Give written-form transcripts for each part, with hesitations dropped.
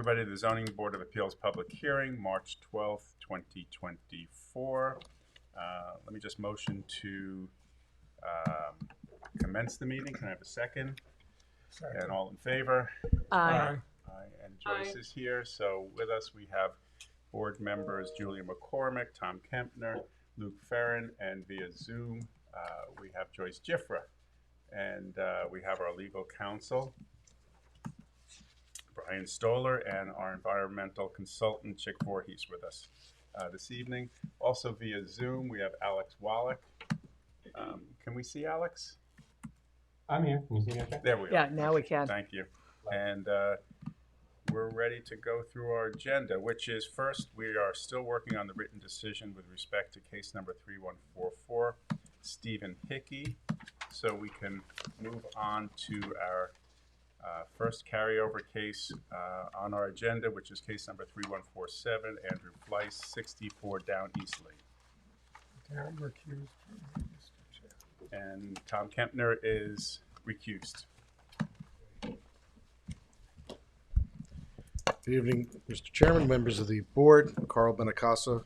everybody to the Zoning Board of Appeals public hearing, March 12th, 2024. Let me just motion to commence the meeting. Can I have a second? Second. And all in favor? Aye. Aye. And Joyce is here. So with us we have board members Julia McCormick, Tom Kempner, Luke Ferrin, and via Zoom we have Joyce Giffra. And we have our legal counsel, Brian Stoller, and our environmental consultant, Chick Voorhees, with us this evening. Also via Zoom, we have Alex Wallach. Can we see Alex? I'm here. Can you see me okay? There we are. Yeah, now we can. Thank you. And we're ready to go through our agenda, which is first, we are still working on the written decision with respect to case number 3144, Stephen Hickey. So we can move on to our first carryover case on our agenda, which is case number 3147, Andrew Fleiss, 64 Down East Lane. I'm recused. And Tom Kempner is recused. Good evening, Mr. Chairman, members of the board. Carl Benacasa,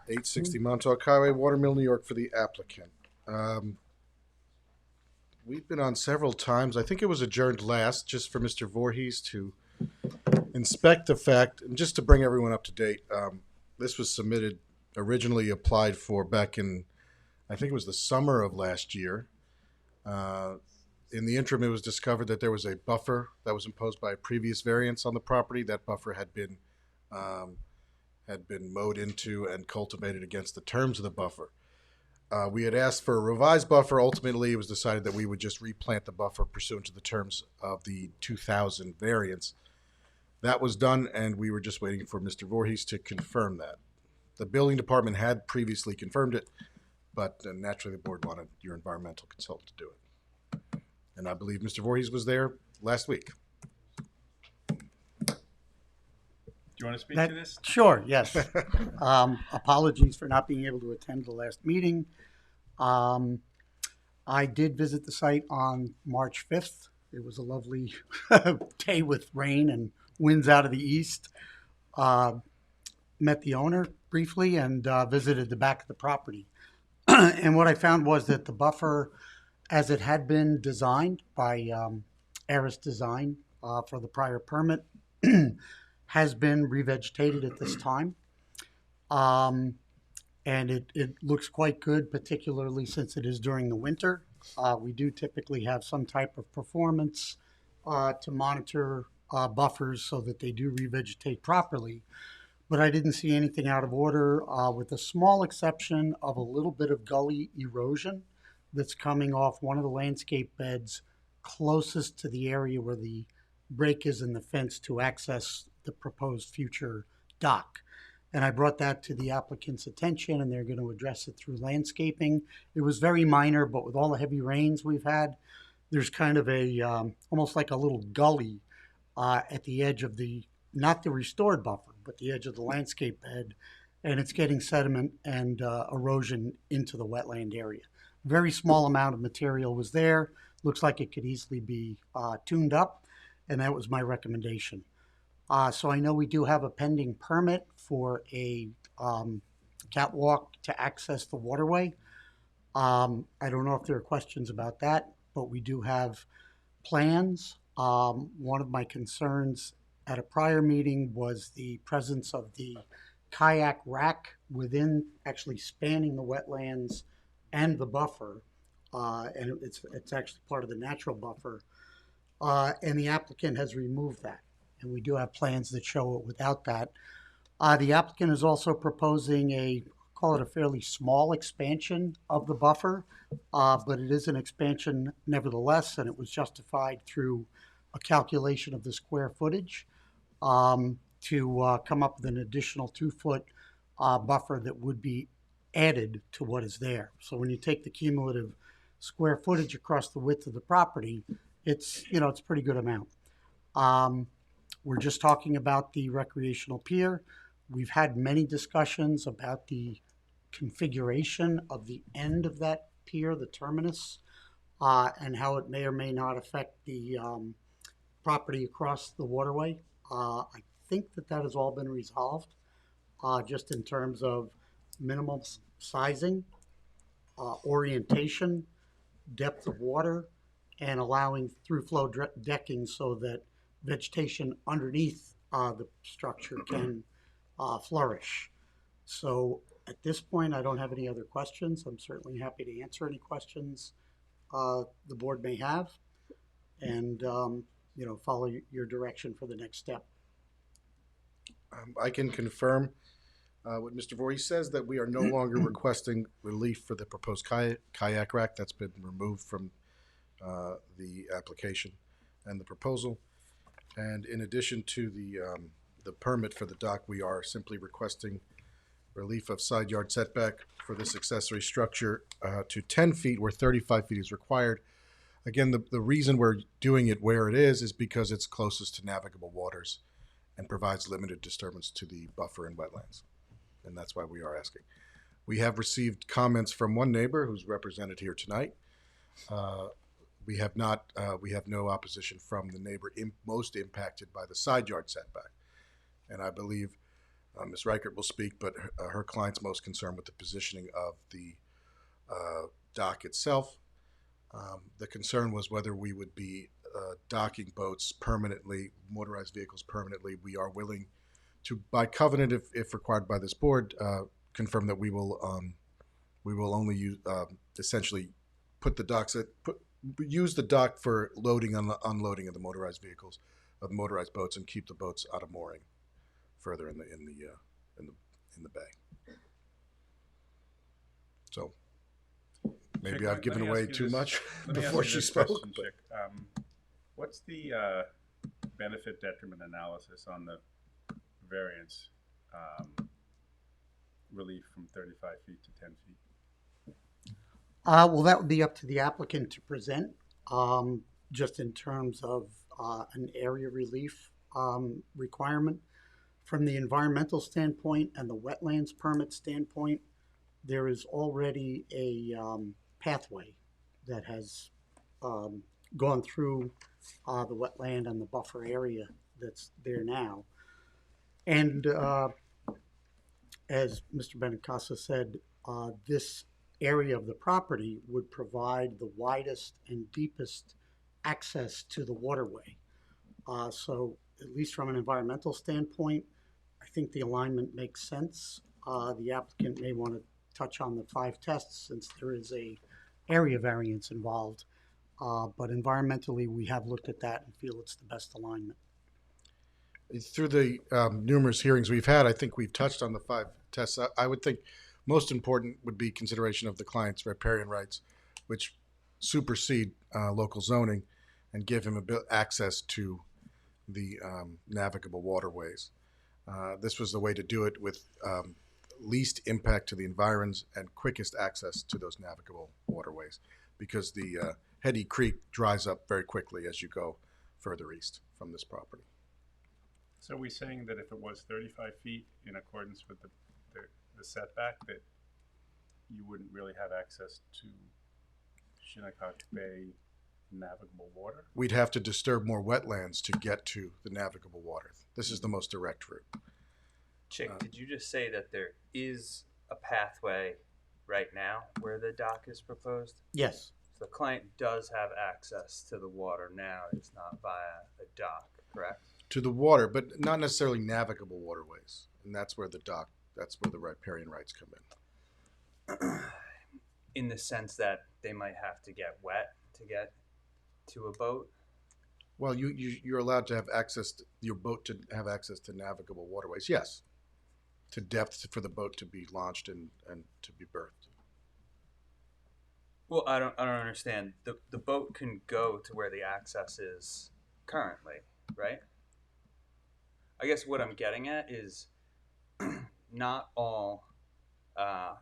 860 Montauk Highway, Watermill, New York, for the applicant. We've been on several times. I think it was adjourned last just for Mr. Voorhees to inspect the fact, and just to bring everyone up to date, this was submitted, originally applied for back in, I think it was the summer of last year. In the interim, it was discovered that there was a buffer that was imposed by a previous variance on the property. That buffer had been mowed into and cultivated against the terms of the buffer. We had asked for a revised buffer. Ultimately, it was decided that we would just replant the buffer pursuant to the terms of the 2000 variance. That was done, and we were just waiting for Mr. Voorhees to confirm that. The building department had previously confirmed it, but naturally the board wanted your environmental consultant to do it. And I believe Mr. Voorhees was there last week. Do you want to speak to this? Sure, yes. Apologies for not being able to attend the last meeting. I did visit the site on March 5th. It was a lovely day with rain and winds out of the east. Met the owner briefly and visited the back of the property. And what I found was that the buffer, as it had been designed by Aris Design for the prior permit, has been revegetated at this time. And it looks quite good, particularly since it is during the winter. We do typically have some type of performance to monitor buffers so that they do revegetate properly. But I didn't see anything out of order, with a small exception of a little bit of gully erosion that's coming off one of the landscape beds closest to the area where the break is in the fence to access the proposed future dock. And I brought that to the applicant's attention, and they're going to address it through landscaping. It was very minor, but with all the heavy rains we've had, there's kind of a almost like a little gully at the edge of the, not the restored buffer, but the edge of the landscape bed, and it's getting sediment and erosion into the wetland area. Very small amount of material was there. Looks like it could easily be tuned up, and that was my recommendation. So I know we do have a pending permit for a catwalk to access the waterway. I don't know if there are questions about that, but we do have plans. One of my concerns at a prior meeting was the presence of the kayak rack within, actually spanning the wetlands and the buffer, and it's actually part of the natural buffer, and the applicant has removed that. And we do have plans that show it without that. The applicant is also proposing call it a fairly small expansion of the buffer, but it is an expansion nevertheless, and it was justified through a calculation of the square footage to come up with an additional 2-foot buffer that would be added to what is there. So when you take the cumulative square footage across the width of the property, it's a pretty good amount. We're just talking about the recreational pier. We've had many discussions about the configuration of the end of that pier, the terminus, and how it may or may not affect the property across the waterway. I think that has all been resolved, just in terms of minimum sizing, orientation, depth of water, and allowing through-flow decking so that vegetation underneath the structure can flourish. So at this point, I don't have any other questions. I'm certainly happy to answer any questions the board may have, and follow your direction for the next step. I can confirm what Mr. Voorhees says, that we are no longer requesting relief for the proposed kayak rack. That's been removed from the application and the proposal. And in addition to the permit for the dock, we are simply requesting relief of side yard setback for this accessory structure to 10 feet where 35 feet is required. Again, the reason we're doing it where it is because it's closest to navigable waters and provides limited disturbance to the buffer and wetlands. And that's why we are asking. We have received comments from one neighbor who's represented here tonight. We have no opposition from the neighbor most impacted by the side yard setback. And I believe Ms. Reichert will speak, but her client's most concerned with the positioning of the dock itself. The concern was whether we would be docking boats permanently, motorized vehicles permanently. We are willing to, by covenant, if required by this board, confirm that we will only use, essentially put the docks use the dock for loading and unloading of the motorized vehicles, of motorized boats, and keep the boats out of mooring further in the bay. So maybe Chick, I've given let me away ask you too this- much let me ask before you she this spoke. question, but- Chick. What's the benefit detriment analysis on the variance relief from 35 feet to 10 feet? Well, that would be up to the applicant to present, just in terms of an area relief requirement. From the environmental standpoint and the wetlands permit standpoint, there is already a pathway that has gone through the wetland and the buffer area that's there now. And as Mr. Benincasa said, this area of the property would provide the widest and deepest access to the waterway. So at least from an environmental standpoint, I think the alignment makes sense. The applicant may want to touch on the 5 tests since there is a area variance involved. But environmentally, we have looked at that and feel it's the best alignment. Through the numerous hearings we've had, I think we've touched on the 5 tests. I would think most important would be consideration of the client's riparian rights, which supersede local zoning and give him access to the navigable waterways. This was the way to do it with least impact to the environs and quickest access to those navigable waterways, because the Hetty Creek dries up very quickly as you go further east from this property. So are we saying that if it was 35 feet in accordance with the setback, that you wouldn't really have access to Shinnecock Bay navigable water? We'd have to disturb more wetlands to get to the navigable water. This is the most direct route. Chick, did you just say that there is a pathway right now where the dock is proposed? Yes. So the client does have access to the water now. It's not via a dock, correct? To the water, but not necessarily navigable waterways. And that's where that's where the riparian rights come in. In the sense that they might have to get wet to get to a boat? Well, you're allowed to have your boat to have access to navigable waterways, yes. To depth for the boat to be launched and to be berthed. Well, I don't understand. The boat can go to where the access is currently, right? I guess what I'm getting at is not all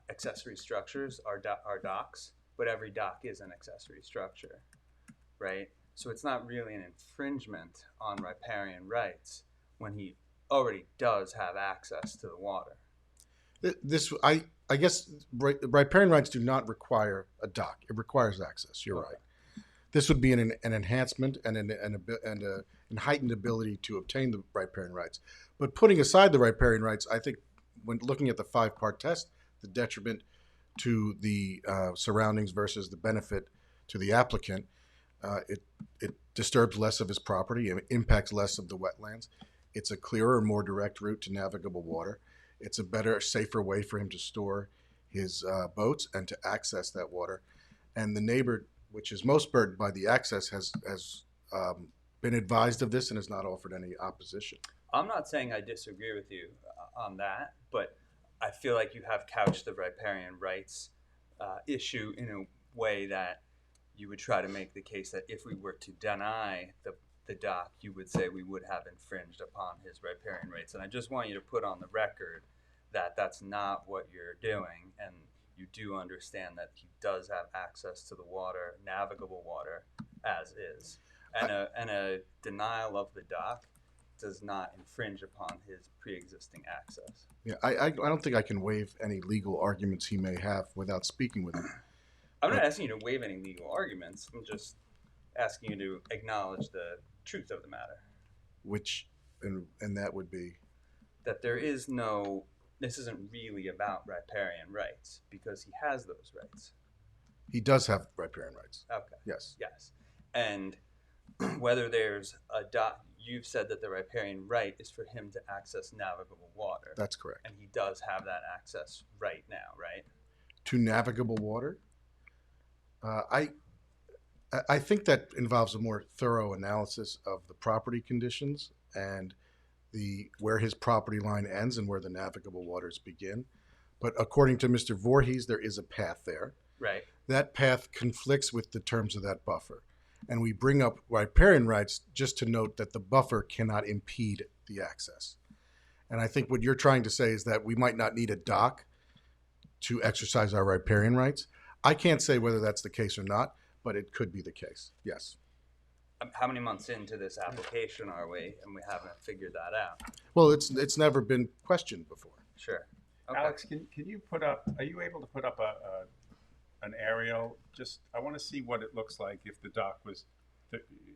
accessory structures are docks, but every dock is an accessory structure, right? So it's not really an infringement on riparian rights when he already does have access to the water. I guess riparian rights do not require a dock. It requires access. You're Okay. right. This would be an enhancement and an and heightened ability to obtain the riparian rights. But putting aside the riparian rights, I think when looking at the 5-part test, the detriment to the surroundings versus the benefit to the applicant, it disturbs less of his property, it impacts less of the wetlands. It's a clearer, more direct route to navigable water. It's a better, safer way for him to store his boats and to access that water. And the neighbor, which is most burdened by the access, has been advised of this and has not offered any opposition. I'm not saying I disagree with you on that, but I feel like you have couched the riparian rights issue in a way that you would try to make the case that if we were to deny the dock, you would say we would have infringed upon his riparian rights. And I just want you to put on the record that that's not what you're doing, and you do understand that he does have access to the water, navigable water, as is. And a denial of the dock does not infringe upon his pre-existing access. Yeah, I don't think I can waive any legal arguments he may have without speaking with him. I'm not asking you to waive any legal arguments. I'm just asking you to acknowledge the truth of the matter. Which, and that would be? That this isn't really about riparian rights, because he has those rights. He does have riparian rights. Okay. Yes. Yes. And whether there's a dock, you've said that the riparian right is for him to access navigable water. That's correct. And he does have that access right now, right? To navigable water? I think that involves a more thorough analysis of the property conditions and where his property line ends and where the navigable waters begin. But according to Mr. Voorhees, there is a path there. Right. That path conflicts with the terms of that buffer. And we bring up riparian rights just to note that the buffer cannot impede the access. And I think what you're trying to say is that we might not need a dock to exercise our riparian rights. I can't say whether that's the case or not, but it could be the case. Yes. How many months into this application are we, and we haven't figured that out? Well, it's never been questioned before. Sure. Okay. Alex, can you put up? Are you able to put up an aerial? Just I want to see what it looks like if the dock was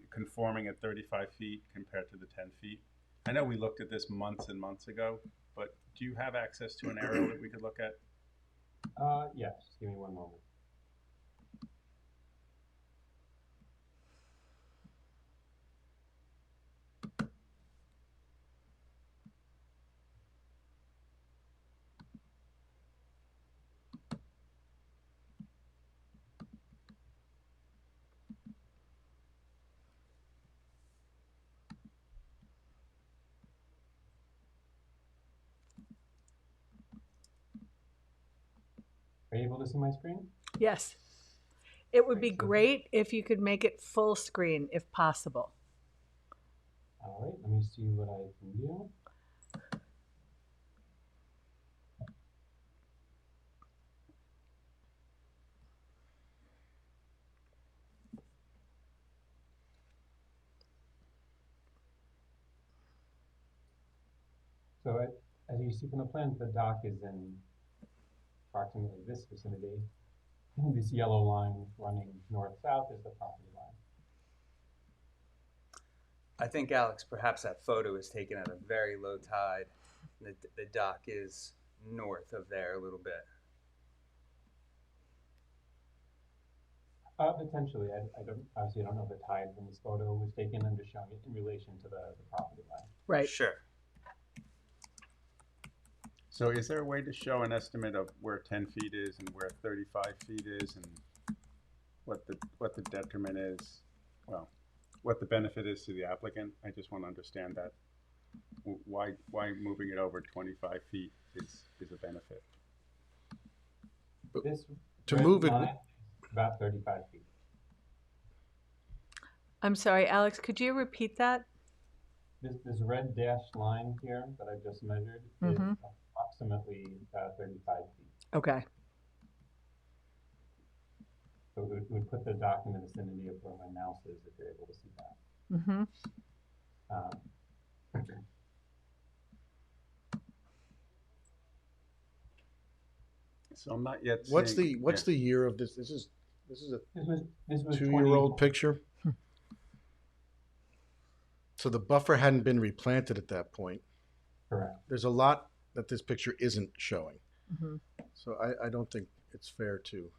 conforming at 35 feet compared to the 10 feet. I know we looked at this months and months ago, but do you have access to an aerial that we could look at? Yes, give me one moment. Are you able to see my screen? Yes. It would be great if you could make it full screen, if possible. All right, let me see what I can do. So as you see from the plan, the dock is in approximately this vicinity. This yellow line running north-south is the property line. I think, Alex, perhaps that photo is taken at a very low tide. The dock is north of there a little bit. Potentially. I don't know the tide when this photo was taken. I'm just showing it in relation to the property line. Right. Sure. So is there a way to show an estimate of where 10 feet is and where 35 feet is and what the detriment is? Well, what the benefit is to the applicant? I just want to understand that. Why moving it over 25 feet is a benefit? This To red move it- line is about 35 feet. I'm sorry, Alex, could you repeat that? This red dashed line here that I just measured is approximately 35 feet. Okay. So it would put the dock in the vicinity of where my mouse is, if you're able to see that. Mm-hmm. So I'm not yet. What's seeing, the year of this? This is a This was 2-year-old 20 picture. So the buffer hadn't been replanted at that point. Correct. There's a lot that this picture isn't showing. Mhm. So I don't think it's fair to.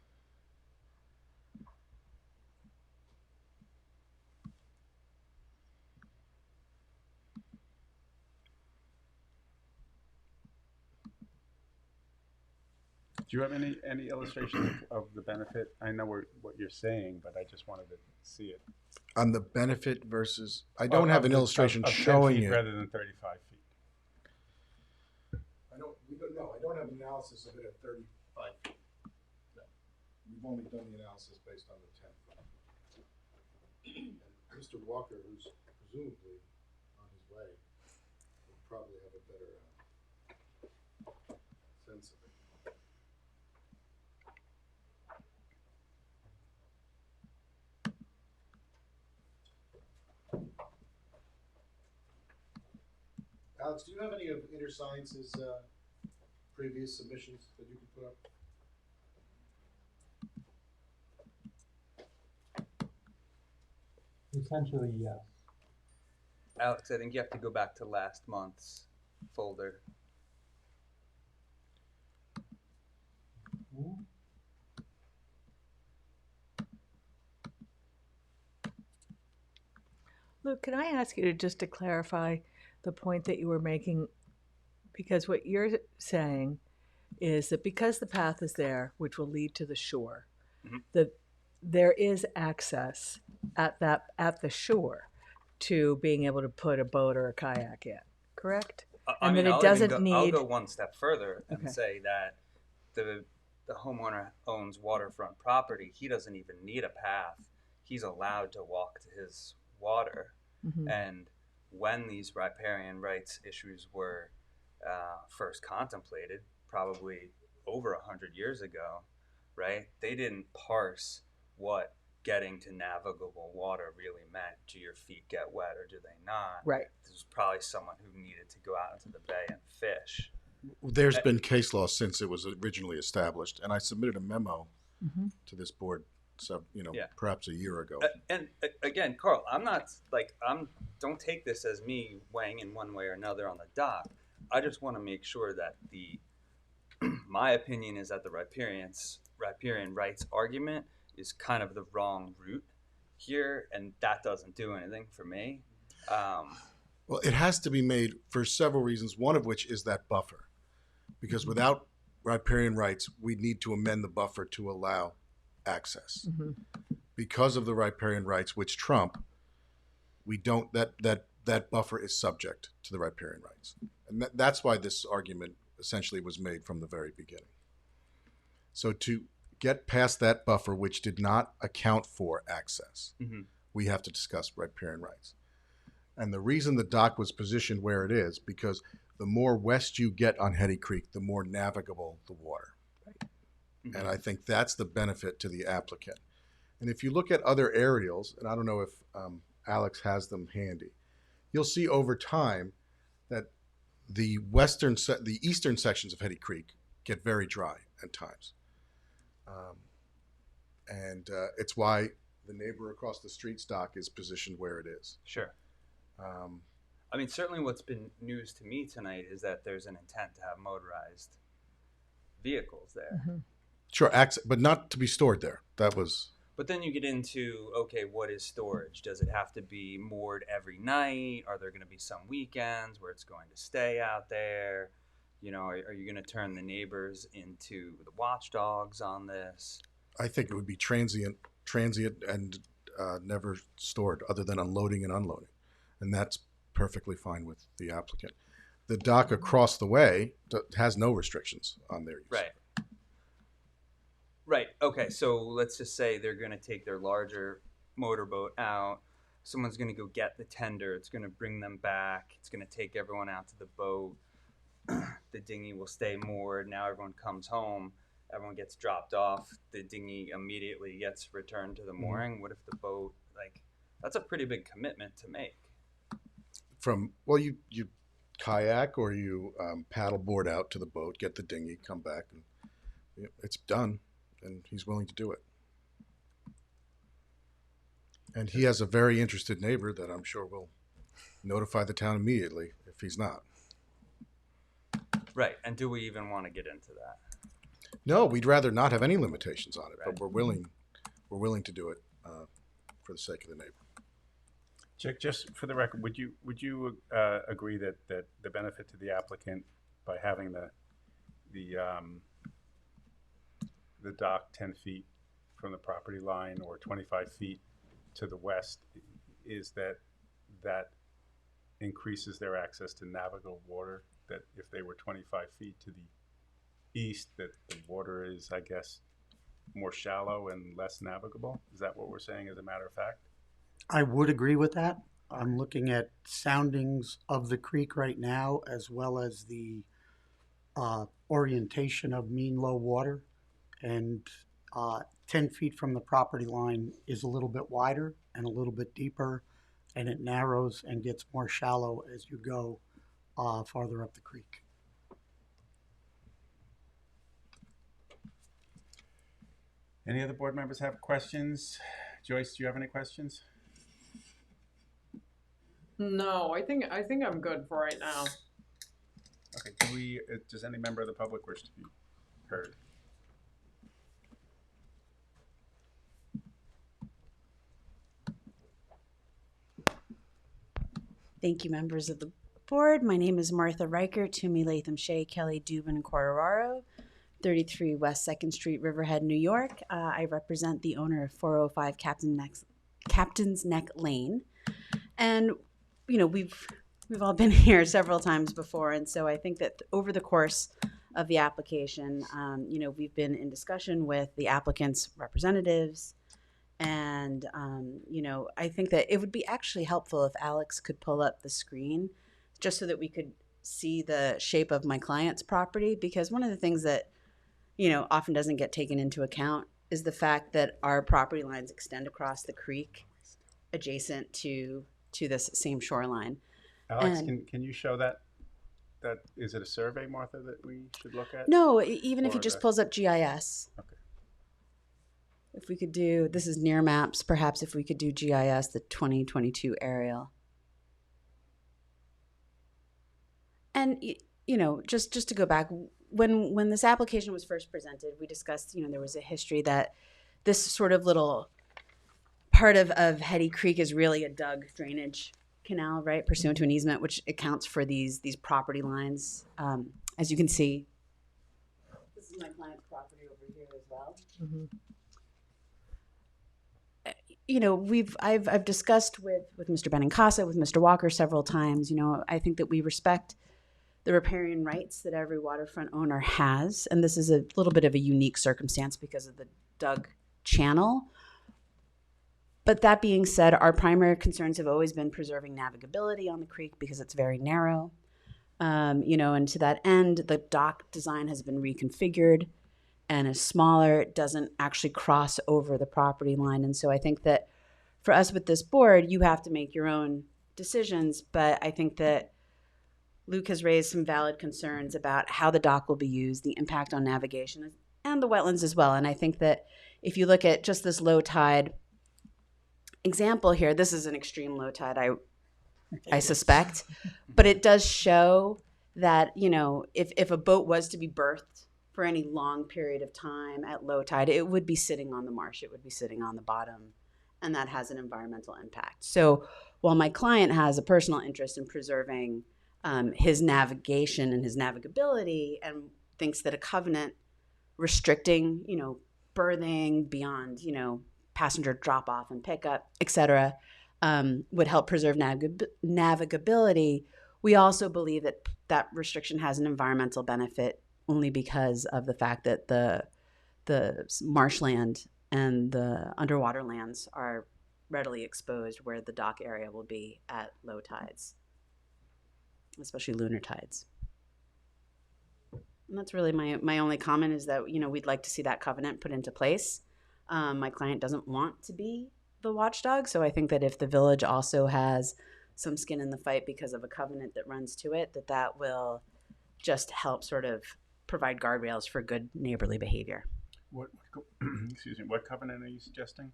Do you have any illustration of the benefit? I know what you're saying, but I just wanted to see it. On the benefit versus, I don't have Of an the- illustration of 10 showing feet it. rather than 35 feet. I don't have an analysis of it at 35 feet. No. We've only done the analysis based on the 10 foot. And Mr. Walker, who's presumably on his way, will probably have a better sense of it. Alex, do you have any of InterScience's previous submissions that you can put up? Essentially, yes. Alex, I think you have to go back to last month's folder. Hmm? Luke, can I ask you just to clarify the point that you were making? Because what you're saying is that because the path is there, which will lead to the shore, Mhm. that there is access at the shore to being able to put a boat or a kayak in, correct? I And mean, that it I'll even doesn't go, I'll need- go one step further and Okay. say that the homeowner owns waterfront property. He doesn't even need a path. He's allowed to walk to his water. Mhm. And when these riparian rights issues were first contemplated, probably over 100 years ago, right? They didn't parse what getting to navigable water really meant. Do your feet get wet or do they not? Right. This was probably someone who needed to go out into the bay and fish. There's been case law since it was originally established, and I submitted a memo Mhm. to this board, Yeah. perhaps a year ago. And again, Carl, I'm not like don't take this as me weighing in one way or another on the dock. I just want to make sure that my opinion is that the riparian rights argument is kind of the wrong route here, and that doesn't do anything for me. Well, it has to be made for several reasons, one of which is that buffer. Because without riparian rights, we need to amend the buffer to allow access. Mhm. Because of the riparian rights, which trump, we don't, that buffer is subject to the riparian rights. And that's why this argument essentially was made from the very beginning. So to get past that buffer, which did not account for access, Mhm. we have to discuss riparian rights. And the reason the dock was positioned where it is, because the more west you get on Hetty Creek, the more navigable the water. Mhm. And I think that's the benefit to the applicant. And if you look at other aerials, and I don't know if Alex has them handy, you'll see over time that the eastern sections of Hetty Creek get very dry at times. And it's why the neighbor across the street's dock is positioned where it is. Sure. Um, I mean, certainly what's been news to me tonight is that there's an intent to have motorized vehicles there. Mhm. Sure, but not to be stored there. That was. But then you get into, okay, what is storage? Does it have to be moored every night? Are there going to be some weekends where it's going to stay out there? You know, are you going to turn the neighbors into the watchdogs on this? I think it would be transient and never stored other than unloading and unloading. And that's perfectly fine with the applicant. The dock across the way has no restrictions on their use. Right. Right. Okay. So let's just say they're going to take their larger motorboat out. Someone's going to go get the tender. It's going to bring them back. It's going to take everyone out to the boat. The dinghy will stay moored. Now everyone comes home. Everyone gets dropped off. The dinghy immediately gets returned to the mooring. What if the boat, that's a pretty big commitment to make. You kayak or you paddleboard out to the boat, get the dinghy, come back, and it's done. And he's willing to do it. And he has a very interested neighbor that I'm sure will notify the town immediately if he's not. Right. And do we even want to get into that? No, we'd rather not have any limitations on it, Right. but we're willing to do it for the sake of the neighbor. Chick, just for the record, would you agree that the benefit to the applicant by having the dock 10 feet from the property line or 25 feet to the west is that increases their access to navigable water? That if they were 25 feet to the east, that the water is, I guess, more shallow and less navigable? Is that what we're saying as a matter of fact? I would agree with that. I'm looking at soundings of the creek right now, as well as the orientation of mean low water. And 10 feet from the property line is a little bit wider and a little bit deeper, and it narrows and gets more shallow as you go farther up the creek. Any other board members have questions? Joyce, do you have any questions? No, I think I'm good for right now. Okay, does any member of the public wish to be heard? Thank you, members of the board. My name is Martha Riker, Toomey, Latham, Shea, Kelly, Dubin, and Quartararo, 33 West 2nd Street, Riverhead, New York. I represent the owner of 405 Captain's Neck Lane. And, you know, we've all been here several times before, and so I think that over the course of the application, you know, we've been in discussion with the applicant's representatives. And, you know, I think that it would be actually helpful if Alex could pull up the screen just so that we could see the shape of my client's property. Because one of the things that, you know, often doesn't get taken into account is the fact that our property lines extend across the creek adjacent to this same shoreline. Alex, can you show that? Is it a survey, Martha, that we should look at? No, even if he Or just the- pulls up GIS. Okay. If we could do, this is near maps, perhaps if we could do GIS, the 2022 aerial. And, you know, just to go back, when this application was first presented, we discussed, you know, there was a history that this sort of little part of Hetty Creek is really a dug drainage canal, right, pursuant to an easement, which accounts for these property lines. As you can see, this is my client's property over here as well. Mm-hmm. You know, I've discussed with Mr. Benincasa, with Mr. Walker several times. You know, I think that we respect the riparian rights that every waterfront owner has, and this is a little bit of a unique circumstance because of the dug channel. But that being said, our primary concerns have always been preserving navigability on the creek because it's very narrow. You know, and to that end, the dock design has been reconfigured and is smaller. It doesn't actually cross over the property line. And so I think that for us with this board, you have to make your own decisions. But I think that Luke has raised some valid concerns about how the dock will be used, the impact on navigation, and the wetlands as well. And I think that if you look at just this low tide example here, this is an extreme low tide, I suspect. But it does show that, you know, if a boat was to be berthed for any long period of time at low tide, it would be sitting on the marsh. It would be sitting on the bottom, and that has an environmental impact. So while my client has a personal interest in preserving his navigation and his navigability, and thinks that a covenant restricting, you know, berthing beyond, you know, passenger drop-off and pickup, et cetera, would help preserve navigability, we also believe that that restriction has an environmental benefit only because of the fact that the marshland and the underwater lands are readily exposed where the dock area will be at low tides, especially lunar tides. And that's really my only comment, is that, you know, we'd like to see that covenant put into place. My client doesn't want to be the watchdog, so I think that if the village also has some skin in the fight because of a covenant that runs to it, that will just help sort of provide guardrails for good neighborly behavior. Excuse me, what covenant are you suggesting?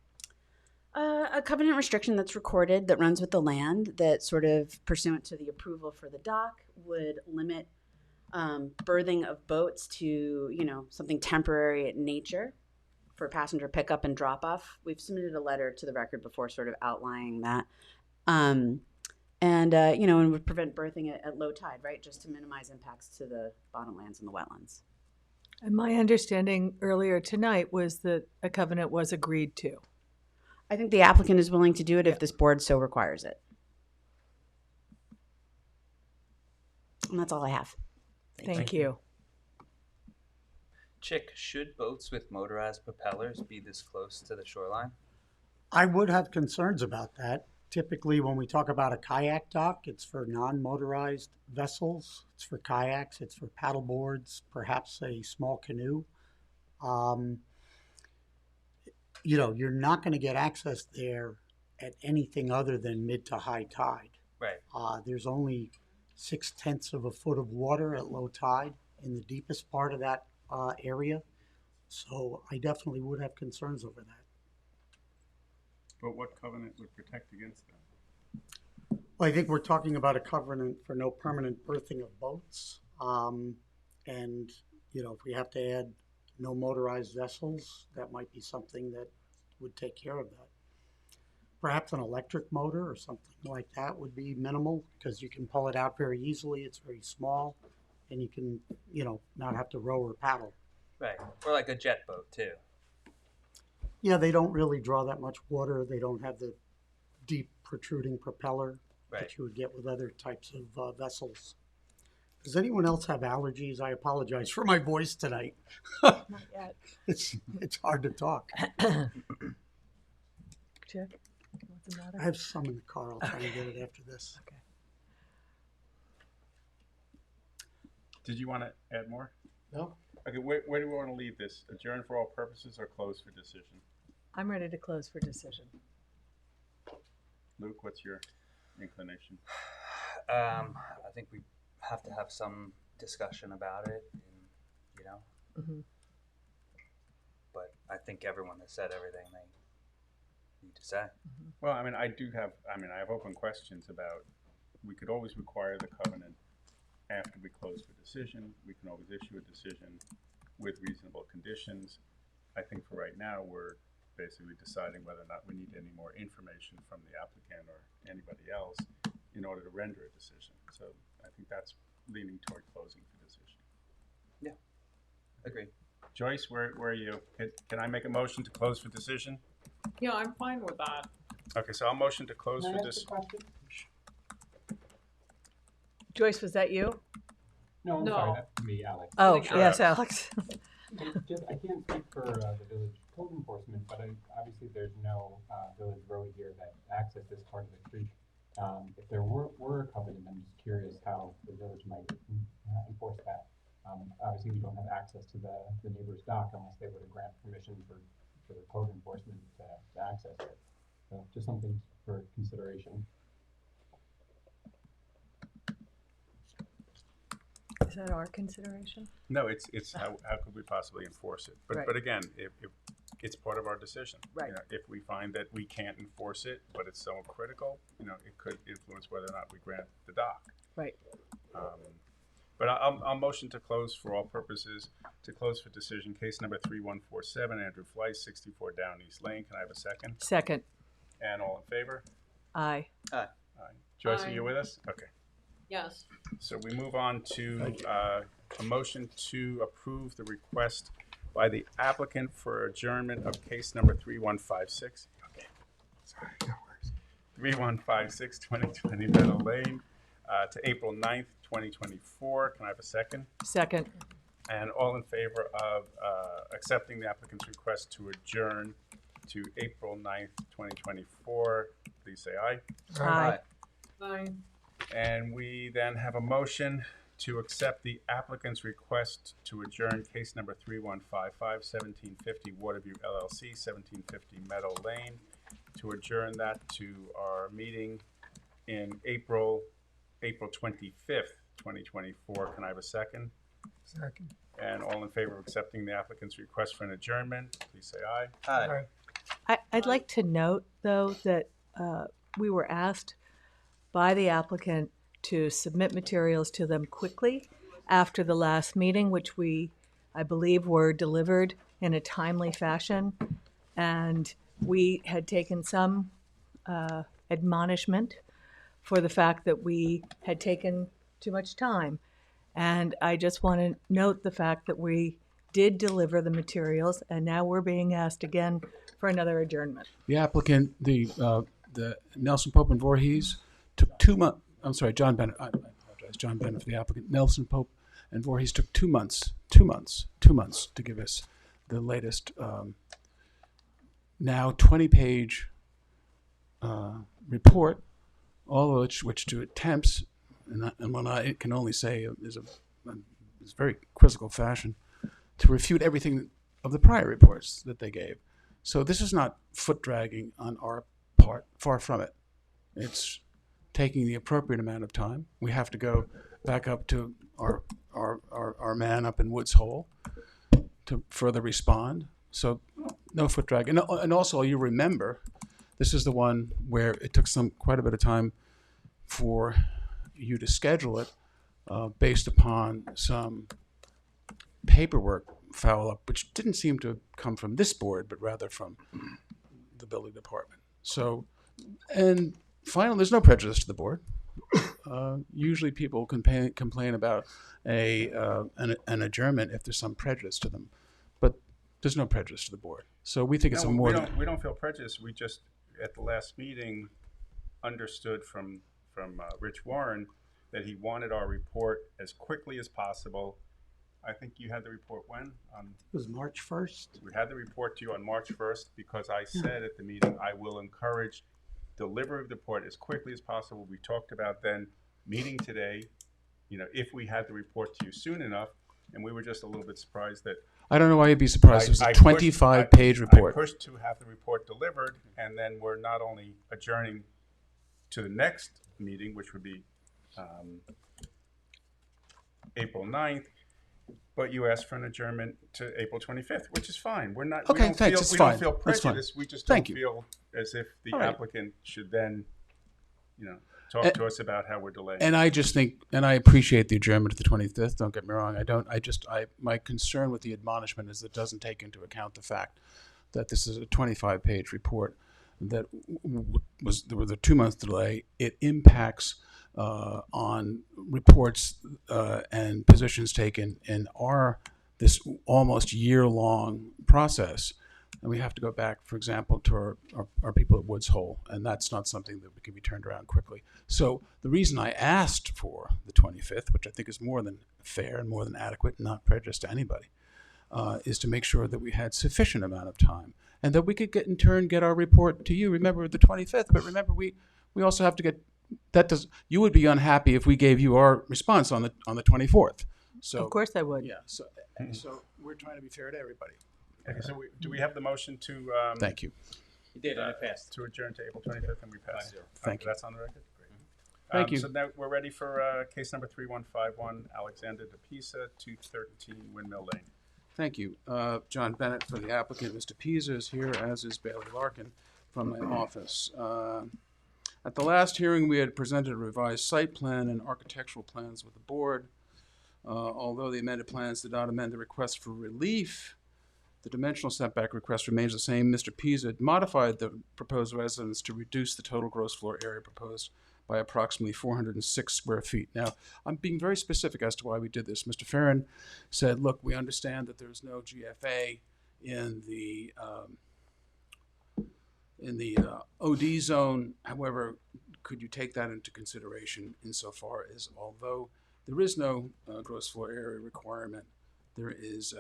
A covenant restriction that's recorded that runs with the land that sort of pursuant to the approval for the dock would limit berthing of boats to, you know, something temporary in nature for passenger pickup and drop off. We've submitted a letter to the record before sort of outlining that. You know, and would prevent berthing at low tide, right? Just to minimize impacts to the bottomlands and the wetlands. And my understanding earlier tonight was that a covenant was agreed to. I think the applicant is willing to do it if this board so requires it. And that's all I have. Thank you. Chick, should boats with motorized propellers be this close to the shoreline? I would have concerns about that. Typically, when we talk about a kayak dock, it's for non-motorized vessels. It's for kayaks, it's for paddle boards, perhaps a small canoe. You know, you're not going to get access there at anything other than mid to high tide. Right. There's only 0.6 of a foot of water at low tide in the deepest part of that area. So I definitely would have concerns over that. But what covenant would protect against that? Well, I think we're talking about a covenant for no permanent berthing of boats. And, you know, if we have to add no motorized vessels, that might be something that would take care of that. Perhaps an electric motor or something like that would be minimal because you can pull it out very easily. It's very small and you can, you know, not have to row or paddle. Right. Or like a jet boat too. Yeah, they don't really draw that much water. They don't have the deep protruding propeller that you would get with other types of vessels. Does anyone else have allergies? I apologize for my voice tonight. Not yet. It's hard to talk. Chick, what's the matter? I have some in the car. I'll try to get it after this. Okay. Did you want to add more? No. Okay, where do we want to leave this? Adjourn for all purposes or close for decision? I'm ready to close for decision. Luke, what's your inclination? I think we have to have some discussion about it, and, you know. Mm-hmm. But I think everyone has said everything they need to say. Well, I mean, I have open questions about, we could always require the covenant after we close for decision. We can always issue a decision with reasonable conditions. I think for right now, we're basically deciding whether or not we need any more information from the applicant or anybody else in order to render a decision. So I think that's leaning toward closing for decision. Yeah, agreed. Joyce, where are you? Can I make a motion to close for decision? Yeah, I'm fine with that. Okay, so I'll motion to close Can I for ask this. a question? Joyce, was that you? No, I'm No. sorry, that's me, Alex. Oh, Sure. yes, Alex. I can't speak for the village code enforcement, but obviously there's no village road here that accesses this part of the creek. If there were a covenant, I'm just curious how the village might enforce that. Obviously, we don't have access to the neighbor's dock unless they were to grant permission for the code enforcement to access it. So just something for consideration. Is that our consideration? No, it's how could we possibly enforce it? But Right. but again, if it's part of our decision. Right. You know, if we find that we can't enforce it, but it's so critical, you know, it could influence whether or not we grant the dock. Right. But I'll motion to close for all purposes, to close for decision, case number 3147, Andrew Fleiss, 64 Down East Lane. Can I have a second? Second. And all in favor? Aye. Aye. Joyce, are Aye. you with us? Okay. Yes. So we move on to a motion to approve the request by the applicant for adjournment of case number 3156. Okay. Sorry, no worries. 3156 2020 Meadow Lane to April 9th, 2024. Can I have a second? Second. And all in favor of accepting the applicant's request to adjourn to April 9th, 2024, please say aye. Aye. Fine. And we then have a motion to accept the applicant's request to adjourn case number 3155, 1750 Waterview LLC, 1750 Meadow Lane, to adjourn that to our meeting in April 25th, 2024. Can I have a second? Second. And all in favor of accepting the applicant's request for an adjournment, please say aye. Aye. I'd like to note, though, that we were asked by the applicant to submit materials to them quickly after the last meeting, which I believe, were delivered in a timely fashion. And we had taken some admonishment for the fact that we had taken too much time. And I just want to note the fact that we did deliver the materials, and now we're being asked again for another adjournment. The applicant, the Nelson Pope and Voorhees, took 2 months. I'm sorry, John Bennett. I apologize, John Bennett for the applicant. Nelson Pope and Voorhees took 2 months to give us the latest, now 20-page report, all of which to attempts, and what I can only say is a very quizzical fashion, to refute everything of the prior reports that they gave. So this is not foot dragging on our part, far from it. It's taking the appropriate amount of time. We have to go back up to our man up in Woods Hole to further respond. So no foot drag. And also, you remember, this is the one where it took quite a bit of time for you to schedule it based upon some paperwork foul up, which didn't seem to come from this board, but rather from the building department. So, and finally, there's no prejudice to the board. Usually people complain about an adjournment if there's some prejudice to them, but there's no prejudice to the board. So we think it's a more we don't feel prejudice. We just, at the last meeting, understood from Rich Warren that he wanted our report as quickly as possible. I think you had the report when? It was March 1st. We had the report to you on March 1st because I said at the meeting, I will encourage delivery of the report as quickly as possible. We talked about then meeting today, if we had the report to you soon enough, and we were just a little bit surprised that I don't know why you'd be surprised. It was a 25-page report. I pushed to have the report delivered, and then we're not only adjourning to the next meeting, which would be April 9th, but you asked for an adjournment to April 25th, which is fine. We're not. Okay, we don't thanks. feel, It's we fine. don't feel That's fine. prejudice. We just Thank don't you. feel as if the All right. applicant should then, talk to us about how we're delaying. And I just think, and I appreciate the adjournment to the 25th. Don't get me wrong. My concern with the admonishment is it doesn't take into account the fact that this is a 25-page report that there was a 2-month delay. It impacts on reports and positions taken in this almost year-long process. And we have to go back, for example, to our people at Woods Hole, and that's not something that can be turned around quickly. So the reason I asked for the 25th, which I think is more than fair and more than adequate, and not prejudice to anybody, is to make sure that we had sufficient amount of time and that we could get our report to you. Remember the 25th, but remember we also have to get you would be unhappy if we gave you our response on the 24th. So Of course I would. yeah, so we're trying to be fair to everybody. Okay, so do we have the motion to Thank you. You did, and it passed. to adjourn to April 25th, and we passed? Thank you. That's on the record? Great. Thank you. So now we're ready for case number 3151, Alexander DePisa, 213 Windmill Lane. Thank you. John Bennett for the applicant. Mr. Pisa is here, as is Bailey Larkin from my office. At the last hearing, we had presented a revised site plan and architectural plans with the board. Although the amended plans did not amend the request for relief, the dimensional setback request remains the same. Mr. Pisa had modified the proposed residence to reduce the total gross floor area proposed by approximately 406 square feet. Now, I'm being very specific as to why we did this. Mr. Farron said, look, we understand that there's no GFA in the OD zone. However, could you take that into consideration insofar as although there is no gross floor area requirement, there is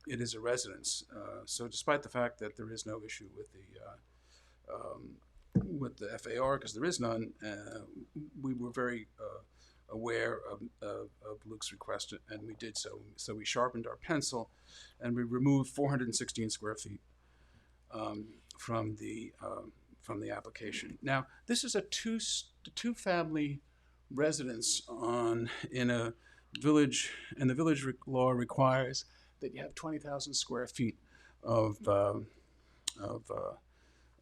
it is a residence. So despite the fact that there is no issue with the FAR, because there is none, we were very aware of Luke's request, and we did so. So we sharpened our pencil, and we removed 416 square feet from the application. Now, this is a two-family residence in a village, and the village law requires that you have 20,000 square feet of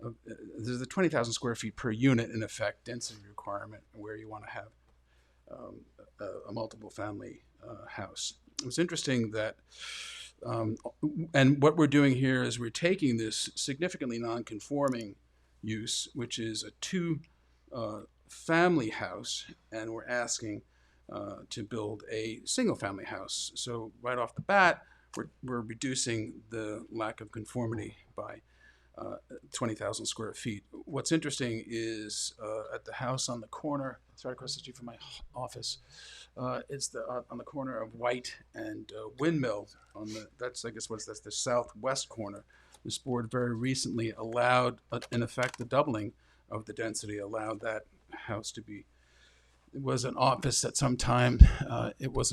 there's the 20,000 square feet per unit in effect density requirement where you want to have a multiple family house. It was interesting that, and what we're doing here is we're taking this significantly non-conforming use, which is a two family house, and we're asking to build a single family house. So right off the bat, we're reducing the lack of conformity by 20,000 square feet. What's interesting is at the house on the corner, it's right across the street from my office. It's on the corner of White and Windmill. That's the southwest corner. This board very recently allowed, in effect, the doubling of the density. Allowed that house to be. It was an office at some time. It was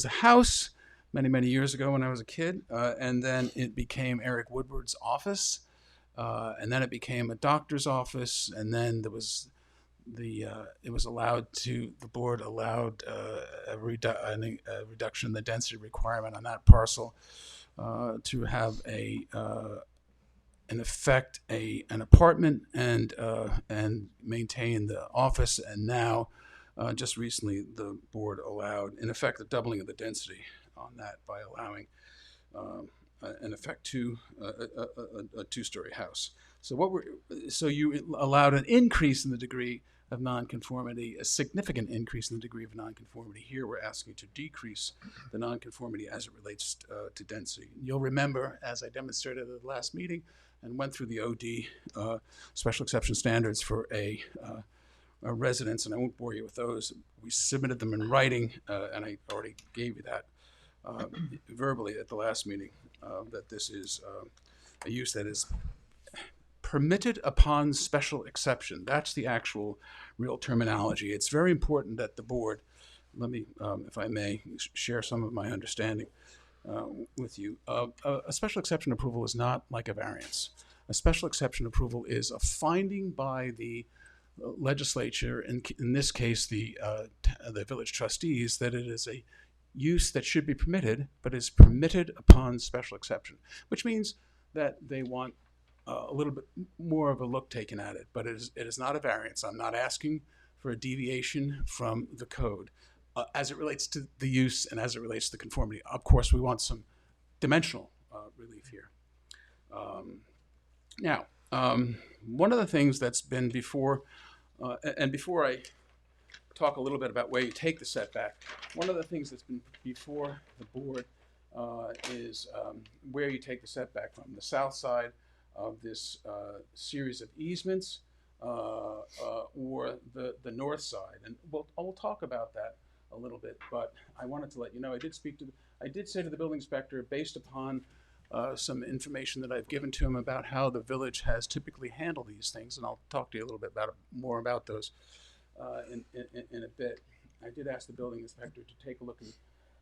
a house many years ago when I was a kid, and then it became Eric Woodward's office. And then it became a doctor's office, and then there was the board allowed a reduction in the density requirement on that parcel to have in effect an apartment and maintain the office. And now just recently the board allowed in effect the doubling of the density on that by allowing in effect a two-story house. So you allowed an increase in the degree of nonconformity, a significant increase in the degree of nonconformity. Here we're asking to decrease the nonconformity as it relates to density. You'll remember, as I demonstrated at the last meeting and went through the OD special exception standards for a residence, and I won't bore you with those. We submitted them in writing, and I already gave you that verbally at the last meeting, that this is a use that is permitted upon special exception. That's the actual real terminology. It's very important that the board, let me, if I may, share some of my understanding with you. A special exception approval is not like a variance. A special exception approval is a finding by the legislature, in this case the village trustees, that it is a use that should be permitted, but is permitted upon special exception, which means that they want a little bit more of a look taken at it, but it is not a variance. I'm not asking for a deviation from the code as it relates to the use and as it relates to the conformity. Of course, we want some dimensional relief here. Now, one of the things that's been before, and before I talk a little bit about where you take the setback, one of the things that's been before the board is where you take the setback from. The south side of this series of easements or the north side. And we'll talk about that a little bit, but I wanted to let you know, I did say to the building inspector, based upon some information that I've given to him about how the village has typically handled these things, and I'll talk to you a little bit more about those in a bit. I did ask the building inspector to take a look,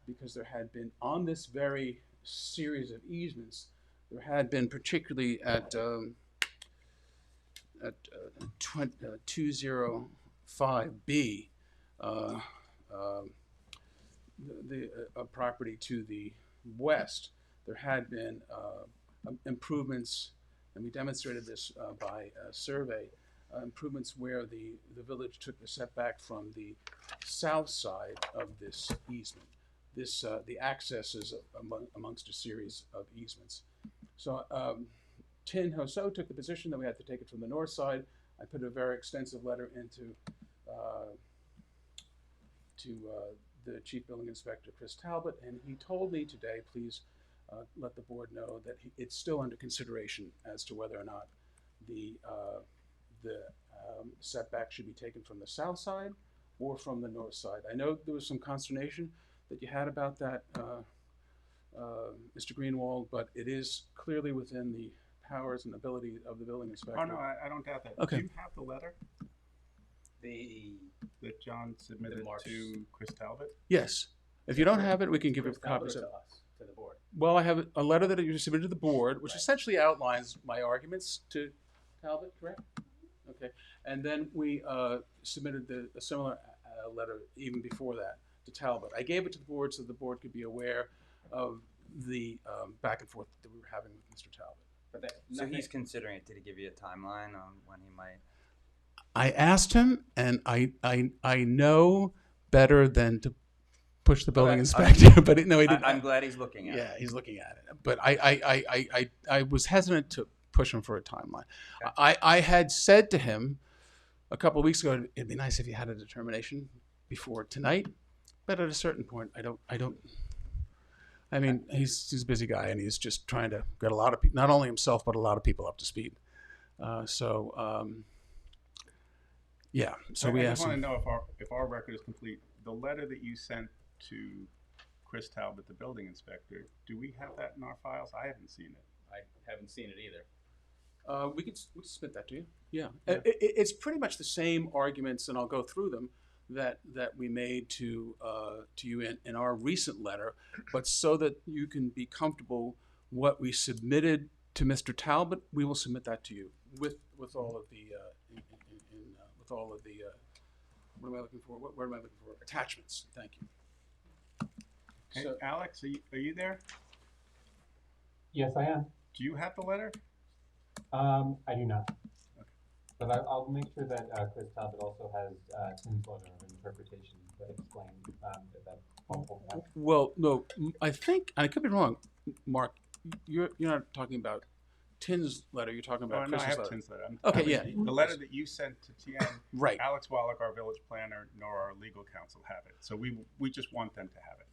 because there had been, on this very series of easements, there had been, particularly at 205B, the property to the west, there had been improvements, and we demonstrated this by survey, improvements where the village took the setback from the south side of this easement. The access is amongst a series of easements. So Tin Ho So took the position that we had to take it from the north side. I put a very extensive letter into the chief building inspector, Chris Talbot, and he told me today, please let the board know that it's still under consideration as to whether or not the setback should be taken from the south side or from the north side. I know there was some consternation that you had about that, Mr. Greenwald, but it is clearly within the powers and ability of the building inspector. Oh, no, I don't doubt that. Okay. Do you have the letter that John submitted to Chris Talbot? Yes. If you don't have it, we can give you copies of it. To the board. Well, I have a letter that you submitted to the board, which essentially outlines my arguments to Talbot, correct? Okay. And then we submitted a similar letter even before that to Talbot. I gave it to the board so the board could be aware of the back and forth that we were having with Mr. Talbot. But that, So he's considering it. Did he give you a timeline on when he might? I asked him, and I know better than to push the building Okay, inspector, but no, he didn't. I'm glad he's looking at it. Yeah, he's looking at it. But I was hesitant to push him for a timeline. Okay. I had said to him a couple of weeks ago, it'd be nice if you had a determination before tonight. But at a certain point, I mean, he's a busy guy, and he's just trying to get a lot of people, not only himself, but a lot of people up to speed. Yeah. So we I asked just want him. to know if our record is complete. The letter that you sent to Chris Talbot, the building inspector, do we have that in our files? I haven't seen it. I haven't seen it either. We can submit that to you. Yeah. It's pretty much the same arguments, and I'll go through them that we made to you in our recent letter, but so that you can be comfortable what we submitted to Mr. Talbot, we will submit that to you with all of the with all of the what am I looking for? What am I looking for? Attachments. Thank you. Okay, So- Alex, are you there? Yes, I am. Do you have the letter? I do not. But I'll make sure that Chris Talbot also has Tim's letter of interpretation that explains if that's helpful. Well, no, I think I could be wrong, Mark. You're not talking about Tin's letter. You're talking about No, I Chris's have letter. Tim's letter. Okay, I mean, yeah. The letter that you sent to TN, Right. Alex Wallach, our village planner, nor our legal counsel have it. So we just want them to have it.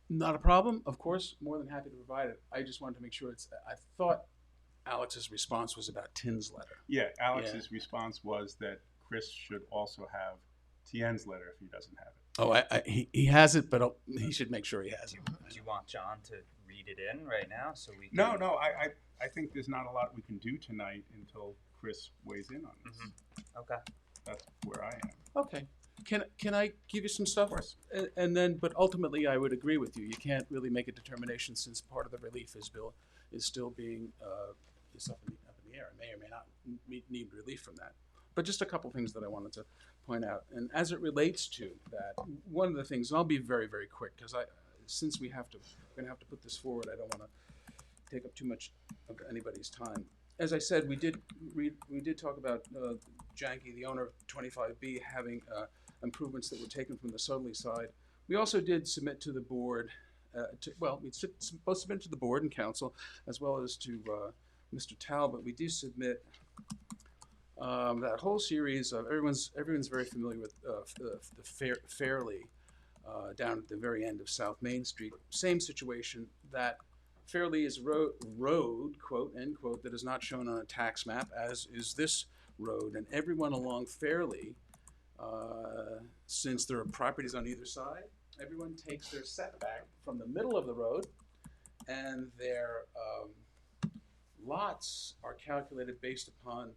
Not a problem. Of course, more than happy to provide it. I just wanted to make sure it's. I thought Alex's response was about Tin's letter. Yeah, Alex's response was that Chris should also have TN's letter if he doesn't have it. Oh, he has it, but he should make sure he has it. Do you want John to read it in right now so we can? No, I think there's not a lot we can do tonight until Chris weighs in on this. Okay. That's where I am. Okay. Can I give you some stuff? Of course. And then, but ultimately, I would agree with you. You can't really make a determination since part of the relief is still being is up in the air. I may or may not need relief from that. But just a couple things that I wanted to point out. And as it relates to that, one of the things, and I'll be very, very quick because since we're going to have to put this forward, I don't want to take up too much of anybody's time. As I said, we did talk about Janke, the owner of 25B, having improvements that were taken from the southerly side. We also did submit to the board, we both submitted to the board and council, as well as to Mr. Talbot. We do submit that whole series of everyone's very familiar with the Fairley down at the very end of South Main Street. Same situation. That Fairley is road, quote, end quote, that is not shown on a tax map, as is this road. And everyone along Fairley, since there are properties on either side, everyone takes their setback from the middle of the road, and their lots are calculated based upon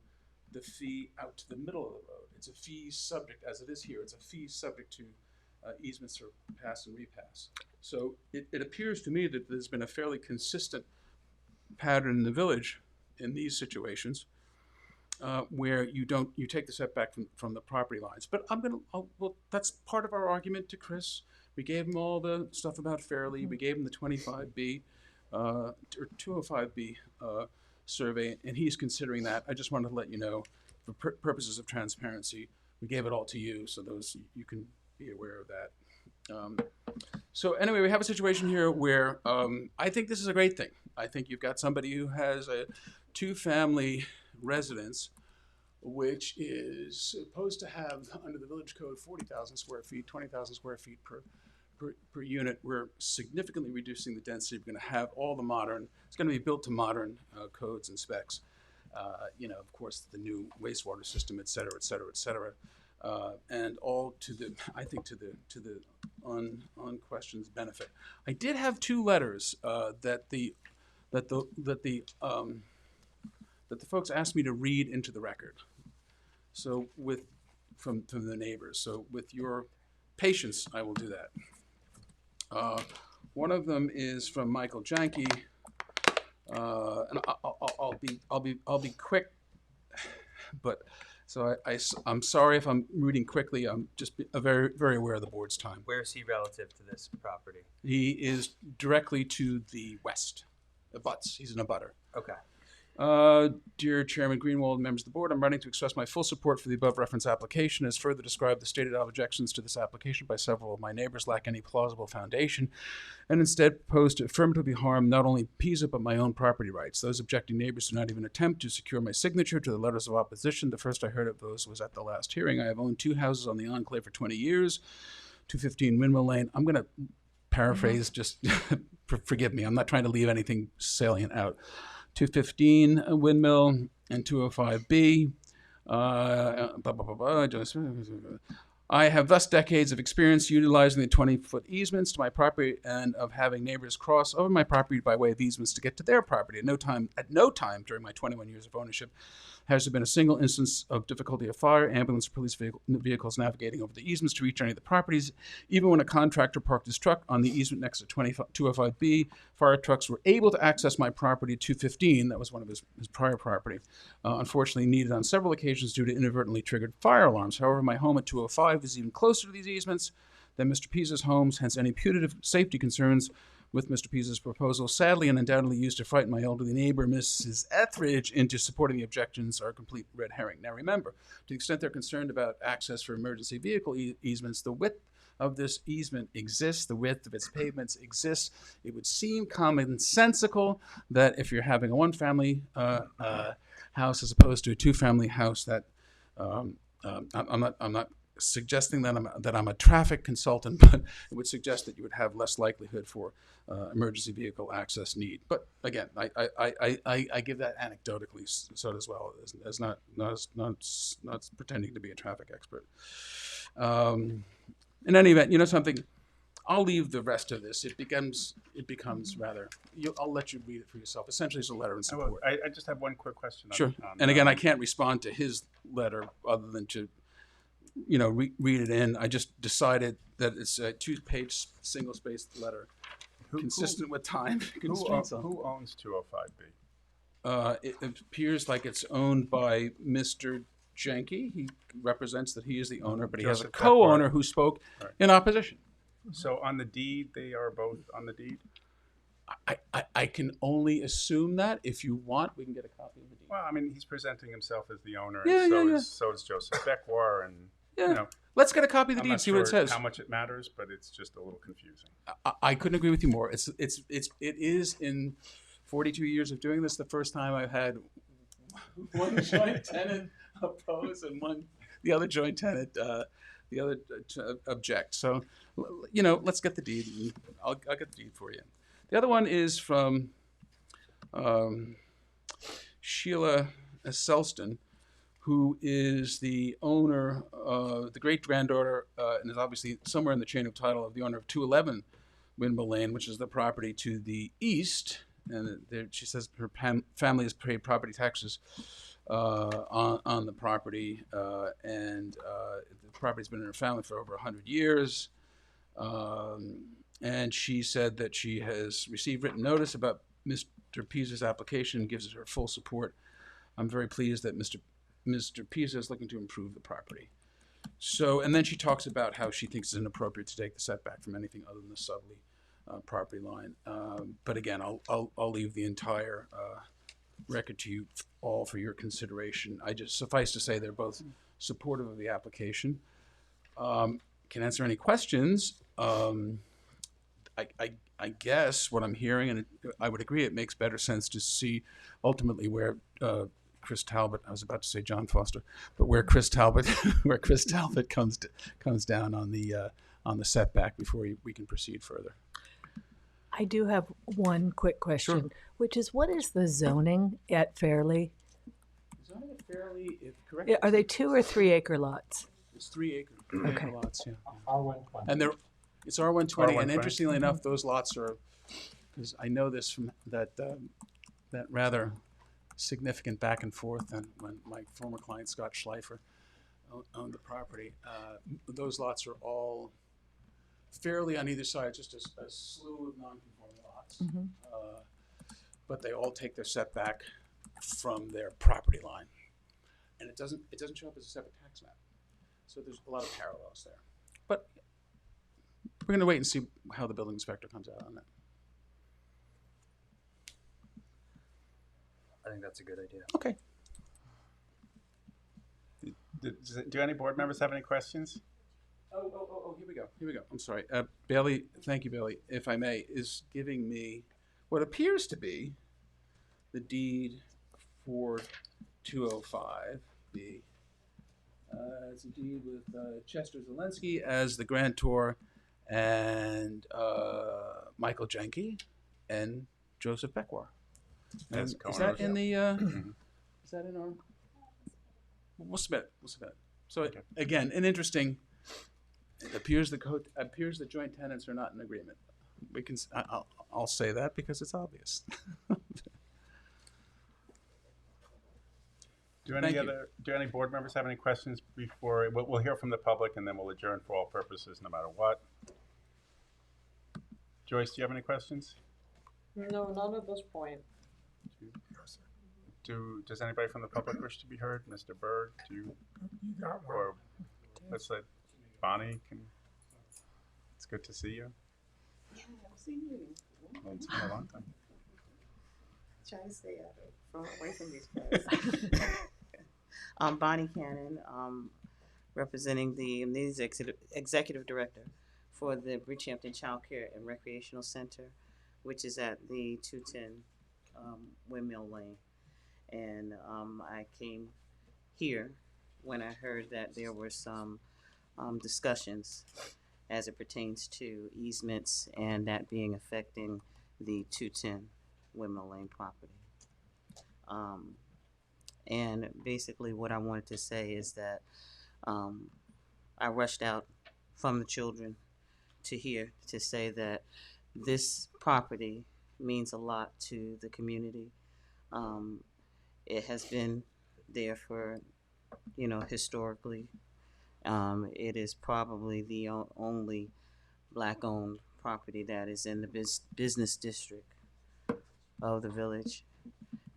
the fee out to the middle of the road. It's a fee subject, as it is here, it's a fee subject to easements for pass and repass. So it appears to me that there's been a fairly consistent pattern in the village in these situations where you take the setback from the property lines. But that's part of our argument to Chris. We gave him all the stuff about Fairley. We gave him the 25B or 205B survey, and he's considering that. I just wanted to let you know, for purposes of transparency, we gave it all to you, so you can be aware of that. So anyway, we have a situation here where I think this is a great thing. I think you've got somebody who has a 2-family residence, which is supposed to have, under the village code, 40,000 square feet, 20,000 square feet per unit. We're significantly reducing the density. We're going to have all the modern, it's going to be built to modern codes and specs. Of course, the new wastewater system, et cetera, et cetera, et cetera. And all to the unquestioned benefit. I did have 2 letters that the folks asked me to read into the record. So from the neighbors. So with your patience, I will do that. One of them is from Michael Janke, and I'll be quick, but. So I'm sorry if I'm reading quickly. I'm just very, very aware of the board's time. Where is he relative to this property? He is directly to the west. He's an abutter. Okay. Dear Chairman Greenwald, members of the board, I'm writing to express my full support for the above referenced application. As further described, the stated objections to this application by several of my neighbors lack any plausible foundation and instead propose to affirmatively harm not only PISA but my own property rights. Those objecting neighbors do not even attempt to secure my signature to the letters of opposition. The first I heard of those was at the last hearing. I have owned 2 houses on the enclave for 20 years, 215 Windmill Lane. I'm going to paraphrase, just forgive me. I'm not trying to leave anything salient out. 215 Windmill and 205B. I have thus decades of experience utilizing the 20-foot easements to my property and of having neighbors cross over my property by way of easements to get to their property. At no time during my 21 years of ownership has there been a single instance of difficulty of fire, ambulance, or police vehicles navigating over the easements to reach any of the properties. Even when a contractor parked his truck on the easement next to 205B, fire trucks were able to access my property 215, that was one of his prior property, unfortunately needed on several occasions due to inadvertently triggered fire alarms. However, my home at 205 is even closer to these easements than Mr. Pisa's homes, hence any putative safety concerns with Mr. Pisa's proposal, sadly and undoubtedly used to frighten my elderly neighbor, Mrs. Etheridge, into supporting the objections are a complete red herring. Now remember, to the extent they're concerned about access for emergency vehicle easements, the width of this easement exists, the width of its pavements exists. It would seem commonsensical that if you're having a one-family house as opposed to a two-family house, that I'm not suggesting that I'm a traffic consultant, but it would suggest that you would have less likelihood for emergency vehicle access need. But again, I give that anecdotally so as well as not pretending to be a traffic expert. In any event, something. I'll leave the rest of this. It becomes rather. I'll let you read it for yourself. Essentially, it's a letter in support. I just have one quick question. Sure. And again, I can't respond to his letter other than to read it in. I just decided that it's a 2-page single-spaced letter, consistent with time constraints. Who owns 205B? It appears like it's owned by Mr. Jenke. He represents that he is the owner, but he has a co-owner who spoke in opposition. So on the deed, they are both on the deed? I can only assume that. If you want, we can get a copy of the deed. Well, I mean, he's presenting himself as the owner, Yeah, and so is Joseph Beckwar, and Let's get a copy of the I'm deed, not see what it sure says. how much it matters, but it's just a little confusing. I couldn't agree with you more. It is in 42 years of doing this the first time I've had one joint tenant oppose and the other joint tenant object. So let's get the deed. And I'll get the deed for you. The other one is from Sheila Selston, who is the owner, the great-granddaughter, and is obviously somewhere in the chain of title of the owner of 211 Windmill Lane, which is the property to the east. And she says her family has paid property taxes on the property, and the property's been in her family for over 100 years. And she said that she has received written notice about Mr. Pisa's application and gives it her full support. I'm very pleased that Mr. Pisa is looking to improve the property. So, and then she talks about how she thinks it's inappropriate to take the setback from anything other than the southerly property line. But again, I'll leave the entire record to you all for your consideration. I just suffice to say they're both supportive of the application. Can answer any questions. I guess what I'm hearing, and I would agree, it makes better sense to see ultimately where Chris Talbot, I was about to say John Foster, but where Chris Talbot comes down on the setback before we can proceed further. I do have one quick question, Sure. which is, what is the zoning at Fairleigh? Zoning at Fairleigh, if correct, Are they 2 or 3 acre lots? it's 3 acre Okay. lots, yeah. R120. And it's R120, and R120. interestingly enough, those lots are, because I know this from that rather significant back and forth, and when my former client Scott Schleifer owned the property, those lots are all fairly on either side, just a slew of non-conforming lots, but they all take their setback from their property line, and it doesn't show up as a separate tax map. So there's a lot of parallels there, but we're going to wait and see how the building inspector comes out on that. I think that's a good idea. Okay. Do any board members have any questions? Oh, here we go. I'm sorry. Bailey, thank you, Bailey, if I may, is giving me what appears to be the deed for 205B. It's a deed with Chester Zelensky as the grantor and Michael Jenke and Joseph Beckwar. As Is co-owners. that in the, is that in our? We'll submit it. So Okay. again, an interesting, it appears the joint tenants are not in agreement. We can, I'll say that because it's obvious. Do Thank you. any board members have any questions before, we'll hear from the public and then we'll adjourn for all purposes, no matter what. Joyce, do you have any questions? No, not at this point. Does anybody from the public wish to be heard? Mr. Berg, do you? Or, let's let Bonnie it's good to see you. I've seen you. Well, it's been a long time. Trying to stay away from these guys. I'm Bonnie Cannon, representing the executive director for the Bridgehampton Child Care and Recreational Center, which is at the 210 Windmill Lane. And I came here when I heard that there were some discussions as it pertains to easements and that being affecting the 210 Windmill Lane property. And basically what I wanted to say is that I rushed out from the children to here to say that this property means a lot to the community. It has been there for, historically. It is probably the only black-owned property that is in the business district of the village.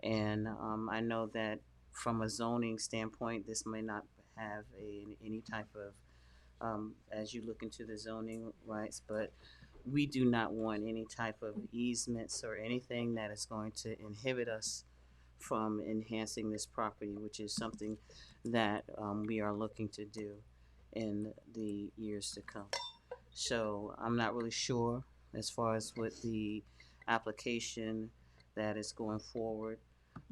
And I know that from a zoning standpoint, this may not have any type of, as you look into the zoning rights, but we do not want any type of easements or anything that is going to inhibit us from enhancing this property, which is something that we are looking to do in the years to come. So I'm not really sure as far as what the application that is going forward,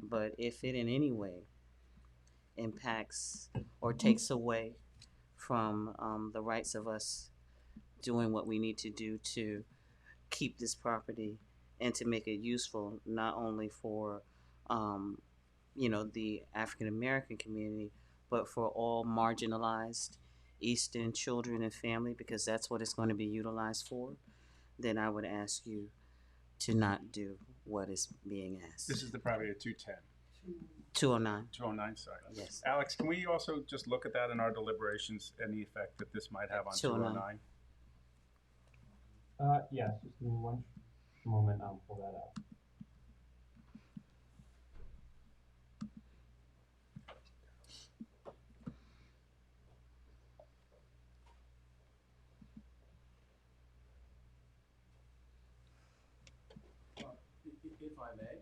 but if it in any way impacts or takes away from the rights of us doing what we need to do to keep this property and to make it useful not only for the African American community, but for all marginalized Eastern children and family, because that's what it's going to be utilized for, then I would ask you to not do what is being asked. This is the property at 210. 209. 209, sorry. Yes. Alex, can we also just look at that in our deliberations and the effect that this might have on 209. 209? Yes, just give me one moment, I'll pull that up. If I may,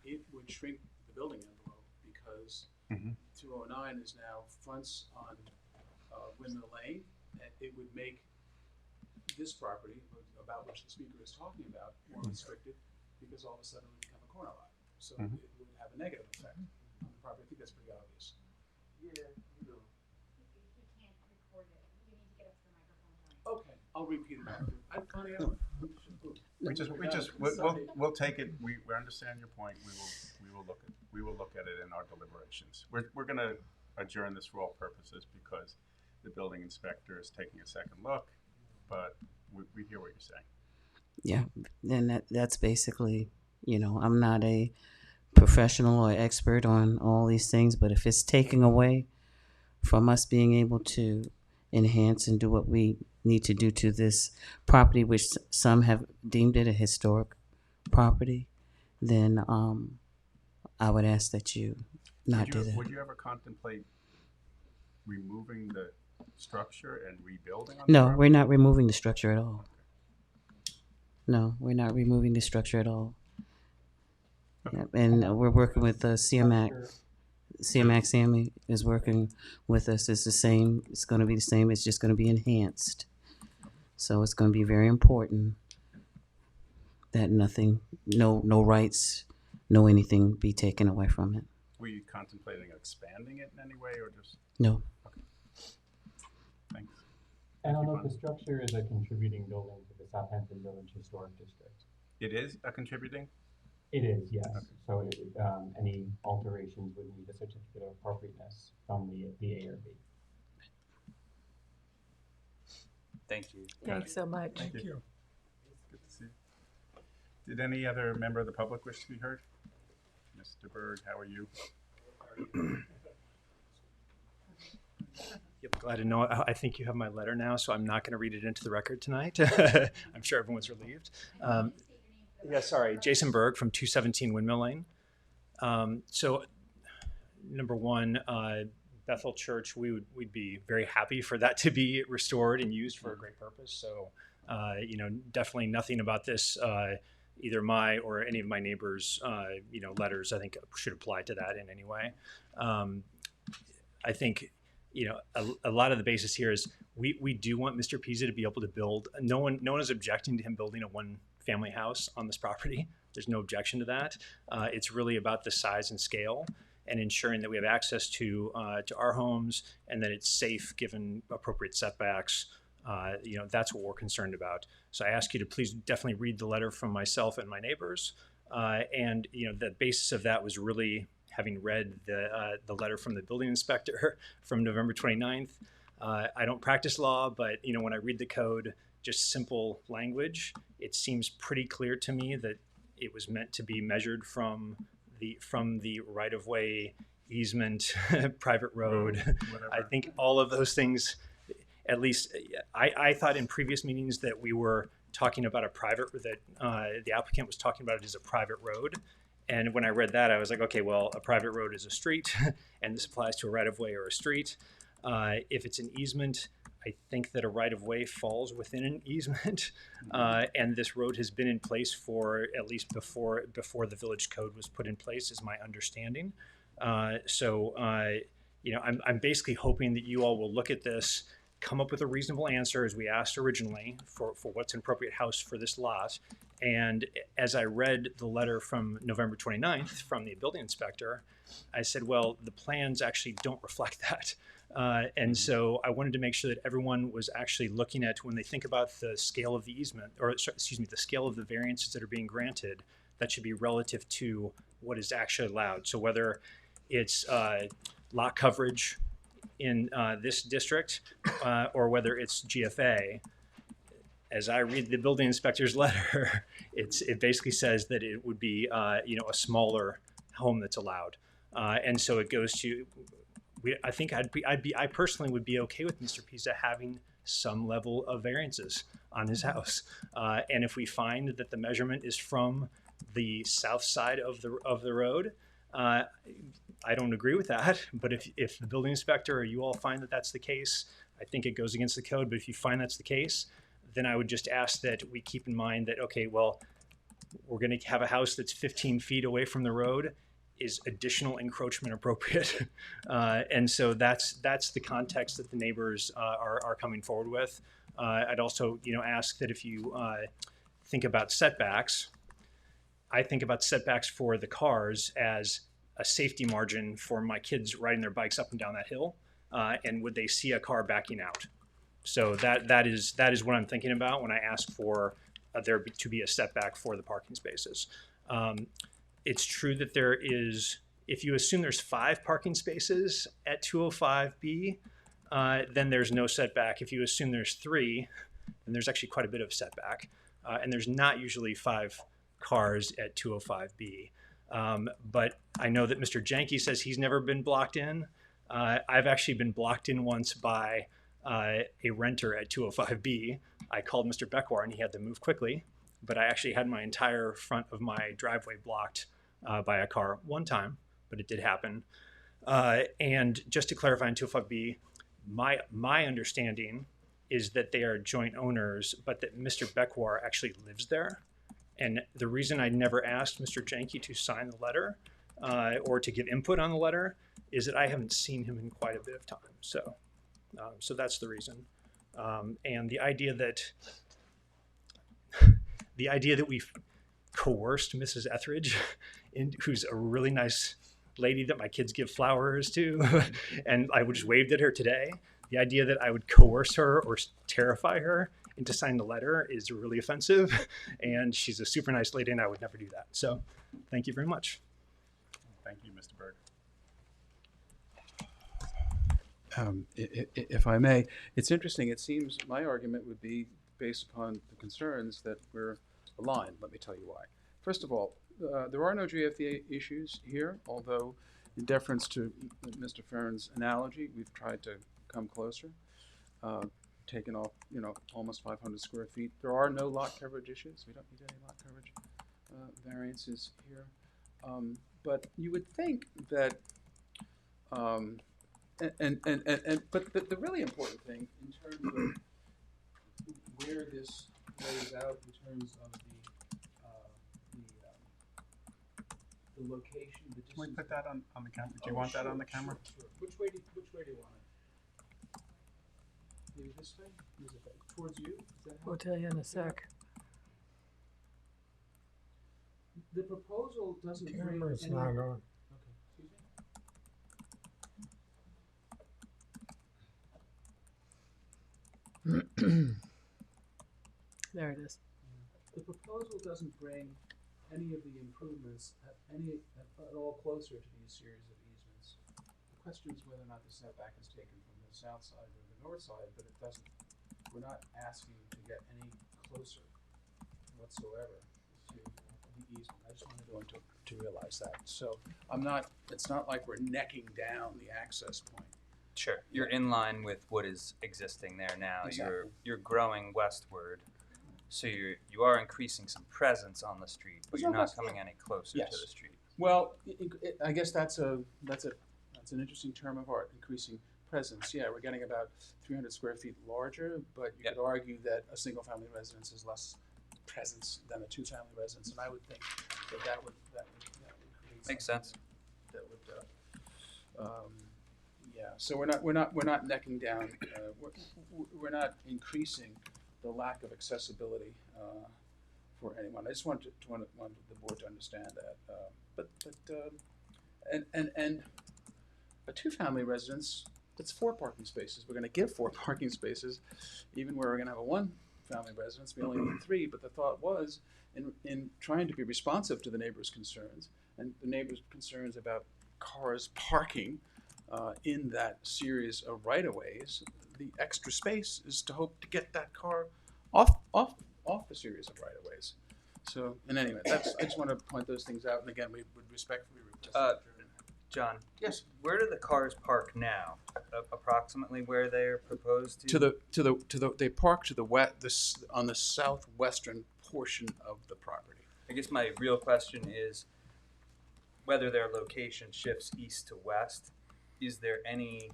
it would shrink the building envelope because 209 is now fronts on Windmill Lane, and it would make this property, about which the speaker is talking about, more restricted because all of a sudden it would become a corner lot. So it would have a negative effect on the property. I think that's pretty obvious. Yeah, you know. He can't record it. You need to get up to the microphone. Okay, I'll repeat it after. We'll take it. We understand your point. We will look at it in our deliberations. We're going to adjourn this for all purposes because the building inspector is taking a second look, but we hear what you're saying. Yeah, and that's basically, I'm not a professional or expert on all these things, but if it's taking away from us being able to enhance and do what we need to do to this property, which some have deemed it a historic property, then I would ask that you not do that. Would you ever contemplate removing the structure and rebuilding on No, the property? we're not removing the structure at all. No, we're not removing the structure at all. Okay. Yeah, and we're working with CMAC. CMAC Sammy is working with us. It's the same. It's going to be the same. It's just going to be enhanced. So it's going to be very important that nothing, no rights, no anything be taken away from it. Were you contemplating expanding it in any way, or just? No. Thanks. And I'll note the structure is a contributing building to the Southampton Village Historic District. It is a contributing? It is, yes. Okay. So any alterations would need a certificate of appropriateness from the ARB. Thank you. Thanks so much. Thank you. Good to see you. Did any other member of the public wish to be heard? Mr. Berg, how are you? Yep, glad to know. I think you have my letter now, so I'm not going to read it into the record tonight. I'm sure everyone's relieved. Yeah, sorry, Jason Berg from 217 Windmill Lane. So, number one, Bethel Church, we'd be very happy for that to be restored and used for a great purpose. So, definitely nothing about this, either my or any of my neighbors, letters, I think should apply to that in any way. I think, a lot of the basis here is we do want Mr. Pisa to be able to build. No one is objecting to him building a one-family house on this property. There's no objection to that. It's really about the size and scale and ensuring that we have access to our homes and that it's safe given appropriate setbacks. That's what we're concerned about. So I ask you to please definitely read the letter from myself and my neighbors. The basis of that was really having read the letter from the building inspector from November 29th. I don't practice law, but when I read the code, just simple language, it seems pretty clear to me that it was meant to be measured from the right-of-way, easement, private road. Whatever. I think all of those things, at least I thought in previous meetings that we were talking about the applicant was talking about it as a private road. And when I read that, I was like, okay, well, a private road is a street, and this applies to a right-of-way or a street. If it's an easement, I think that a right-of-way falls within an easement, and this road has been in place for at least before the village code was put in place, is my understanding. I'm basically hoping that you all will look at this, come up with a reasonable answer as we asked originally for what's an appropriate house for this lot. And as I read the letter from November 29th from the building inspector, I said, well, the plans actually don't reflect that. And so I wanted to make sure that everyone was actually looking at, when they think about the scale of the easement, the scale of the variances that are being granted, that should be relative to what is actually allowed. So whether it's lot coverage in this district or whether it's GFA, as I read the building inspector's letter, it basically says that it would be a smaller home that's allowed, and so it goes to. I think I personally would be okay with Mr. Pisa having some level of variances on his house, and if we find that the measurement is from the south side of the road, I don't agree with that. But if the building inspector or you all find that that's the case, I think it goes against the code. But if you find that's the case, then I would just ask that we keep in mind that, okay, well, we're going to have a house that's 15 feet away from the road. Is additional encroachment appropriate? And so that's the context that the neighbors are coming forward with. I'd also, ask that if you think about setbacks, I think about setbacks for the cars as a safety margin for my kids riding their bikes up and down that hill, and would they see a car backing out? So that is what I'm thinking about when I ask for there to be a setback for the parking spaces. It's true that there is, if you assume there's 5 parking spaces at 205B, then there's no setback. If you assume there's 3, then there's actually quite a bit of setback. And there's not usually 5 cars at 205B. But I know that Mr. Janke says he's never been blocked in. I've actually been blocked in once by a renter at 205B. I called Mr. Beckwar and he had to move quickly, but I actually had my entire front of my driveway blocked by a car one time, but it did happen. And just to clarify on 205B, my understanding is that they are joint owners, but that Mr. Beckwar actually lives there. And the reason I never asked Mr. Jenke to sign the letter or to give input on the letter is that I haven't seen him in quite a bit of time. So, so that's the reason. And the idea that we've coerced Mrs. Etheridge, who's a really nice lady that my kids give flowers to, and I just waved at her today. The idea that I would coerce her or terrify her into signing the letter is really offensive, and she's a super nice lady, and I would never do that. So, thank you very much. Thank you, Mr. Berg. If I may, it's interesting. It seems my argument would be based upon the concerns that we're aligned. Let me tell you why. First of all, there are no GFA issues here, although in deference to Mr. Fern's analogy, we've tried to come closer, taken off, almost 500 square feet. There are no lot coverage issues. We don't need any lot coverage variances here. But you would think that, but the really important thing in terms of where this lays out in terms of the location, the distance. Can we put that on the camera? Do you want that on the camera? Sure. Which way do you want it? Maybe this way? Is it towards you? Is that how? We'll tell you in a sec. The proposal doesn't bring Camera's any. not on. Okay. Excuse me? There it is. The proposal doesn't bring any of the improvements at all closer to these series of easements. The question is whether or not the setback is taken from the south side or the north side, but it doesn't. We're not asking to get any closer whatsoever to the easement. I just wanted everyone to realize that. So it's not like we're necking down the access point. Sure. You're in line with what is existing there now. Exactly. You're growing westward. So you are increasing some presence on the street, but you're not coming any closer to the street. Well, I guess that's an interesting term of art, increasing presence. Yeah, we're getting about 300 square feet larger, but you could argue that a single-family residence is less presence than a two-family residence, and I would think that would create Makes sense. That would yeah. So we're not necking down. We're not increasing the lack of accessibility for anyone. I just wanted the board to understand that. And a two-family residence, that's 4 parking spaces. We're going to give 4 parking spaces, even where we're going to have a one-family residence. We only need 3. But the thought was, in trying to be responsive to the neighbors' concerns and the neighbors' concerns about cars parking in that series of right-of-ways, the extra space is to hope to get that car off the series of right-of-ways. So, and anyway, I just want to point those things out. And again, we would respectfully request. John. Yes. Where do the cars park now? Approximately where they're proposed to? They park to the on the southwestern portion of the property. I guess my real question is whether their location shifts east to west. Is there any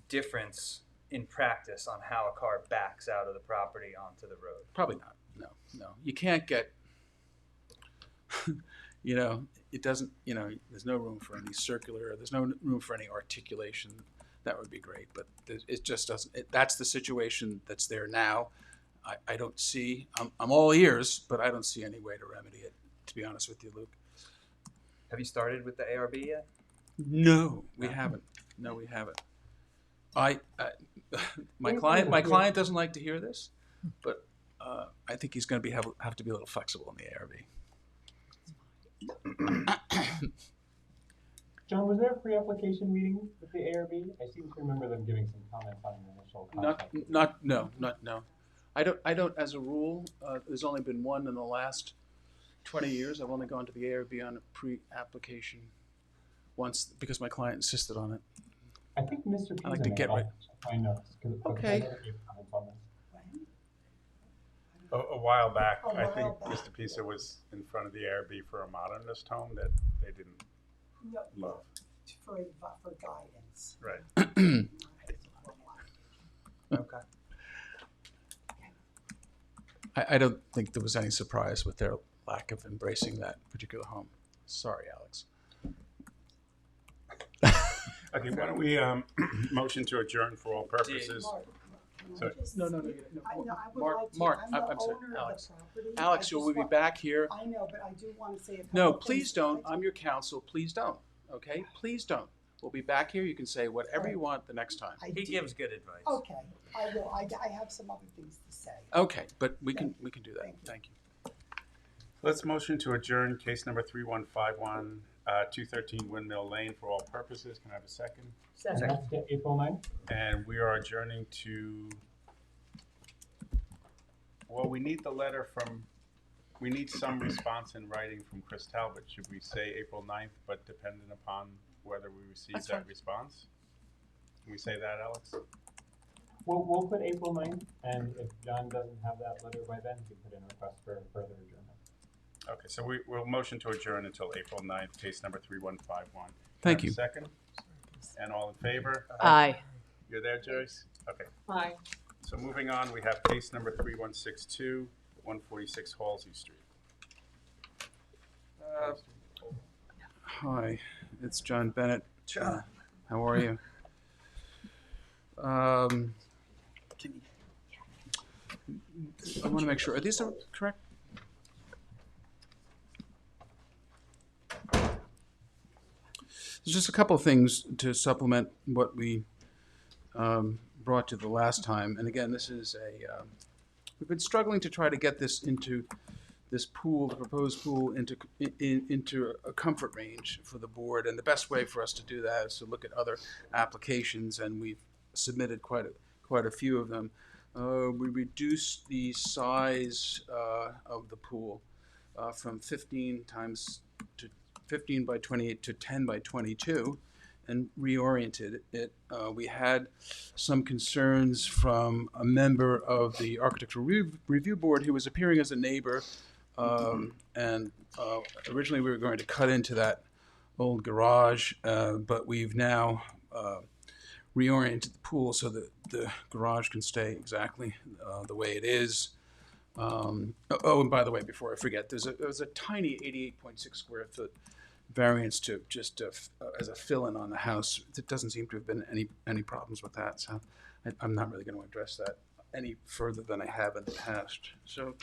difference in practice on how a car backs out of the property onto the road? Probably not. No. You can't get, it doesn't, there's no room for any circular, there's no room for any articulation. That would be great, but it just doesn't, that's the situation that's there now. I don't see, I'm all ears, but I don't see any way to remedy it, to be honest with you, Luke. Have you started with the ARB yet? No, we haven't. No, we haven't. My client doesn't like to hear this, but I think he's going to have to be a little flexible in the ARB. John, was there a pre-application meeting with the ARB? I seem to remember them giving some comments on the initial concept. No. I don't, as a rule, there's only been one in the last 20 years. I've only gone to the ARB on a pre-application once because my client insisted on it. I think Mr. Pisa I like to get right. I know. Okay. A while back, I think Mr. Pisa was in front of the ARB for a modernist home that they didn't love. For guidance. Right. Okay. I don't think there was any surprise with their lack of embracing that particular home. Sorry, Alex. Okay, why don't we motion to adjourn for all purposes? So, No. I know, I would Mark, like to. Mark, I'm the I'm sorry, owner of Alex. the property. Alex, I will just we be want- back here? I know, but I do want to say a couple No, of things. please don't. I'm your counsel. Please don't. Okay? Please don't. We'll be back here. You can say whatever you want the next time. He gives good advice. Okay, I will. I have some other things to say. Okay, but we can do that. Thank you. Thank you. let's motion to adjourn case number 3151, 213 Windmill Lane for all purposes. Can I have a second? And that's to April 9th? And we are adjourning to, well, we need the letter from, we need some response in writing from Chris Talbot. Should we say April 9th, but dependent upon whether we receive That's that fine. response? Can we say that, Alex? We'll put April 9th, and if John doesn't have that letter by then, he can put in a request for further adjournment. Okay, so we'll motion to adjourn until April 9th, case number 3151. Thank Can I have you. a second? And all in favor? Aye. You're there, Joyce? Okay. Hi. So moving on, we have case number 3162, 146 Halsey Street. Hi, it's John Bennett. John. How are you? I want to make sure. Are these correct? There's just a couple of things to supplement what we brought to the last time. And again, this is we've been struggling to try to get this into this pool, the proposed pool, into a comfort range for the board. And the best way for us to do that is to look at other applications, and we've submitted quite a few of them. We reduced the size of the pool from 15 by 28 to 10 by 22 and reoriented it. We had some concerns from a member of the Architectural Review Board who was appearing as a neighbor, and originally we were going to cut into that old garage, but we've now reoriented the pool so that the garage can stay exactly the way it is. And by the way, before I forget, there's a tiny 88.6 square foot variance to just as a fill-in on the house. It doesn't seem to have been any problems with that, so I'm not really going to address that any further than I have in the past. So,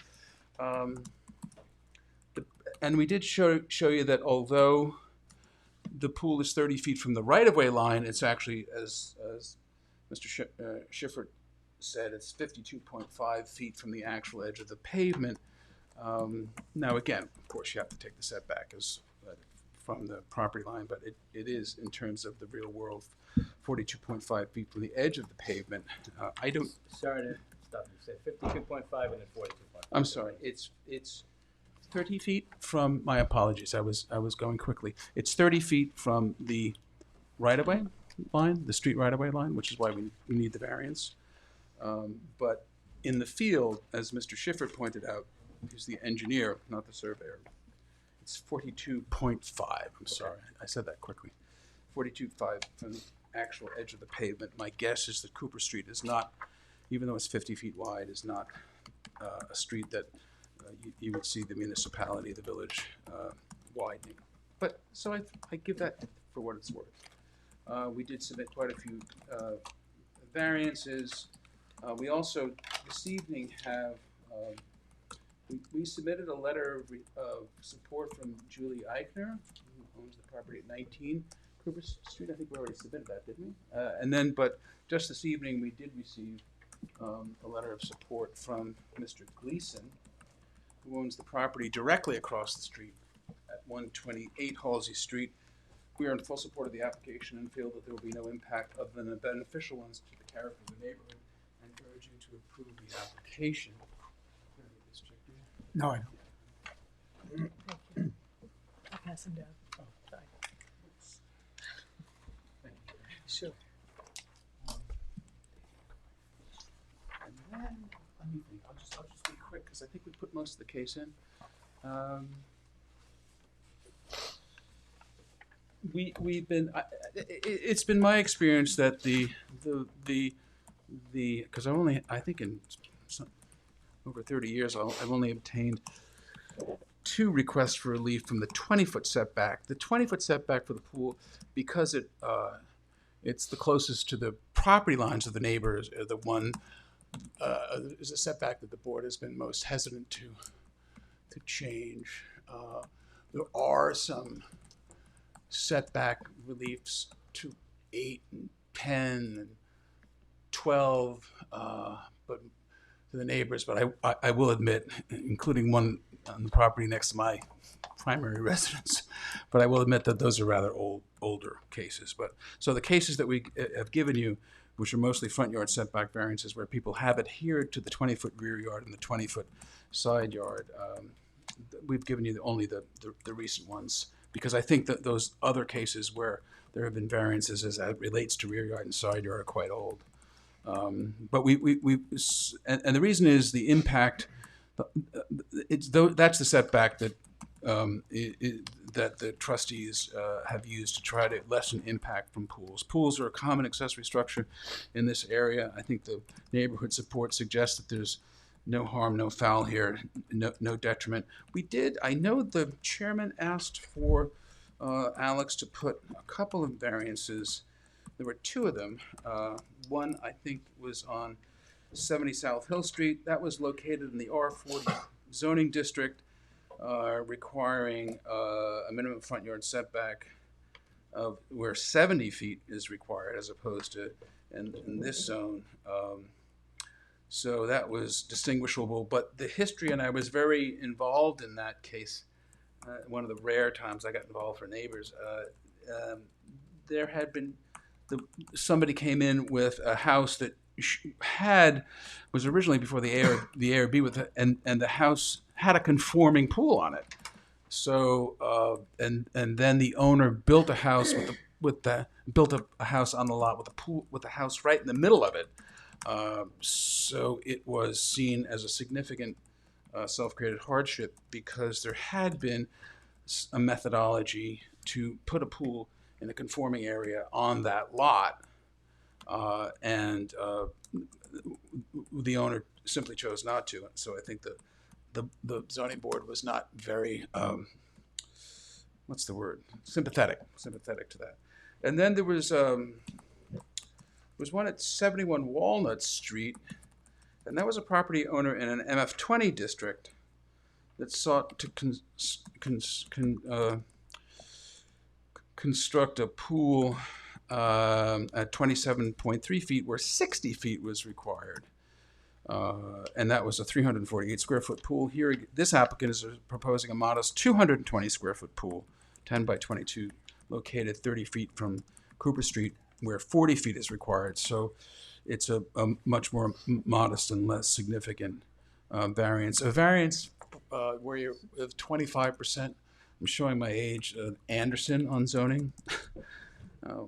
and we did show you that although the pool is 30 feet from the right-of-way line, it's actually, as Mr. Schiffer said, it's 52.5 feet from the actual edge of the pavement. Now, again, of course, you have to take the setback from the property line, but it is, in terms of the real world, 42.5 feet from the edge of the pavement. I don't. Sorry to stop you. Say 52.5 and then 42.5. I'm sorry. It's 30 feet from. My apologies. I was going quickly. It's 30 feet from the right-of-way line, the street right-of-way line, which is why we need the variance. But in the field, as Mr. Schiffer pointed out, who's the engineer, not the surveyor, it's 42.5. I'm sorry, I said that quickly. 42.5 from the actual edge of the pavement. My guess is that Cooper Street is not, even though it's 50 feet wide, is not a street that you would see the municipality, the village, widening. But so I give that for what it's worth. We did submit quite a few variances. We also this evening have. We submitted a letter of support from Julie Eichner, who owns the property at 19 Cooper Street. I think we already submitted that, didn't we? And then, but just this evening, we did receive a letter of support from Mr. Gleason, who owns the property directly across the street at 128 Halsey Street. We are in full support of the application and feel that there will be no impact other than the beneficial ones to the character of the neighborhood, and urge you to approve the application. No, I don't. I'll pass them down. Oh, sorry. Sure. And then, let me think, I'll just be quick, because I think we put most of the case in. We've been, it's been my experience that because I think in over 30 years, I've only obtained 2 requests for relief from the 20-foot setback. The 20-foot setback for the pool, because it's the closest to the property lines of the neighbors, the one is a setback that the board has been most hesitant to change. There are some setback reliefs to 8 and 10 and 12, but to the neighbors. But I will admit, including one on the property next to my primary residence, but I will admit that those are rather older cases. But so the cases that we have given you, which are mostly front yard setback variances, where people have adhered to the 20-foot rear yard and the 20-foot side yard, we've given you only the recent ones, because I think that those other cases where there have been variances as that relates to rear yard and side yard are quite old. But and the reason is the impact. That's the setback that that the trustees have used to try to lessen impact from pools. Pools are a common accessory structure in this area. I think the neighborhood support suggests that there's no harm, no foul here, no detriment. I know the chairman asked for Alex to put a couple of variances. There were 2 of them. One, I think, was on 70 South Hill Street. That was located in the R40 zoning district, requiring a minimum front yard setback of where 70 feet is required, as opposed to in this zone. So that was distinguishable. But the history, and I was very involved in that case, one of the rare times I got involved for neighbors, there had been somebody came in with a house that was originally before the ARB and the house had a conforming pool on it. So and then the owner built a house built a house on the lot with a pool, with a house right in the middle of it. So it was seen as a significant self-created hardship, because there had been a methodology to put a pool in a conforming area on that lot, and the owner simply chose not to. So I think the zoning board was not very what's the word, sympathetic to that. And then there was one at 71 Walnut Street, and that was a property owner in an MF20 district that sought to construct a pool at 27.3 feet where 60 feet was required. And that was a 348 square foot pool. Here, this applicant is proposing a modest 220 square foot pool, 10 by 22, located 30 feet from Cooper Street, where 40 feet is required. So it's a much more modest and less significant variance. A variance where you're with 25%, I'm showing my age, Anderson on zoning,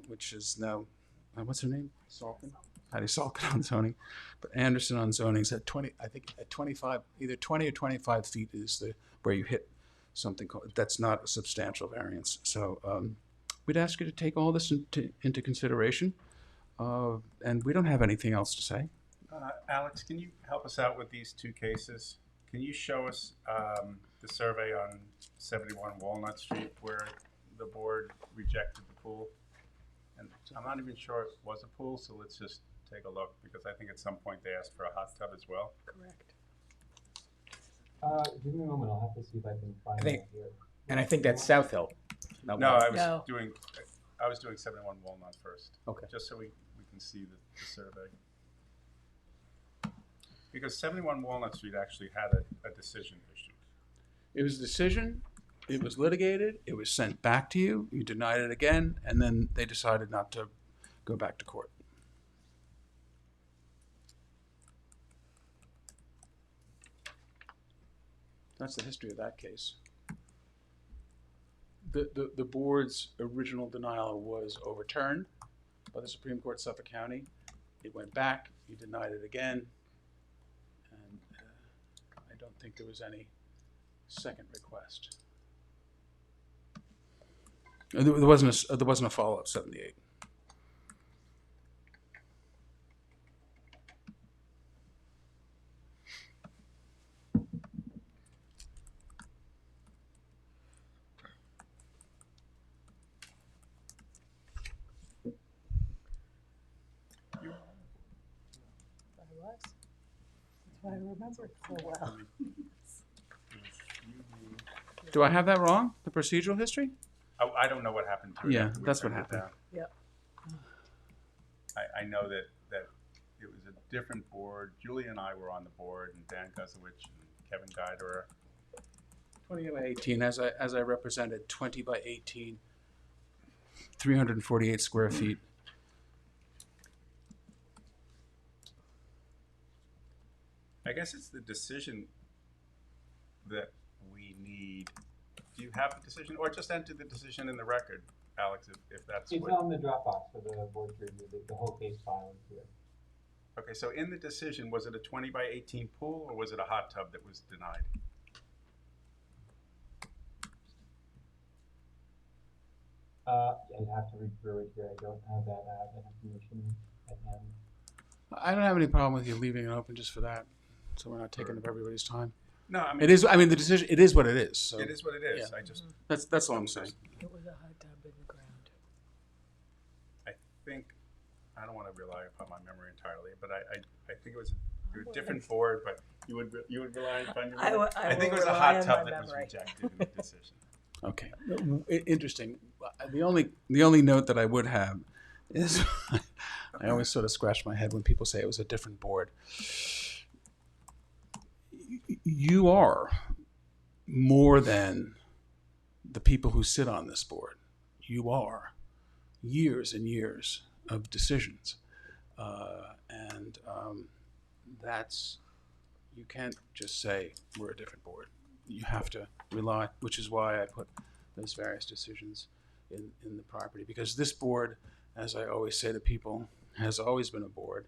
which is now, what's her name? Salkin? Patty Salkin on zoning. But Anderson on zoning is at 20, I think at 25, either 20 or 25 feet is where you hit something that's not a substantial variance. So we'd ask you to take all this into consideration. And we don't have anything else to say. Alex, can you help us out with these 2 cases? Can you show us the survey on 71 Walnut Street where the board rejected the pool? And I'm not even sure it was a pool, so let's just take a look, because I think at some point they asked for a hot tub as well. Correct. Give me a moment, I'll have to see if I can find I think- it here. And I think that's South Hill. No, I was No. doing 71 Walnut first. Okay. Just so we can see the survey. Because 71 Walnut Street actually had a decision issued. It was a decision, it was litigated, it was sent back to you, you denied it again, and then they decided not to go back to court. That's the history of that case. The board's original denial was overturned by the Supreme Court, Suffolk County. It went back, you denied it again, and I don't think there was any second request. There wasn't a follow-up 78. I remember it so well. Do I have that wrong? The procedural history? I don't know what happened to it. Yeah, after we that's what turned it happened. down. Yep. I know that it was a different board. Julie and I were on the board, and Dan Guzowicz and Kevin Guider. 20 by 18, as I represented, 20 by 18, 348 square feet. I guess it's the decision that we need. Do you have the decision, or just enter the decision in the record, Alex, if that's It's what? on the Dropbox for the board to review, the whole case file is here. Okay, so in the decision, was it a 20 by 18 pool, or was it a hot tub that was denied? I'd have to read through it here, I don't have that information at hand. I don't have any problem with you leaving it open just for that, so we're not taking up everybody's time. No, I mean. It is. I mean, the decision. It is what it is. So It is what it is. yeah. I just, that's all I'm saying. It was a hot tub in the ground. I think, I don't want to rely upon my memory entirely, but I think it was a different board, but you would rely upon your memory? I think it was a hot tub that was rejected in the decision. Okay. Interesting. The only note that I would have is I always sort of scratch my head when people say it was a different board. You are more than the people who sit on this board. You are years and years of decisions. And that's, you can't just say we're a different board. You have to rely, which is why I put those various decisions in the property. Because this board, as I always say to people, has always been a board.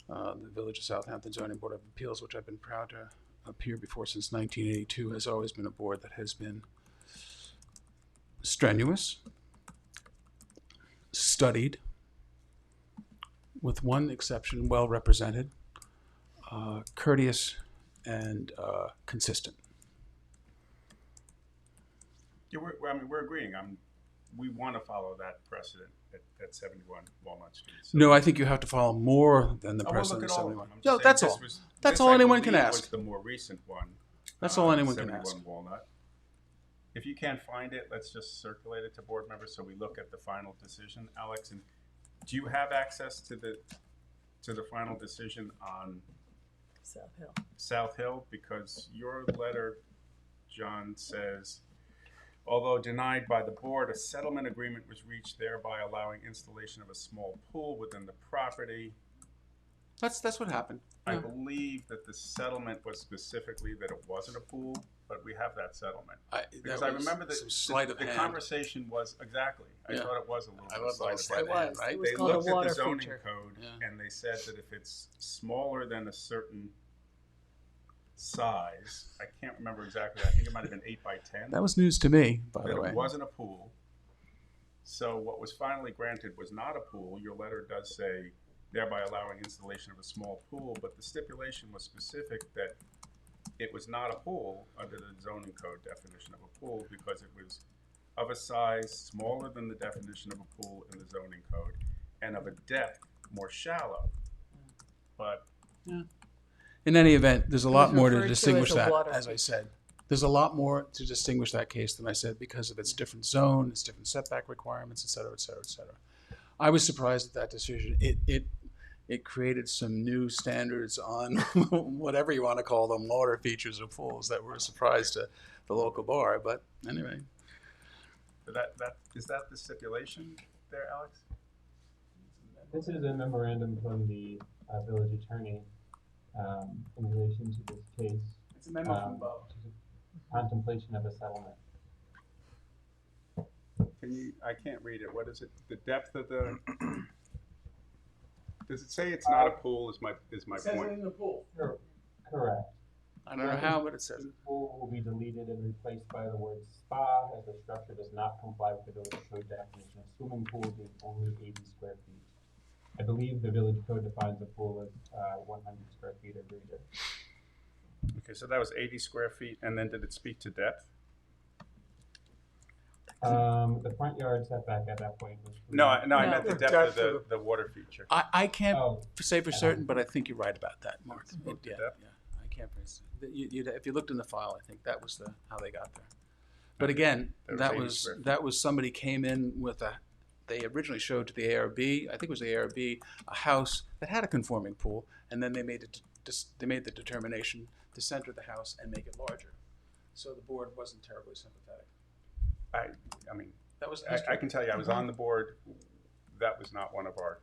The Village of Southampton Zoning Board of Appeals, which I've been proud to appear before since 1982, has always been a board that has been strenuous, studied, with one exception, well represented, courteous, and consistent. Yeah, we're agreeing. We want to follow that precedent at 71 Walnut Street. So No, I think you have to follow more than the we'll precedent look of at all of 71. them. I'm just No, saying that's this all. was- That's this, all I anyone can believe, ask. was the more recent one. That's all anyone can 71 ask. Walnut. If you can't find it, let's just circulate it to board members so we look at the final decision. Alex, and do you have access to the final decision on South Hill. South Hill? Because your letter, John, says, although denied by the board, a settlement agreement was reached, thereby allowing installation of a small pool within the property. That's what happened. I Yeah. believe that the settlement was specifically that it wasn't a pool, but we have that settlement. Because that I was remember some sleight of the hand. conversation was, exactly, I Yeah. thought it was a little I bit love of sleight those of sleight hand. of hand, right? It was They called a looked at water the zoning feature. code Yeah. and they said that if it's smaller than a certain size, I can't remember exactly, I think it might have been 8 by 10. That was news to me, by that the way. it wasn't a pool. So what was finally granted was not a pool. Your letter does say, thereby allowing installation of a small pool, but the stipulation was specific that it was not a pool under the zoning code definition of a pool because it was of a size smaller than the definition of a pool in the zoning code and of a depth more shallow. But In any event, there's a lot was more to referred to distinguish as a that, water as I said. There's a lot more to distinguish that case than I said because of its different zone, its different setback requirements, et cetera, et cetera, et cetera. I was surprised at that decision. It created some new standards on whatever you want to call them, water features of pools that were a surprise to the local bar. But anyway, is that the stipulation there, Alex? This is a memorandum from the village attorney in relation to this case. it's a memo from above. Contemplation of a settlement. I can't read it. What is it? The depth of the. Does it say it's not a pool? Is my point? the pool. Correct. I don't know how, but it says The it. pool will be deleted and replaced by the word spa as the structure does not comply with the village code definition of swimming pool being only 80 square feet. I believe the village code defines a pool as 100 square feet or greater. Okay, so that was 80 square feet, and then did it speak to depth? The front yard setback at that point was. No, I meant the No. depth of the water feature. I can't Oh, say for certain, but I think you're right about that, Mark. Spoke to Yeah, depth? yeah. can't raise. If you looked in the file, I think that was how they got there. But again, that was somebody came in with they originally showed to the ARB, I think it was the ARB, a house that had a conforming pool, and then they made the determination to center the house and make it larger. So the board wasn't terribly sympathetic. I mean, That was I can tell you, I was on the board. That was not one of our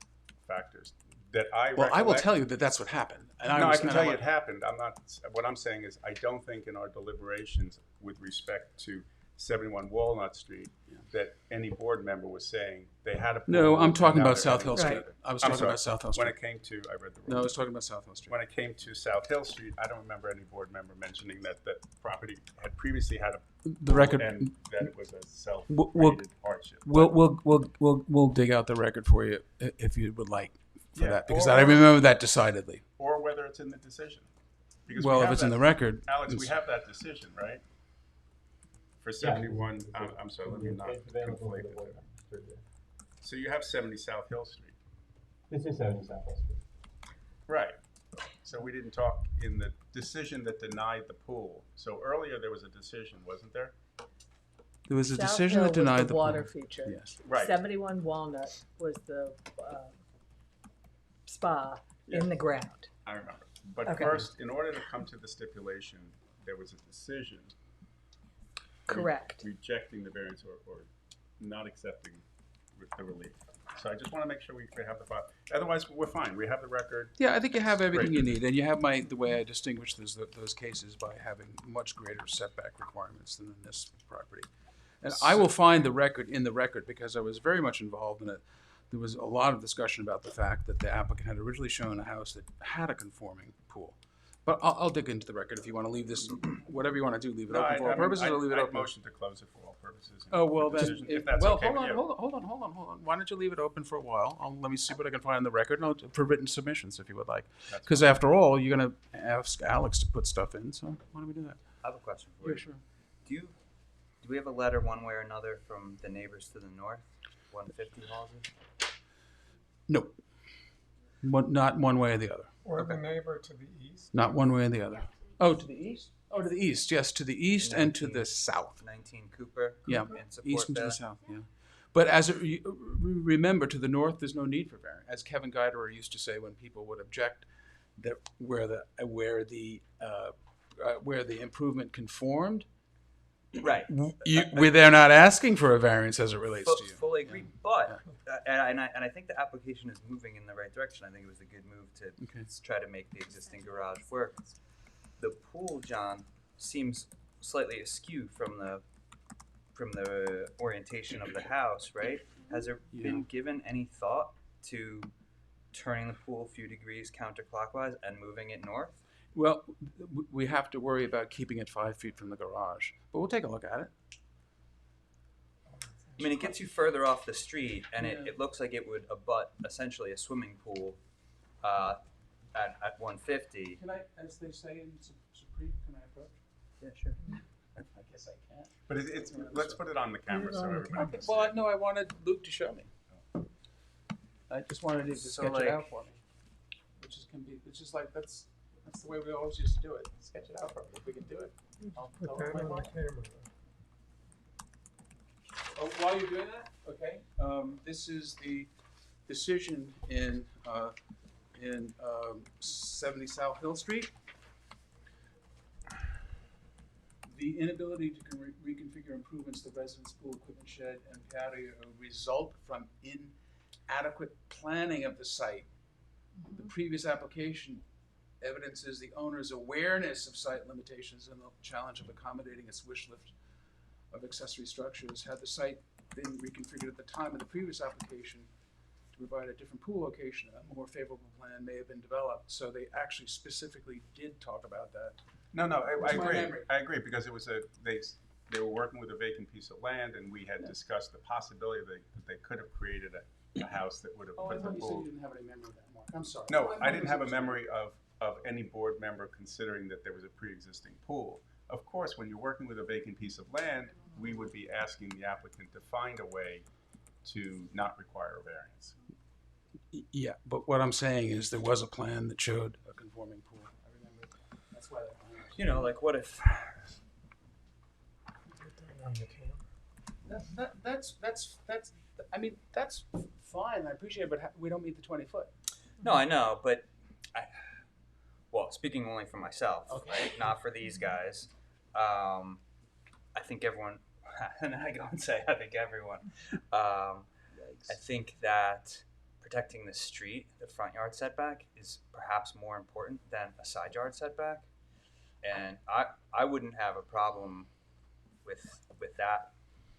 factors that I. Well, I will recollect. tell you that that's what happened. And I can tell you it happened. I'm not. What I'm saying is, I don't think in our deliberations with respect to 71 Walnut Street that any board member was saying they had a pool. No, I'm talking and now about they're South having Hill a Street. separate. I was I'm talking sorry. about South Hill Street. When it came to, I read the wrong. No, I was talking about South Hill Street. When it came to South Hill Street, I don't remember any board member mentioning that the property had previously had a The record. and that it was a We'll- self-created hardship. We'll dig out the record for you if you would like for Yeah, that, because or- I remember that decidedly. Or whether it's in the decision. Because Well, we if have it's in that- the record, Alex, we it's- have that decision, right? For 71, I'm sorry, let me not It's available to conflate the the board two. members to review. So you have 70 South Hill Street. This is 70 South Hill Street. Right. So we didn't talk in the decision that denied the pool. So earlier there was a decision, wasn't there? there was a South decision Hill that was denied the the water pool. feature. Yes. Right. 71 Walnut was the spa in the ground. I remember. But Okay. first, in order to come to the stipulation, there was a decision. Correct. Rejecting the variance or not accepting the relief. So I just want to make sure we have the file. Otherwise, we're fine. We have the record. Yeah, I think you have everything Great. you need, and you have the way I distinguish those cases by having much greater setback requirements than in this property. And I will find the record in the record because I was very much involved in it. There was a lot of discussion about the fact that the applicant had originally shown a house that had a conforming pool. But I'll dig into the record if you want to leave this, whatever you want to do, leave it open for all purposes or leave it I'd open. motion to close it for all purposes. Oh, well, The then, decision, if that's well, okay hold with on, you. hold on. Why don't you leave it open for a while? Let me see what I can find in the record for written submissions, if you would like. That's Because after all, you're going to ask Alex to put stuff in, so why don't we do that? I have a question for Yeah, you. sure. Do we have a letter one way or another from the neighbors to the north, 150 houses? No. Not one way or the other. Or the neighbor to the east? Not one way or the other. Oh, to the east? Oh, to the east, yes, to the east and to the south. 19 Cooper. Yeah, in support east and to the that. south, yeah. But remember, to the north, there's no need for variance. As Kevin Guiderer used to say when people would object, that where the improvement conformed, Right. they're not asking for a variance as it relates to you. Fully agree, but and I think the application is moving in the right direction. I think it was a good move to try to make the existing garage work. The pool, John, seems slightly askew from the orientation of the house, right? Has there been given any thought to turning the pool a few degrees counterclockwise and moving it north? Well, we have to worry about keeping it 5 feet from the garage, but we'll take a look at it. I mean, it gets you further off the street, and it looks like it would abut essentially a swimming pool at 150. Can I, as they say in Supreme, can I approach? Yeah, sure. I guess I can. But it's let's put it on the camera so everybody can see. Well, no, I wanted Luke to show me. I just wanted him to So, sketch like- it out for me, it's just like that's the way we always used to do it. Sketch it out for me if we can do it. I'll Put tell that my on the boss. camera. Oh, while you're doing that, okay. This is the decision in 70 South Hill Street. The inability to reconfigure improvements to the residence pool, equipment shed, and patio result from inadequate planning of the site. The previous application evidences the owner's awareness of site limitations and the challenge of accommodating its wish list of accessory structures. Had the site been reconfigured at the time of the previous application to provide a different pool location, a more favorable plan may have been developed. So they actually specifically did talk about that. No, I What's my agree. memory? I agree because it was they were working with a vacant piece of land, and we had discussed the possibility that they could have created a house that would have Oh, I put the thought you said pool. you didn't have any memory of that, Mark. I'm sorry. No, I didn't have a memory of any board member considering that there was a pre-existing pool. Of course, when you're working with a vacant piece of land, we would be asking the applicant to find a way to not require a variance. Yeah, but what I'm saying is there was a plan that showed a conforming pool. I remember. That's why You know, like what if? that's I mean that's fine. I appreciate it, but we don't meet the 20-foot. No, I know, but well, speaking only for myself, Okay. right? Not for these guys. I think everyone, and I go and say, I think everyone. I think that protecting the street, the front yard setback, is perhaps more important than a side yard setback, and I wouldn't have a problem with that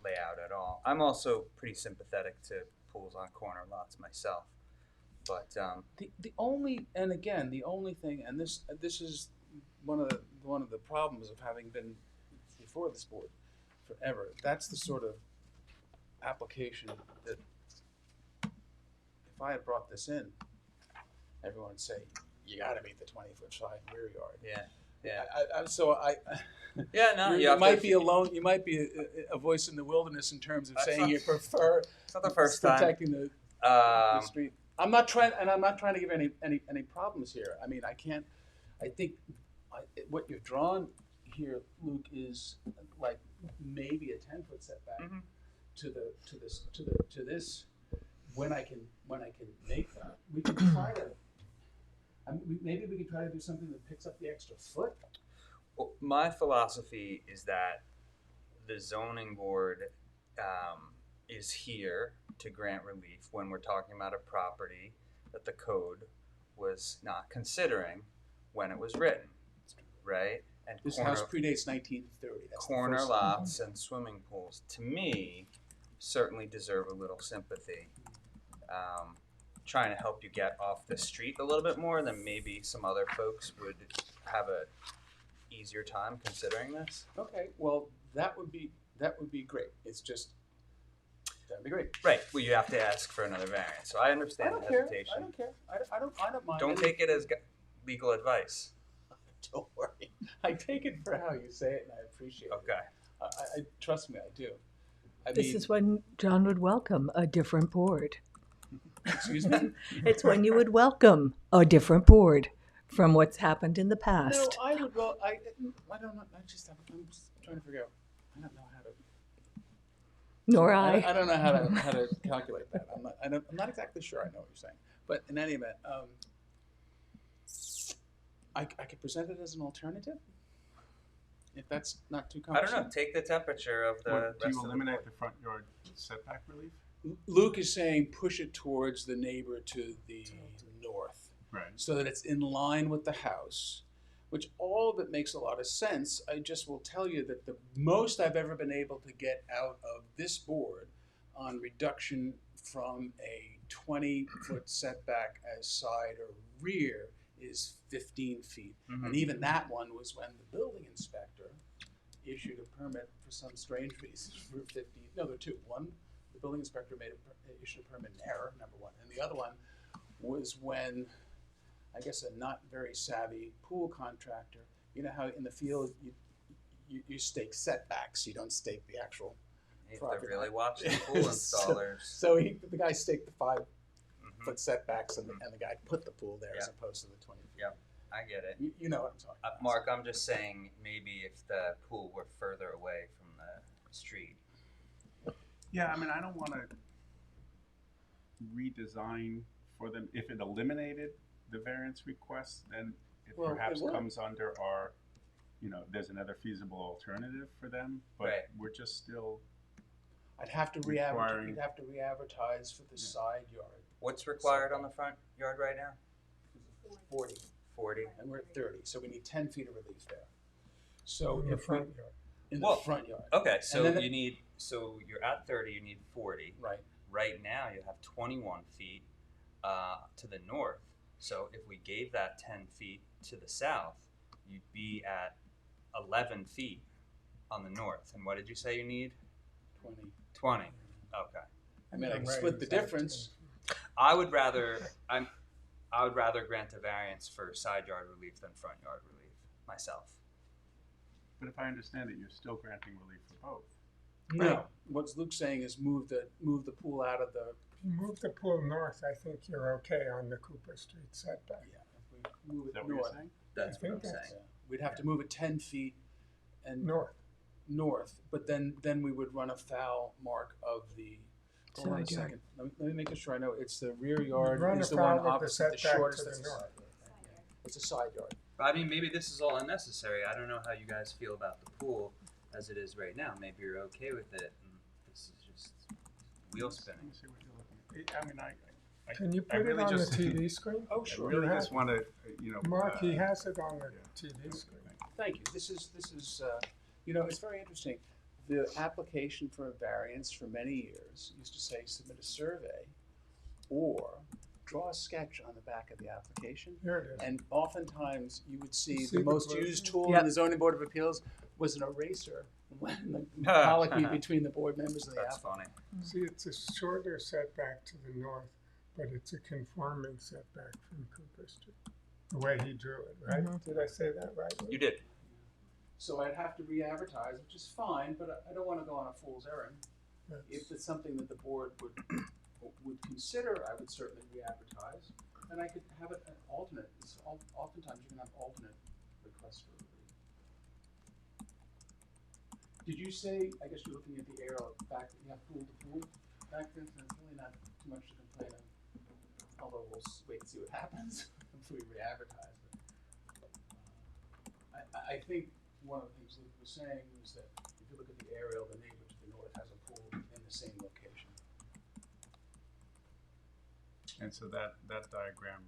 layout at all. I'm also pretty sympathetic to pools on corner lots myself, but The only thing, and this is one of the problems of having been before this board forever. That's the sort of application that if I had brought this in, everyone would say you got to meet the 20-foot side and rear yard. yeah, yeah, Yeah, no, you might be alone. You might be a voice in the wilderness in terms of saying you prefer. It's not the first time. Protecting the street. I'm not trying to give any problems here. I mean, I can't. I think what you've drawn here, Luke, is like maybe a 10-foot setback to this. When I can make that, we can try to. I mean, maybe we can try to do something that picks up the extra foot. Well, my philosophy is that the zoning board is here to grant relief when we're talking about a property that the code was not considering when it was written, right? And This house predates 1930. That's corner the first lots and swimming pools, to me, certainly deserve a little sympathy. Trying to help you get off the street a little bit more than maybe some other folks would have a easier time considering this. Okay, well, that would be great. It's just that'd be great. Right. Well, you have to ask for another variance, so I understand the hesitation. I don't care. I don't mind. Don't take it as legal advice. Don't worry. I take it for how you say it, and I appreciate it. Okay. I trust me, I do. This is when John would welcome a different board. Excuse me? It's when you would welcome a different board from what's happened in the past. No, I would. Well, I don't know. I'm just trying to figure out. I don't know how to. Nor I. I don't know how to calculate that. I'm not exactly sure. I know what you're saying, but in any event, I could present it as an alternative. If that's not too I cumbersome. don't know. Take the temperature of the rest Do you of eliminate the front yard setback relief? Luke is saying push it towards the neighbor to the north, Right. so that it's in line with the house, which all of it makes a lot of sense. I just will tell you that the most I've ever been able to get out of this board on reduction from a 20-foot setback as side or rear is 15 feet. And even that one was when the building inspector issued a permit for some strange reason for 15. No, there were two. One, the building inspector issued a permit in error, number one. And the other one was when, I guess, a not very savvy pool contractor, you know how in the field you stake setbacks, you don't stake the actual They're really watching pool installers. So the guy staked the 5-foot setbacks, and the guy put the pool there as opposed to the 20 feet. Yep, I get it. You know what I'm talking about. Mark, I'm just saying maybe if the pool were further away from the street. Yeah, I mean, I don't want to redesign for them. If it eliminated the variance request, then it Well, perhaps it would. comes under our, there's another feasible alternative for them. But Right. we're just still. I'd have to Requiring- You'd have to re-advertise for the side yard. What's required on the front yard right now? 40, 40. and we're at 30, so we need 10 feet of relief there. So In the if front yard. in Well, the front yard, Okay, so then you're at 30, you need 40. right? Right now you have 21 feet to the north. So if we gave that 10 feet to the south, you'd be at 11 feet on the north. And what did you say you need? 20. 20. Okay. I mean, I can Right, split the exactly. difference. I would rather grant a variance for side yard relief than front yard relief myself. But if I understand it, you're still granting relief for both. No, what Luke's saying is move the pool out of the. Move the pool north, I think you're okay on the Cooper Street setback. Yeah, if we move Is it that what you're north. saying? That's I what I'm think that's- saying. We'd have to move it 10 feet and north. but then we would run afoul, Mark, of the. Hold on a Side yard. second. Let me make sure I know. It's the rear yard Run is the one afoul of the opposite the setback shortest. to the That's north. it's a side yard. I mean, maybe this is all unnecessary. I don't know how you guys feel about the pool as it is right now. Maybe you're okay with it, and this is just wheel spinning. See what you're looking at. I mean, Can you I put it really on just- the TV screen? Oh, I sure. really just want to, Mark, he has it on the TV screen. Thank you. This is it's very interesting. The application for a variance for many years used to say submit a survey or draw a sketch on the back of the application. Here it is. And oftentimes you would see See the the most blue? used tool Yep. in the zoning board of appeals was an eraser when the colloquy between the board members and the That's applicant. funny. See, it's a shorter setback to the north, but it's a conforming setback from Cooper Street. The way he drew it, right? Did I say that right? You did. So I'd have to re-advertise, which is fine, but I don't want to go on a fool's errand. If it's something that the board would consider, I would certainly re-advertise, and I could have it an alternate. Oftentimes you can have alternate requests for relief. Did you say? I guess you're looking at the aerial back. You have pool to pool back there. So it's really not too much to complain of. Although we'll wait and see what happens until we re-advertise. I think one of the things Luke was saying was that if you look at the aerial, the neighbor to the north has a pool in the same location. and so that diagram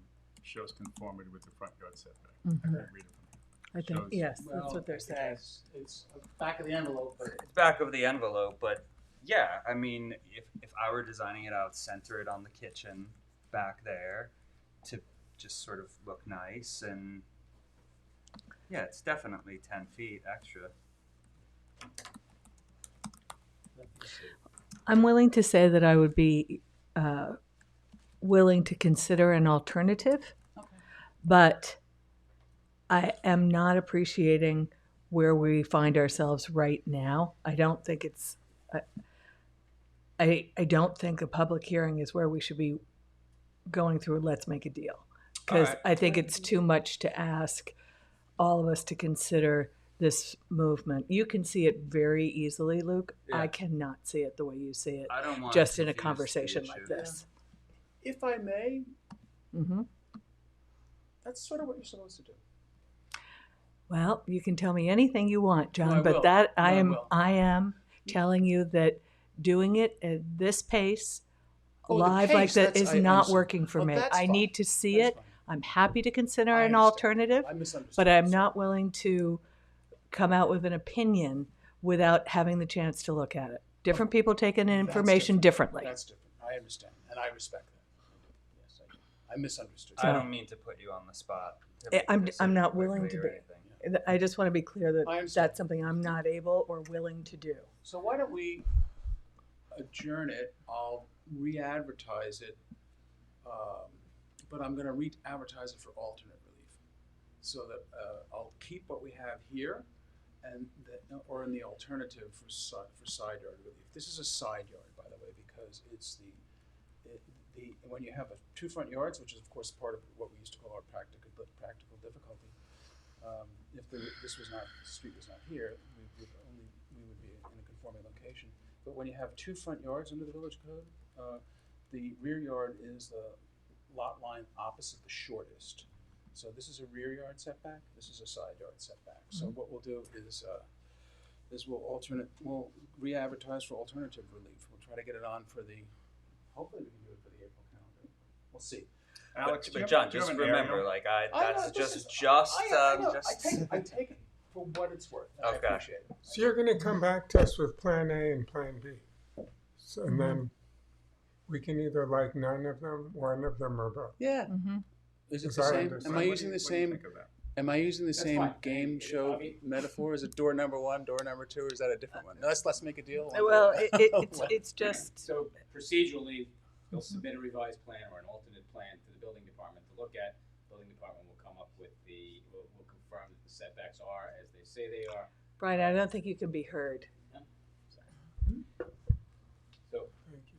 shows conformity with the front yard setback. Mhm. I can't read it from here. I think, Shows- yes, that's what they're saying. It's back of the envelope, but It's back of the envelope, but yeah, I mean, if I were designing it, I would center it on the kitchen back there to just sort of look nice, and yeah, it's definitely 10 feet extra. I'm willing to say that I would be willing to consider an alternative, but I am not appreciating where we find ourselves right now. I don't think it's. I don't think a public hearing is where we should be going through. Let's make a deal, because Alright. I think it's too much to ask all of us to consider this movement. You can see it very easily, Luke. Yeah. I cannot see it the way you see it, I don't want just to in a confuse the conversation like issue. this. if I may, Hmm. that's sort of what you're supposed to do. Well, you can tell me anything you want, John, No, I but will. that No, I will. I am telling you that doing it at this pace, Oh, the live like pace, that, that's- is I not understand. working for Oh, me. that's I fine. need to see That's it. fine. I'm happy to consider I an understand. alternative, I misunderstood. but I'm Sorry. not willing to come out with an opinion without having the chance to look at it. Different people take in That's information different. differently. That's different. I understand, and I respect that. Yes, I do. I misunderstood. I don't mean to put you on the spot. to Eh, make a I'm decision not willing quickly to or be. anything. I just want to be clear I that understand. that's something I'm not able or willing to do. So why don't we adjourn it? I'll re-advertise it, but I'm going to re-advertise it for alternate relief, so that I'll keep what we have here, and or in the alternative for side yard relief. This is a side yard, by the way, because it's when you have two front yards, which is of course part of what we used to call our practical difficulty. If this was not, the street was not here, we would be in a conforming location. But when you have two front yards under the village code, the rear yard is the lot line opposite the shortest. So this is a rear yard setback, this is a side yard setback. So what we'll do is we'll re-advertise for alternative relief. We'll try to get it on for hopefully we can do it for the April calendar. We'll see. Alex, But John, just remember, aerial? like I know, that's this just is- I know. just. I take it for what it's worth. And Okay. I appreciate it. So you're gonna come back to us with Plan A and Plan B. So, and then we can either like none of them, one of them, or both. Yeah. Mm-hmm. Is it As the I same? understand. Am I What do using you- the what do you same? think of that? Am I using the That's same fine. game show metaphor? Is it door number one, door number two, or is that a different one? No, let's make a deal. Well, it's just, So procedurally, they'll submit a revised plan or an alternate plan to the building department to look at. Building department will come up with will confirm that the setbacks are as they say they are. Brian, I don't think you can be heard. So,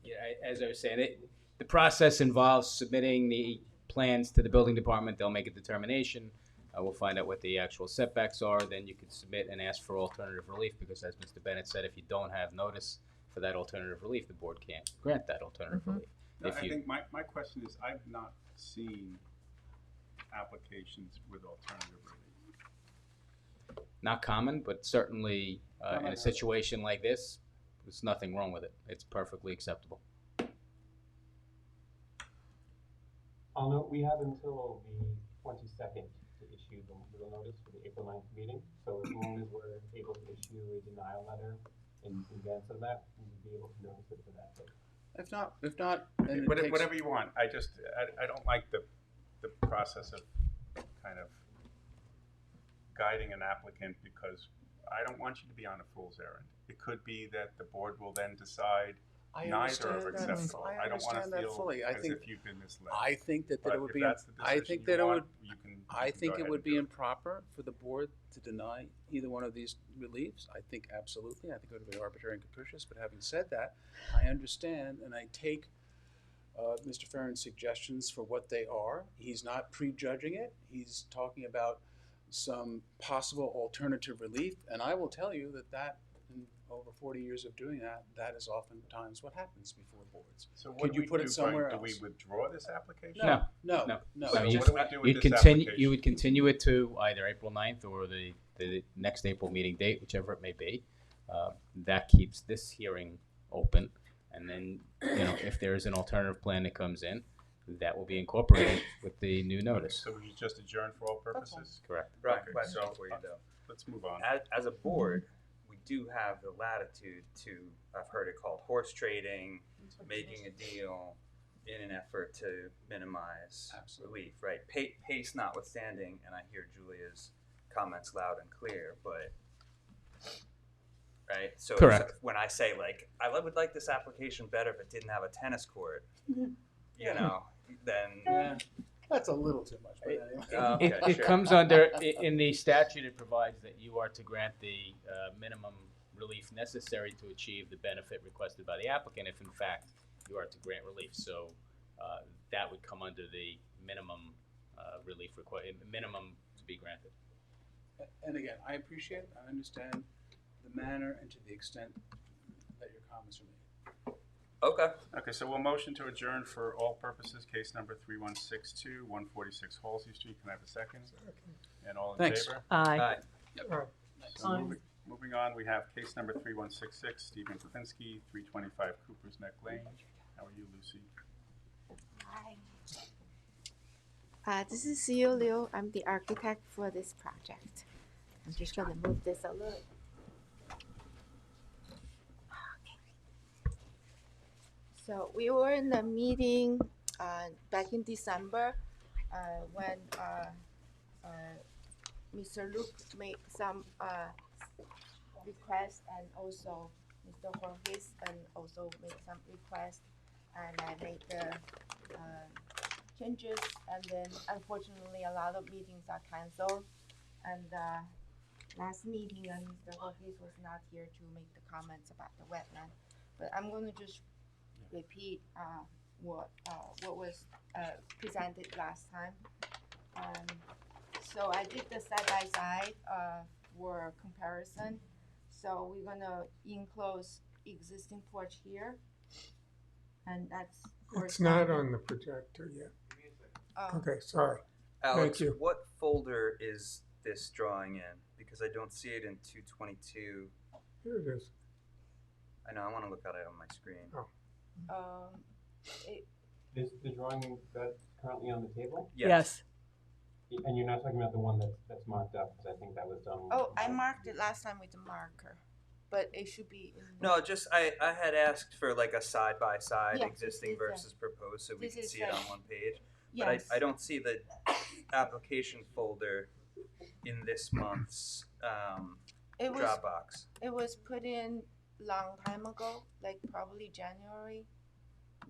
yeah, as I was saying, the process involves submitting the plans to the building department. They'll make a determination. We'll find out what the actual setbacks are, then you can submit and ask for alternative relief, because as Mr. Bennett said, if you don't have notice for that alternative relief, the board can't grant that alternative relief. No, If I you- think my question is, I've not seen applications with alternative relief. Not common, but certainly in a situation like this, there's nothing wrong with it. It's perfectly acceptable. I'll note we have until the 22nd to issue the notice for the April 9th meeting. So as long as we're able to issue a denial letter in advance of that, we'll be able to notice it for that date. If not, then it takes, Whatever you want. I don't like the process of kind of guiding an applicant, because I don't want you to be on a fool's errand. It could be that the board will then decide I neither understand are that. acceptable. I don't want understand to that feel fully. I as think if you've been misled. I think that But it would if be. that's the I decision think you that it want, would. you can I go think it ahead would and be do it. improper for the board to deny either one of these reliefs. I think absolutely. I think it would be arbitrary and capricious. But having said that, I understand and I take Mr. Farron's suggestions for what they are. He's not prejudging it. He's talking about some possible alternative relief, and I will tell you that in over 40 years of doing that, that is oftentimes what happens before boards. So what Could do you we put it do, somewhere Brian? Do we else? withdraw this application? No. No. So I mean, what do we do with you'd this continue. application? You would continue it to either April 9th or the next April meeting date, whichever it may be. That keeps this hearing open, and then if there is an alternative plan that comes in, that will be incorporated with the new notice. So we just adjourn for all purposes? Correct. Right, Okay, question so, for you though. Let's move on. As a board, we do have the latitude to, I've heard it called horse trading, making a deal in an effort to minimize relief, right? Pace notwithstanding, and I hear Julia's comments loud and clear, but, right? So Correct. when I say like, I would like this application better if it didn't have a tennis court, then. Yeah, that's a little too much. But anyway. Okay, It sure. comes under, in the statute, it provides that you are to grant the minimum relief necessary to achieve the benefit requested by the applicant if in fact you are to grant relief. So that would come under the minimum relief minimum to be granted. And again, I appreciate, I understand the manner and to the extent that your comments are made. Okay. Okay, so we'll motion to adjourn for all purposes, case number 3162, 146 Halsey Street. Can I have a second? And all in Thanks. favor? Aye. So moving on, we have case number 3166, Stephen Kopinski, 325 Cooper's Neck Lane. How are you, Lucy? Hi. This is Siu Liu. I'm the architect for this project. I'm just going to move this a little. Okay. So we were in the meeting back in December when Mr. Luke made some requests, and also Mr. Jorges and also made some requests, and I made the changes, and then unfortunately a lot of meetings are canceled, and last meeting Mr. Jorges was not here to make the comments about the wetland, but I'm going to just repeat what was presented last time. So I did the side by side for comparison. So we're gonna enclose existing porch here, and that's. It's not on the projector yet. Oh. Okay, sorry. Alex, Thank you. what folder is this drawing in? Because I don't see it in 222. Here it is. I know, I want to look at it on my screen. Oh. This the drawing that's currently on the table? Yes. And you're not talking about the one that's marked up, because I think that was done. Oh, I marked it last time with the marker, but it should be. In the No, just I had asked for like a side by side Yeah, existing this is versus proposed, so we this could is see it on one page. Yes. But I don't see the application folder in this month's It was- Dropbox. It was put in long time ago, like probably January,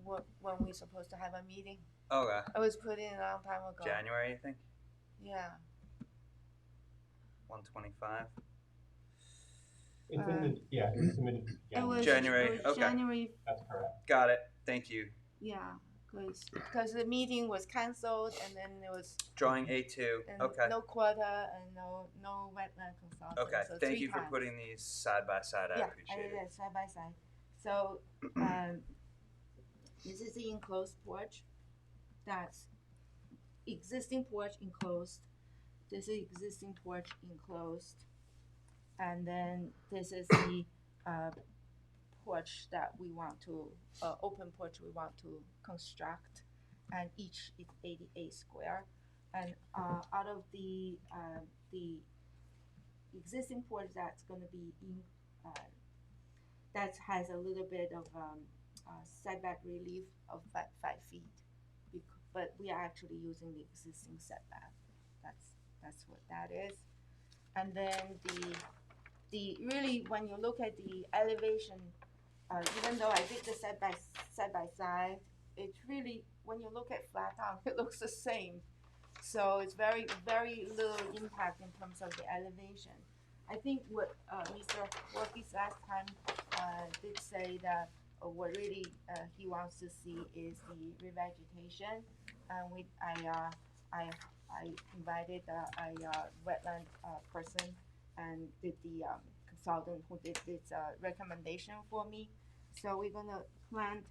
when we supposed to have a meeting. Okay. It was put in a long time ago. January, I think. Yeah. 125. It's in the, yeah, it was submitted. It was January, it was okay. January. That's correct. Got it. Thank you. Yeah, because the meeting was canceled and then there was Drawing A2. and Okay. no quota and no wetland consultant. Okay. So Thank 3 you for times. putting these side by side. I Yeah, appreciate I did it. it side by side. So this is the enclosed porch. That's existing porch enclosed. This is existing porch enclosed, and then this is the porch that we want to open porch we want to construct, and each is 88 square. And out of the existing porch that's going to be in that has a little bit of setback relief of 5 feet, but we are actually using the existing setback. That's what that is. And then the really when you look at the elevation, even though I did the side by side, it's really when you look at flat out, it looks the same. So it's very little impact in terms of the elevation. I think what Mr. Workey's last time did say that what really he wants to see is the revegetation, and I invited a wetland person and did the consultant who did this recommendation for me. So we're gonna plant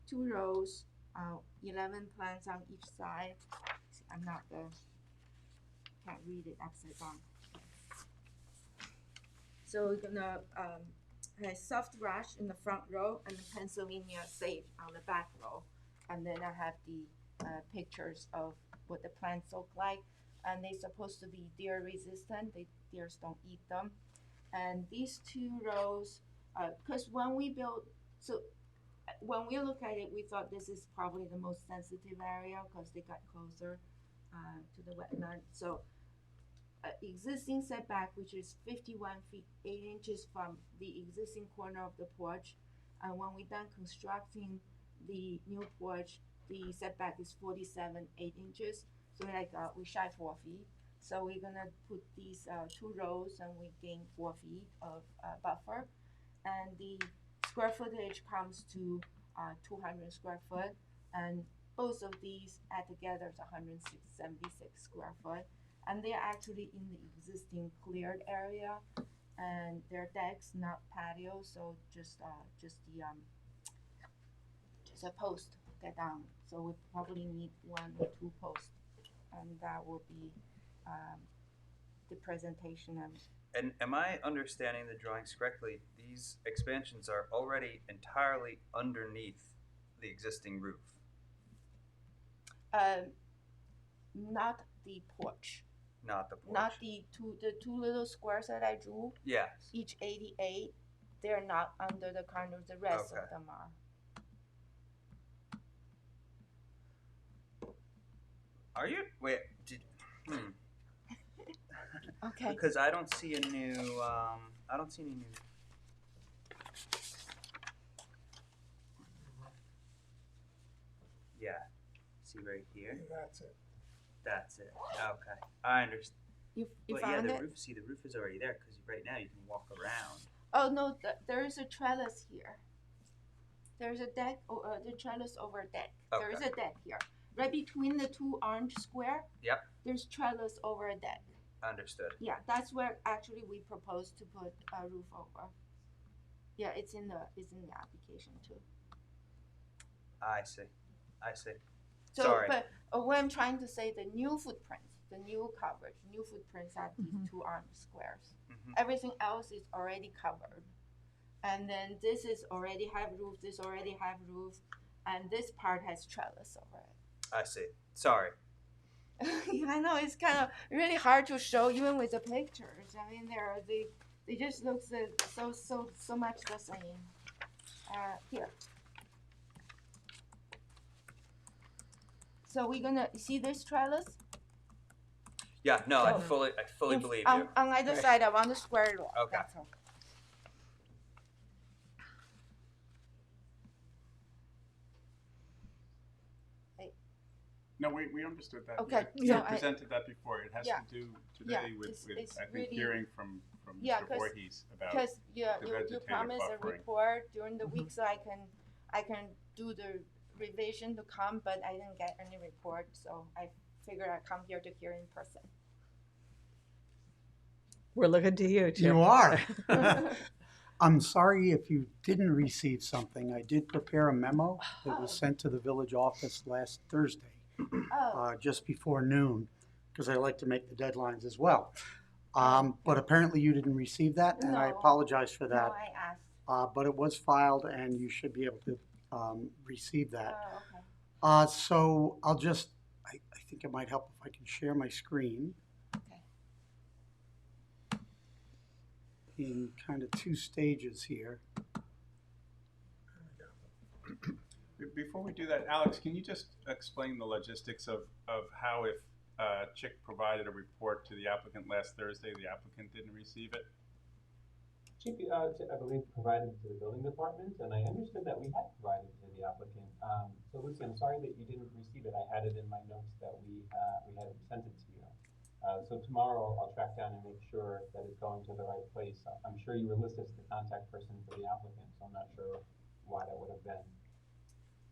2 rows, 11 plants on each side. I'm not can't read it upside down. So we're gonna have soft brush in the front row and the Pennsylvania sage on the back row, and then I have the pictures of what the plants look like, and they're supposed to be deer resistant. Deers don't eat them. And these 2 rows, because when we built, so when we look at it, we thought this is probably the most sensitive area because they got closer to the wetland. So existing setback, which is 51 feet 8 inches from the existing corner of the porch, and when we're done constructing the new porch, the setback is 47 8 inches. So like we shy 4 feet. So we're gonna put these 2 rows, and we gain 4 feet of buffer, and the square footage comes to 200 square foot, and both of these add together is 176 square foot, and they're actually in the existing cleared area, and they're decks, not patio, so just a post get down. So we probably need 1 or 2 posts, and that will be the presentation of. And am I understanding the drawings correctly? These expansions are already entirely underneath the existing roof. Not the porch. Not the porch. Not the two little squares that I drew. Yes. Each 88. They're not under the corners. The rest of them are. Are you? Wait. Okay. Because I don't see a new. I don't see any new. Yeah. See right here. That's it. That's it. Okay. I understand. You but found yeah, it? the roof is already there because right now you can walk around. Oh no, there is a trellis here. There's a deck, the trellis over a deck. Okay. There is a deck here. Right between the 2 orange square. Yep. There's trellis over a deck. Understood. Yeah, that's where actually we propose to put a roof over. Yeah, it's in the application too. I see. So, Sorry. but what I'm trying to say, the new footprints, the new coverage, new footprints are these 2 orange squares. Everything else is already covered, and then this is already have roof. This already have roof, and this part has trellis over it. I see. Sorry. I know it's kind of really hard to show even with the pictures. I mean, they just look so much the same. Here. So we're gonna see this trellis. Yeah. No, I So, fully believe on, you. on either side, I want to square it off. Okay. That's all. No, we understood that. Okay, You so presented that before. It has Yeah. to do today with it's I think really- hearing from Yeah, Mr. Voorhees about Because the you vegetative promised a buffering. report during the week, so I can do the revision to come, but I didn't get any report, so I figured I'd come here to hear in person. We're looking to you, Chip. You are. I'm sorry if you didn't receive something. I did prepare a memo that was sent to the village office last Thursday, just before noon, because I like to make the deadlines as well. But apparently you didn't receive that, and I No. apologize for that. No, I asked. But it was filed, and you should be able to receive that. Oh, okay. So I'll just, I think it might help if I can share my screen. Okay. In kind of two stages here. Before we do that, Alex, can you just explain the logistics of how if Chick provided a report to the applicant last Thursday, the applicant didn't receive it? Chief, I believe, provided it to the building department, and I understood that we had provided it to the applicant. So Lucy, I'm sorry that you didn't receive it. I had it in my notes that we had sent it to you. So tomorrow I'll track down and make sure that it's going to the right place. I'm sure you were listed as the contact person for the applicant, so I'm not sure why that would have been.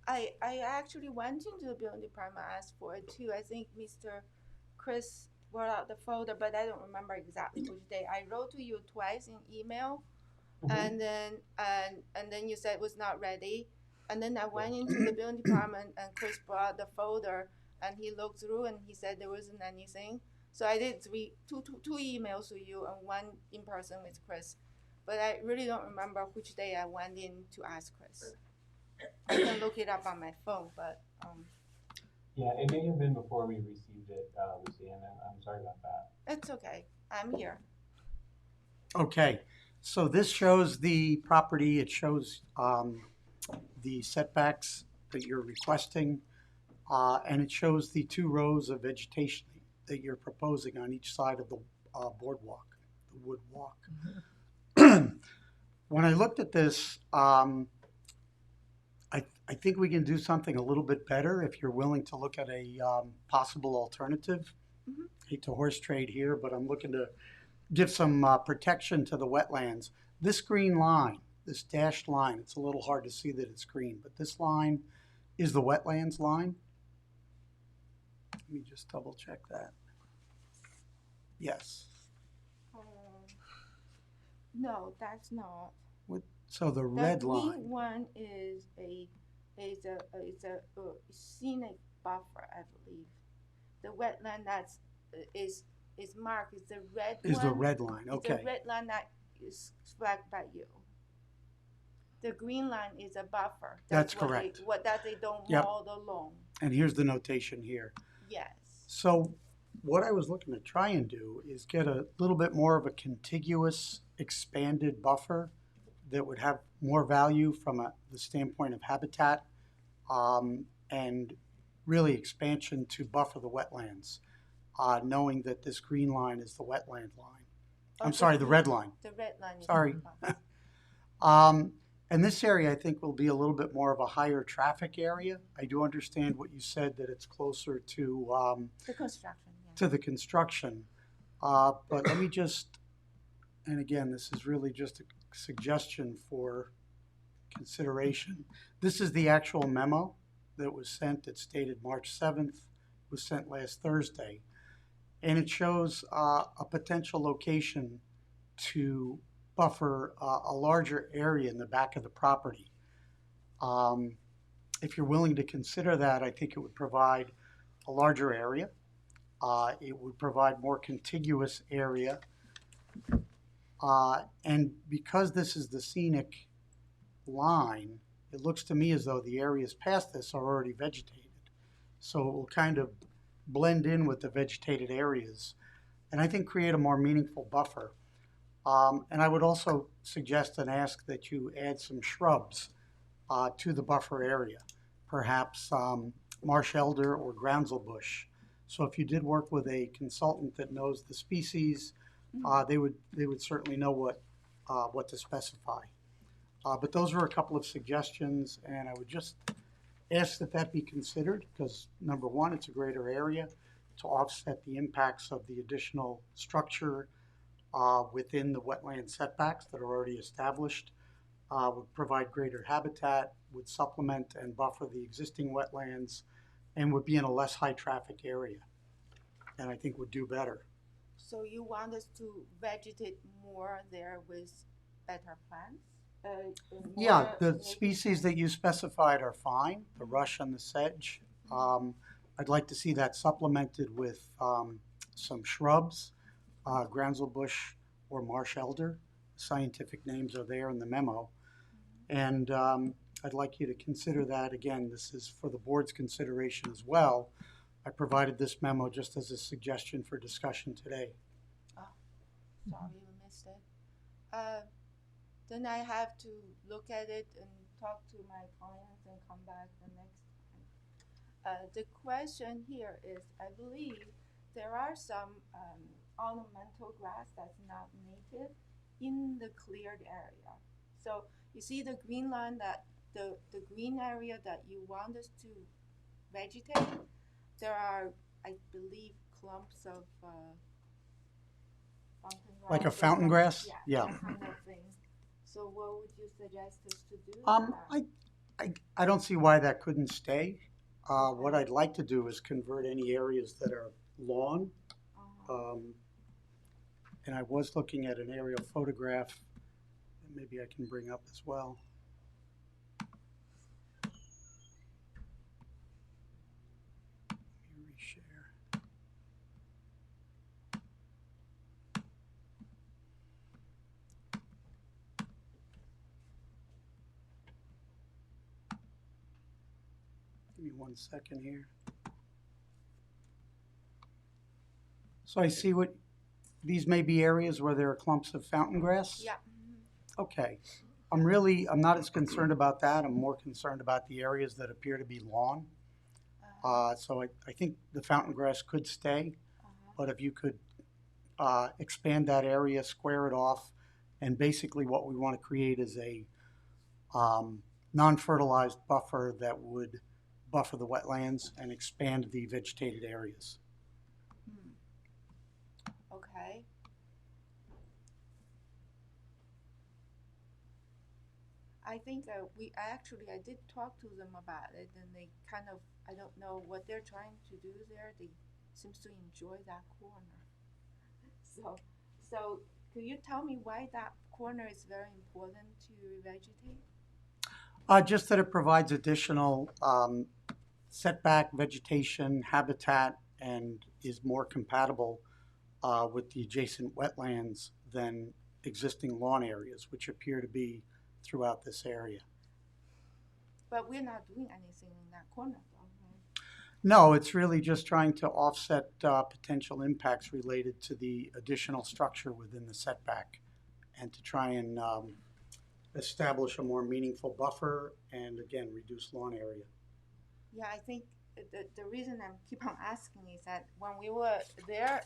I actually went into the building department, asked for it too. I think Mr. Chris brought out the folder, but I don't remember exactly which day. I wrote to you twice in email, and then you said it was not ready. And then I went into the building department, and Chris brought out the folder, and he looked through, and he said there wasn't anything. So I did two emails to you and one in person with Chris, but I really don't remember which day I went in to ask Chris. I can look it up on my phone, but Yeah, it may have been before we received it, Lucy, and I'm sorry about that. it's okay. I'm here. Okay, so this shows the property. It shows the setbacks that you're requesting, and it shows the 2 rows of vegetation that you're proposing on each side of the boardwalk, the wood walk. When I looked at this, I think we can do something a little bit better if you're willing to look at a possible alternative. Hate to horse trade here, but I'm looking to give some protection to the wetlands. This green line, this dashed line, it's a little hard to see that it's green, but this line is the wetlands line. Let me just double check that. Yes. No, that's not. So the red The line. green one is a scenic buffer, I believe. The wetland is marked is the red Is one. the red line, okay. It's the red line that is flagged by you. The green line is a buffer. That's what correct. That they don't Yep. mow the lawn. And here's the notation here. Yes. So what I was looking to try and do is get a little bit more of a contiguous, expanded buffer that would have more value from the standpoint of habitat and really expansion to buffer the wetlands, knowing that this green line is the wetland line. I'm sorry, the red line. The red line is Sorry. the buffer. And this area, I think, will be a little bit more of a higher traffic area. I do understand what you said, that it's closer to The construction, yeah. to the construction. But let me just, and again, this is really just a suggestion for consideration. This is the actual memo that was sent. It's dated March 7th. It was sent last Thursday. And it shows a potential location to buffer a larger area in the back of the property. If you're willing to consider that, I think it would provide a larger area. It would provide more contiguous area. And because this is the scenic line, it looks to me as though the areas past this are already vegetated. So it will kind of blend in with the vegetated areas, and I think create a more meaningful buffer. And I would also suggest and ask that you add some shrubs to the buffer area, perhaps marsh elder or groundsel-bush. So if you did work with a consultant that knows the species, they would certainly know what to specify. But those were a couple of suggestions, and I would just ask that be considered, because number one, it's a greater area to offset the impacts of the additional structure within the wetland setbacks that are already established, would provide greater habitat, would supplement and buffer the existing wetlands and would be in a less high-traffic area, and I think would do better. So you want us to vegetate more there with better plants? Yeah, more the native species that you specified are fine, the rush and the sedge. I'd like to see that supplemented with some shrubs, groundsel-bush or marsh elder. Scientific names are there in the memo. And I'd like you to consider that. Again, this is for the board's consideration as well. I provided this memo just as a suggestion for discussion today. Sorry, we missed it. Then I have to look at it and talk to my clients and come back the next time. The question here is, I believe there are some ornamental grass that's not native in the cleared area. So you see the green line, that the green area that you want us to vegetate, there are, I believe, clumps of fountain grass. Like a or fountain some- grass? Yeah, Yeah. that kind of thing. So what would you suggest us to do? I don't see why that couldn't stay. What I'd like to do is convert any areas that are lawn. And I was looking at an aerial photograph that maybe I can bring up as well. Let me reshare. Give me 1 second here. So I see what, these may be areas where there are clumps of fountain grass? Yeah. Okay. I'm not as concerned about that. I'm more concerned about the areas that appear to be lawn. So I think the fountain grass could stay, but if you could expand that area, square it off, and basically what we want to create is a non-fertilized buffer that would buffer the wetlands and expand the vegetated areas. Okay. I think I did talk to them about it, and they kind of, I don't know what they're trying to do there. They seems to enjoy that corner. So could you tell me why that corner is very important to revegetate? Just that it provides additional setback, vegetation, habitat, and is more compatible with the adjacent wetlands than existing lawn areas, which appear to be throughout this area. But we're not doing anything in that corner, though, right? No, it's really just trying to offset potential impacts related to the additional structure within the setback and to try and establish a more meaningful buffer and, again, reduce lawn area. Yeah, I think the reason I keep on asking is that when we were there,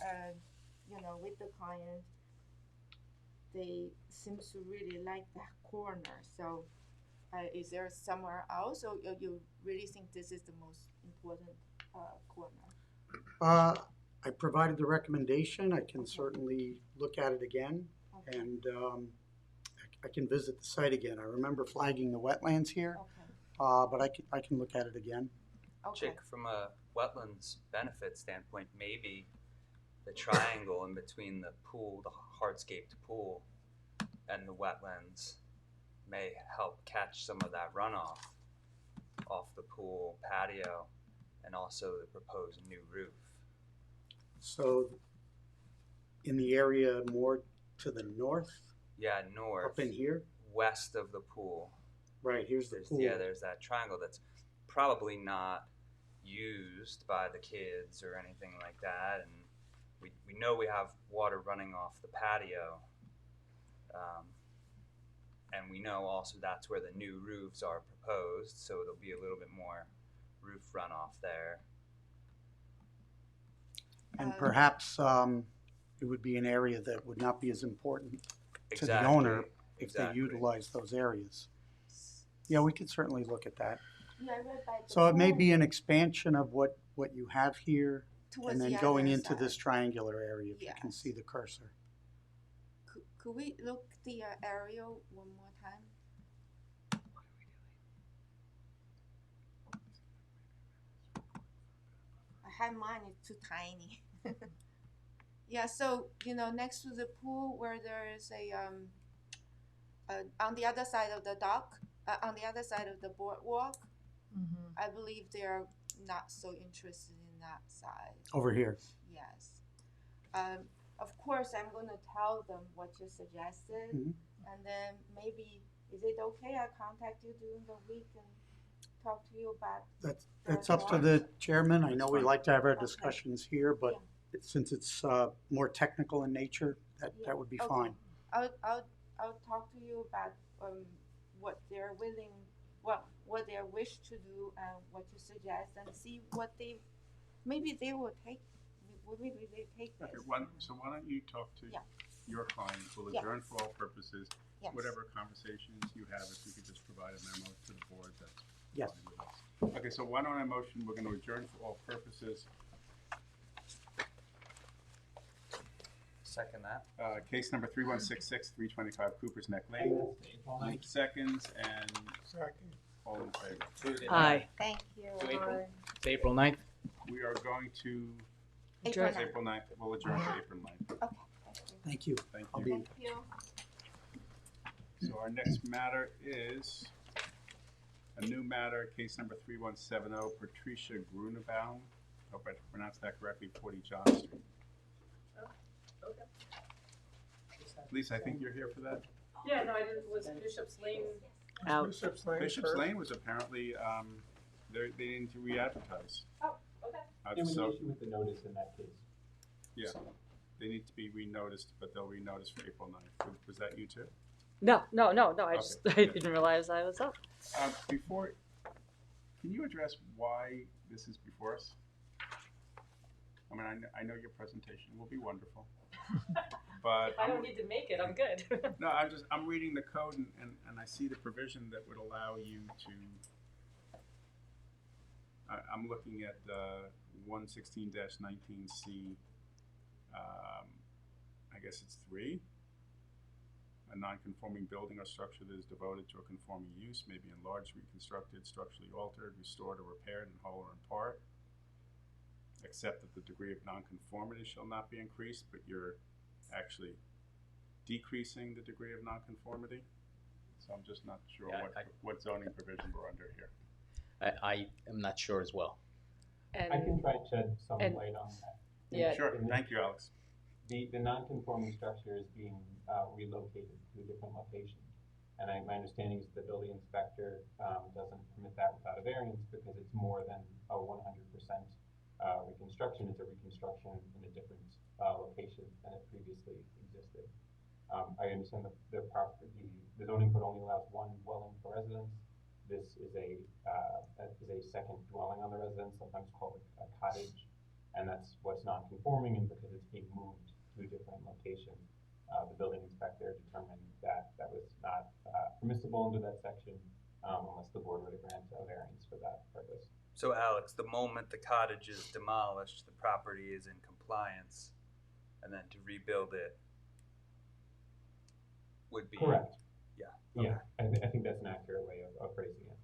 with the client, they seem to really like that corner. So is there somewhere else, or you really think this is the most important corner? I provided the recommendation. I can certainly look at it again, and I can visit the site again. I remember flagging the wetlands here, but I can look at it again. Chick, from a wetlands benefit standpoint, maybe the triangle in between the pool, the hardscaped pool, and the wetlands may help catch some of that runoff off the pool patio and also the proposed new roof. So in the area more to the north? Yeah, north. Up in here? West of the pool. Right, here's the pool. Yeah, there's that triangle that's probably not used by the kids or anything like that. And we know we have water running off the patio. And we know also that's where the new roofs are proposed, so there'll be a little bit more roof runoff there. And perhaps it would be an area that would not be as important to the Exactly, owner if exactly. they utilize those areas. Yeah, we could certainly look at that. Yeah, I read by the So it may pool be an expansion of what you have here towards and then the going other into this side. triangular area, if you can Yes. see the cursor. Could we look the aerial one more time? have mine, it's too tiny. Yeah, so, you know, next to the pool where there is on the other side of the dock, on the other side of the boardwalk, I believe they're not so interested in that side. Over here. Yes. Of course, I'm gonna tell them what you suggested, and then maybe, is it okay I contact you during the week and talk to you about? That's up to the chairman. I know we like to have our discussions here, but since it's more technical in nature, that would be fine. I'll talk to you about what they're willing, what they wish to do, and what you suggest, and see what maybe they will take. Maybe they take this. Okay, so why don't you talk to your client? We'll adjourn for all purposes. Yes. Whatever conversations you have, if you could just provide a memo to the board, that's Yes. fine with us. Okay, so why don't I motion, we're gonna adjourn for all purposes. Second that. Case number 3166, 325 Cooper's Neck Lane. Move seconds and Second. all in favor. Aye. Thank you. To April. It's April 9th. We are going to April it's 9th. April 9th. We'll adjourn to April 9th. Okay. Thank you. Thank I'll you. be. Thank you. So our next matter is a new matter, case number 3170, Patricia Grunebaum. Hope I pronounced that correctly, 40 John Street. Lisa, I think you're here for that? Yeah, no, I didn't, was Bishop's Lane, Out. Bishop's Lane. Bishop's first. Lane was apparently, they didn't re-advertise. oh, okay. There was an So, issue with the notice in that case. yeah, they need to be re-noticed, but they'll re-notice for April 9th. Was that you too? No, I Okay, just, yeah. I didn't realize I was up. Before, can you address why this is before us? I mean, I know your presentation will be wonderful, but I don't need to make it, I'm good. no, I'm reading the code and I see the provision that would allow you to. I'm looking at 116-19C. I guess it's 3. A non-conforming building or structure that is devoted to a conforming use may be enlarged, reconstructed, structurally altered, restored, or repaired in whole or in part, except that the degree of nonconformity shall not be increased, but you're actually decreasing the degree of nonconformity. So I'm just not sure what zoning provision we're under here. I am not sure as well. I can try and shed some light on that. Yeah. Sure, thank you, Alex. The non-conforming structure is being relocated to a different location. And my understanding is the building inspector doesn't permit that without a variance because it's more than a 100% reconstruction. It's a reconstruction in a different location than it previously existed. I understand the zoning code only allows one dwelling per residence. This is a second dwelling on the residence, sometimes called a cottage, and that's what's non-conforming. And because it's being moved to a different location, the building inspector determined that that was not permissible under that section unless the board were to grant a variance for that purpose. So Alex, the moment the cottage is demolished, the property is in compliance, and then to rebuild it would be correct. Yeah. Yeah, I think that's an accurate way of phrasing it.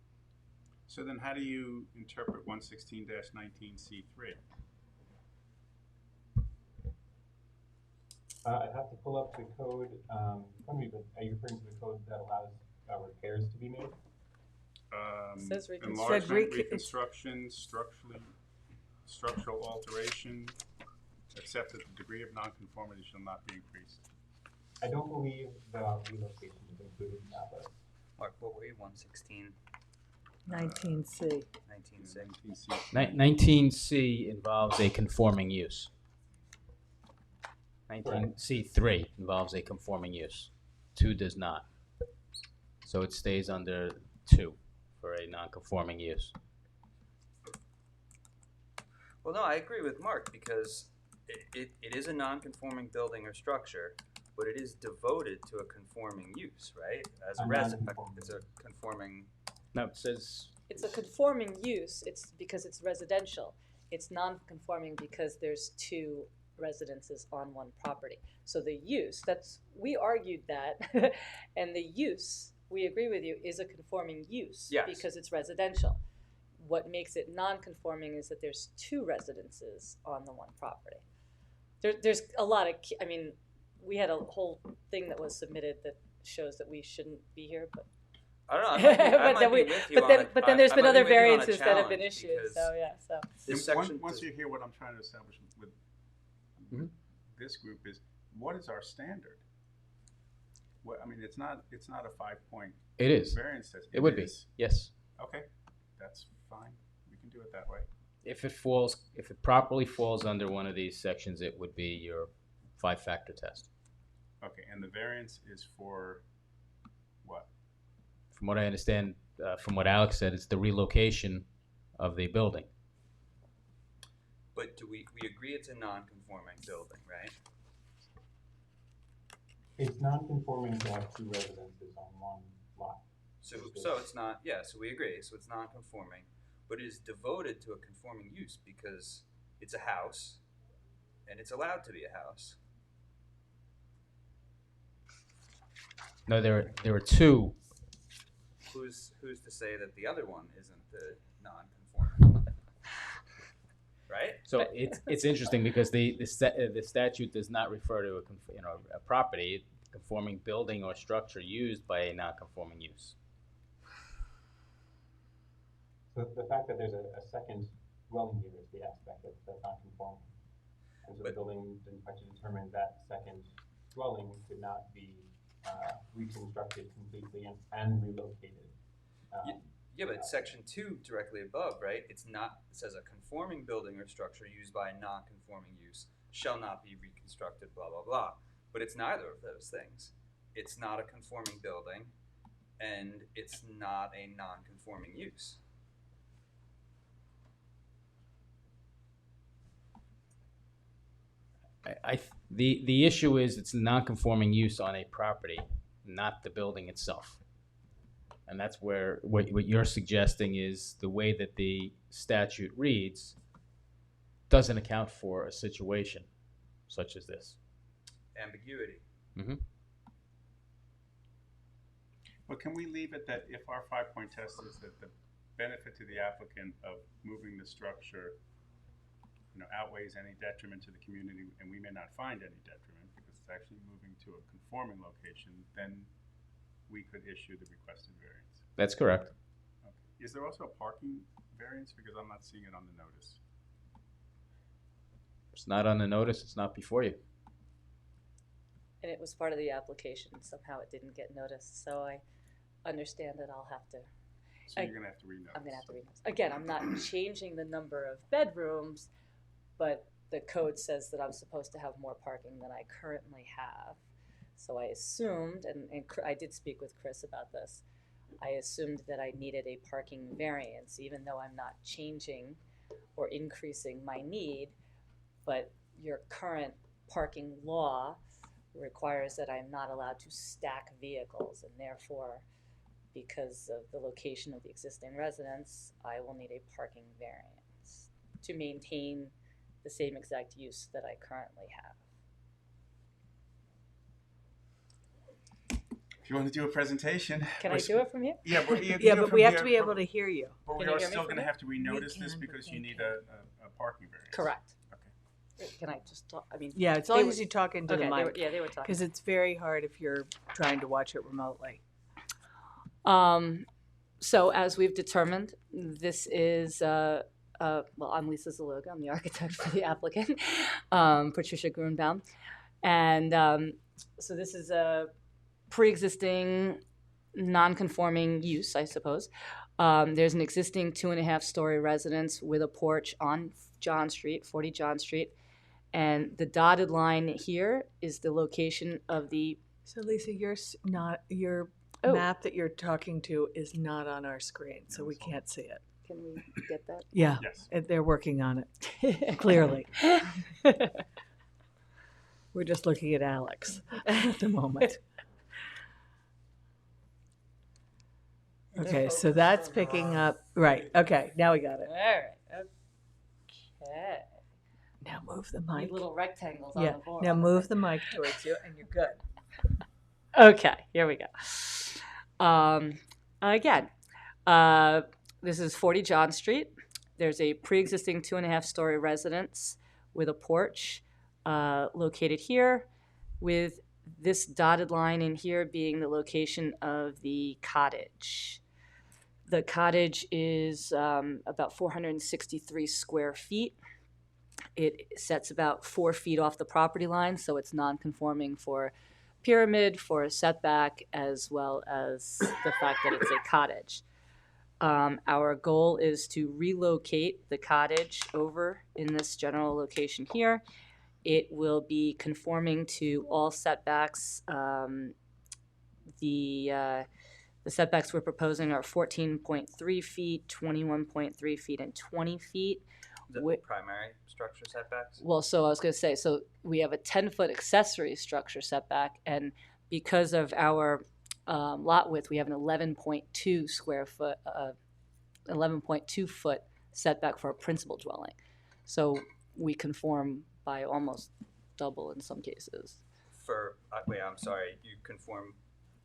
So then how do you interpret 116-19C3? I'd have to pull up the code from me, but are you referring to the code that allows repairs to be made? Says Enlargement, reconstruction, structural alteration, except that the degree of nonconformity shall not be increased. I don't believe the relocation is included in that list. Mark, what were you? 116, 19C. 19C. 19C involves a conforming use. 19C3 involves a conforming use. 2 does not. So it stays under 2 for a non-conforming use. Well, no, I agree with Mark because it is a non-conforming building or structure, but it is devoted to a conforming use, right? As a resident, it's a conforming. No, it says It's a conforming use, it's because it's residential. It's non-conforming because there's 2 residences on one property. So the use, we argued that, and the use, we agree with you, is a conforming use Yes. because it's residential. what makes it non-conforming is that there's two residences on the one property. There's a lot of, I mean, we had a whole thing that was submitted that shows that we shouldn't be here, but. I don't know. I might be with you but then there's been other variances that have been issued, so yeah, so. This And section once you hear what I'm trying to establish with this group is, what is our standard? What, I mean, it's not a 5-point It is. variance test. It would be, is. yes. Okay, that's fine. We can do it that way. If it properly falls under one of these sections, it would be your 5-factor test. Okay, and the variance is for what? From what I understand, from what Alex said, it's the relocation of the building. But do we agree it's a non-conforming building, right? It's non-conforming to have two residences on one lot. So it's not, yeah, so we agree, so it's non-conforming, but it is devoted to a conforming use because it's a house and it's allowed to be a house. No, there are two. Who's to say that the other one isn't the non-conforming? Right? So it's interesting because the statute does not refer to a property, conforming building or structure used by a non-conforming use. So the fact that there's a second dwelling here is the aspect that's not conforming. And so the building inspector determined that second dwelling could not be reconstructed completely and relocated. Yeah, but section 2 directly above, right? It says a conforming building or structure used by a non-conforming use shall not be reconstructed, blah, blah, blah. But it's neither of those things. It's not a conforming building, and it's not a non-conforming use. The issue is it's non-conforming use on a property, not the building itself. And that's where what you're suggesting is the way that the statute reads doesn't account for a situation such as this. Ambiguity. Mm-hmm. But can we leave it that if our 5-point test is that the benefit to the applicant of moving the structure outweighs any detriment to the community, and we may not find any detriment because it's actually moving to a conforming location, then we could issue the requested variance. That's correct. Okay. Is there also a parking variance? Because I'm not seeing it on the notice. It's not on the notice, it's not before you. And it was part of the application, somehow it didn't get noticed, so I understand that I'll have to. So you're gonna have to renotice. I'm gonna have to renotice. Again, I'm not changing the number of bedrooms, but the code says that I'm supposed to have more parking than I currently have. So I assumed, and I did speak with Chris about this, I assumed that I needed a parking variance, even though I'm not changing or increasing my need, but your current parking law requires that I'm not allowed to stack vehicles, and therefore, because of the location of the existing residence, I will need a parking variance to maintain the same exact use that I currently have. If you want to do a presentation. Can I do it from here? Yeah, but but we have to be able to hear you. But we are still going to have to renotice this because you need a parking variance. Correct. Okay. Can I just talk? I mean, Yeah, as long as you talk into the mic. They were talking. Because it's very hard if you're trying to watch it remotely. So as we've determined, this is, well, I'm Lisa Zaloga. I'm the architect for the applicant, Patricia Grunbaum. And so this is a pre-existing non-conforming use, I suppose. There's an existing 2.5-story residence with a porch on John Street, 40 John Street. And the dotted line here is the location of the... So Lisa, your map that you're talking to is not on our screen, so we can't see it. Can we get that? Yeah, yes. They're working on it, clearly. We're just looking at Alex at the moment. Okay, so that's picking up, right, okay, now we got it. All right, okay. Now move the mic. These little rectangles on Yeah, the board. now move the mic towards you and you're good. Okay, here we go. Again, this is 40 John Street. There's a pre-existing 2.5-story residence with a porch located here, with this dotted line in here being the location of the cottage. The cottage is about 463 square feet. It sets about 4 feet off the property line, so it's non-conforming for pyramid, for a setback, as well as the fact that it's a cottage. Our goal is to relocate the cottage over in this general location here. It will be conforming to all setbacks. The setbacks we're proposing are 14.3 feet, 21.3 feet, and 20 feet. The primary structure setbacks? Well, so I was going to say, so we have a 10-foot accessory structure setback, and because of our lot width, we have an 11.2 foot setback for a principal dwelling. So we conform by almost double in some cases. For, wait, I'm sorry, you conform.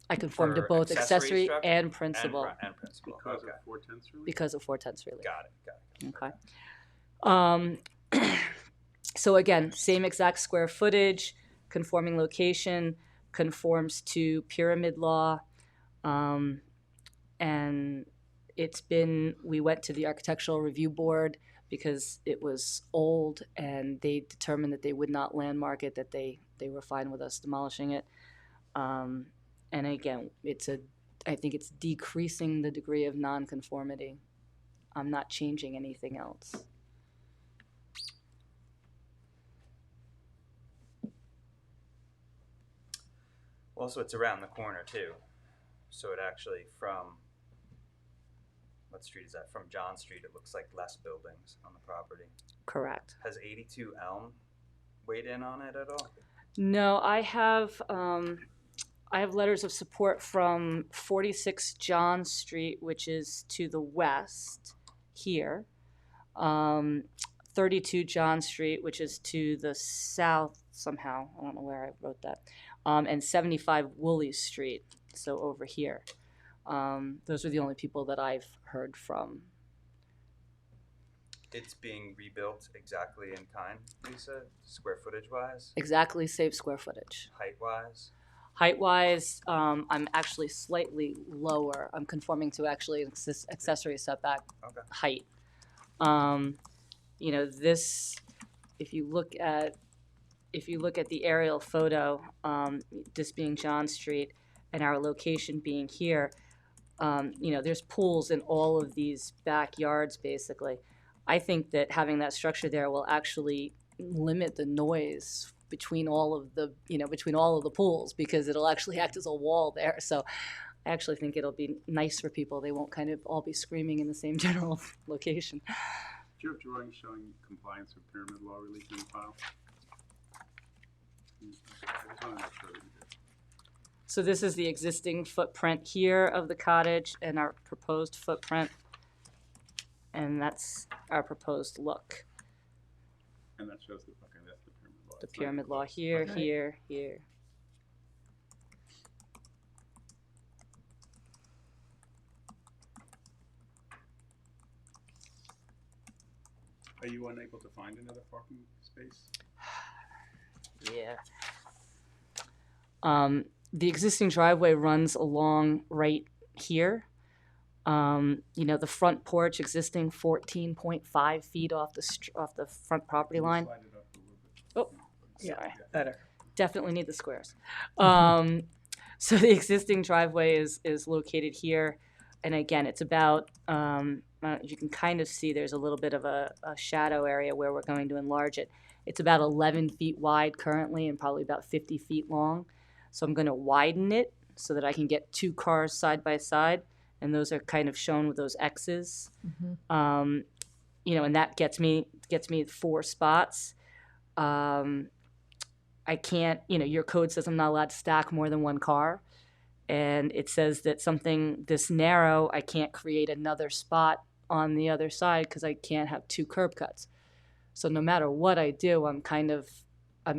I conform to both accessory and principal. And principal. Because Okay. of 4/10 relief? Because of 4/10 relief. Got it. Okay. So again, same exact square footage, conforming location, conforms to pyramid law, and we went to the Architectural Review Board because it was old, and they determined that they would not landmark it, that they were fine with us demolishing it. And again, I think it's decreasing the degree of nonconformity. I'm not changing anything else. Also, it's around the corner too. So it actually what street is that? From John Street, it looks like less buildings on the property. Correct. Has 82 Elm weighed in on it at all? No, I have letters of support from 46 John Street, which is to the west here, 32 John Street, which is to the south somehow. I don't know where I wrote that, and 75 Woolley Street, so over here. Those are the only people that I've heard from. It's being rebuilt exactly in kind, Lisa, square footage wise? Exactly, save square footage. Height wise? Height-wise, I'm actually slightly lower. I'm conforming to actually an accessory setback height. This, if you look at the aerial photo, this being John Street and our location being here, there's pools in all of these backyards, basically. I think that having that structure there will actually limit the noise between all of the pools, because it'll actually act as a wall there. So I actually think it'll be nice for people. They won't kind of all be screaming in the same general location. Do you have drawings showing compliance with pyramid law relief in the file? I just want to make sure that you did. So this is the existing footprint here of the cottage and our proposed footprint. And that's our proposed look. And that shows the, okay, that's the pyramid law. The pyramid law here, Okay. here. Are you unable to find another parking space? Yeah. The existing driveway runs along right here. The front porch existing 14.5 feet off the front property line. Slide it up a little bit. Oh, sorry. Better. Definitely need the squares. So the existing driveway is located here, and again, it's about, you can kind of see there's a little bit of a shadow area where we're going to enlarge it. It's about 11 feet wide currently and probably about 50 feet long. So I'm going to widen it so that I can get 2 cars side by side, and those are kind of shown with those X's. And that gets me 4 spots. I can't, your code says I'm not allowed to stack more than 1 car. And it says that something this narrow, I can't create another spot on the other side because I can't have 2 curb cuts. So no matter what I do, I'm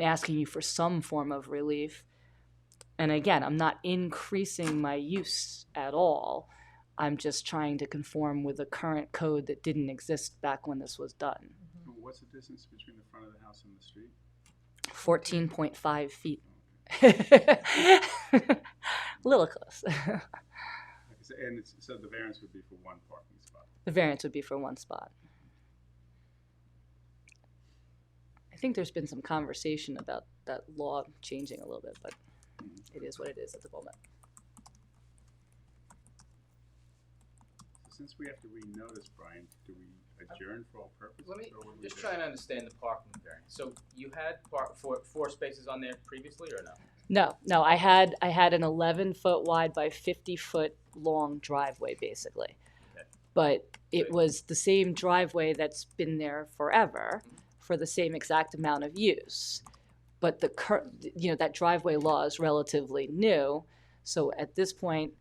asking you for some form of relief. And again, I'm not increasing my use at all. I'm just trying to conform with a current code that didn't exist back when this was done. What's the distance between the front of the house and the street? 14.5 feet. A little close. And so the variance would be for one parking spot. The variance would be for one spot. I think there's been some conversation about that law changing a little bit, but it is what it is at the moment. Since we have to renotice, Brian, do we adjourn for all purposes? Let me or what do we just do? try and understand the parking variance. So you had four spaces on there previously, or no? No, I had an 11-foot wide by 50-foot long driveway, basically. Okay. But it was the same driveway that's been there forever for the same exact amount of use. But that driveway law is relatively new. So at this point,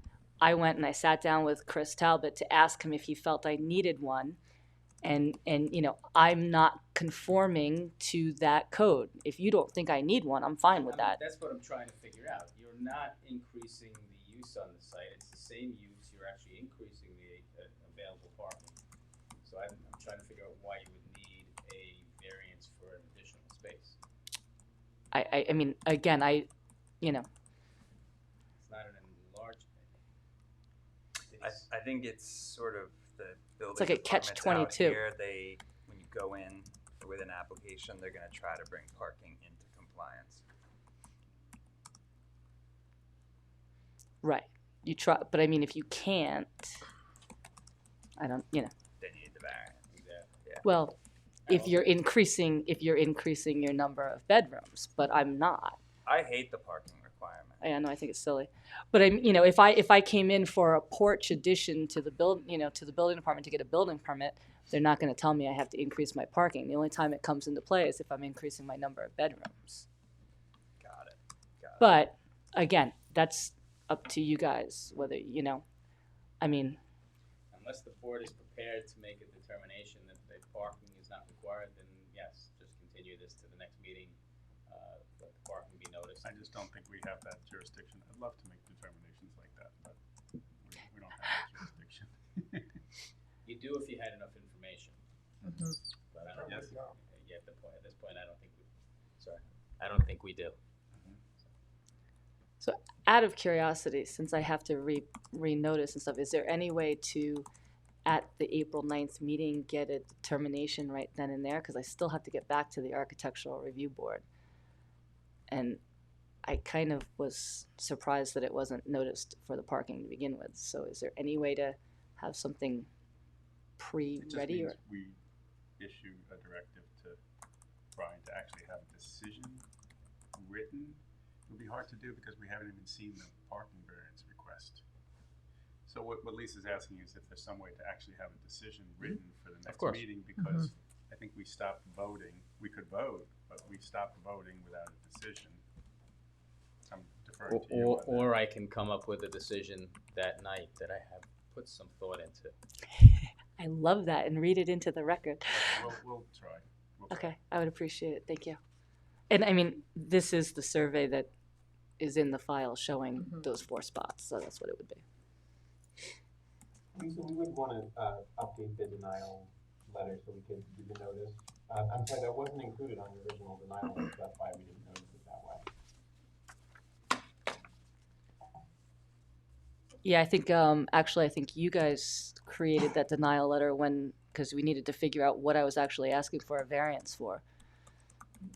I went and I sat down with Chris Talbot to ask him if he felt I needed one. And I'm not conforming to that code. If you don't think I need one, I'm fine with that. That's what I'm trying to figure out. You're not increasing the use on the site. It's the same use. You're actually increasing the available parking. So I'm trying to figure out why you would need a variance for an additional space. I mean, again, It's not an enlargement. I think it's sort of the building like a departments catch-22. out here, when you go in with an application, they're going to try to bring parking into compliance. right. You try, but I mean, if you can't, I don't, Then you need the variance. Exactly. Yeah. well, if you're increasing your number of bedrooms, but I'm not. I hate the parking requirement. I know, I think it's silly, but if I came in for a porch addition to the building department to get a building permit, they're not going to tell me I have to increase my parking. The only time it comes into play is if I'm increasing my number of bedrooms. Got it. But again, that's up to you guys whether I mean, Unless the board is prepared to make a determination that the parking is not required, then yes, just continue this to the next meeting. Let the parking be noticed. I just don't think we have that jurisdiction. I'd love to make determinations like that, but we don't have that jurisdiction. You do if you had enough information. But I don't. Yes. At this point, I don't think we. Sorry, I don't think we do. so out of curiosity, since I have to re-notice and stuff, is there any way to, at the April 9th meeting, get a determination right then and there? Because I still have to get back to the Architectural Review Board. And I kind of was surprised that it wasn't noticed for the parking to begin with. So is there any way to have something pre-ready? It just means we issue a directive to Brian to actually have a decision written. It would be hard to do because we haven't even seen the parking variance request. So what Lisa's asking is if there's some way to actually have a decision written for the next course. meeting, because I think we stopped voting. We could vote, but we stopped voting without a decision. I'm deferring to you on that. Or I can come up with a decision that night that I have put some thought into. I love that, and read it into the record. Okay, we'll try. Okay, I would appreciate it. Thank you. And I mean, this is the survey that is in the file showing those 4 spots, so that's what it would be. So we would want to update the denial letter so we could do the notice. I'm sorry, that wasn't included on the original denial letter, so that's why we didn't notice it that way. Yeah, I think actually, I think you guys created that denial letter because we needed to figure out what I was actually asking for a variance for.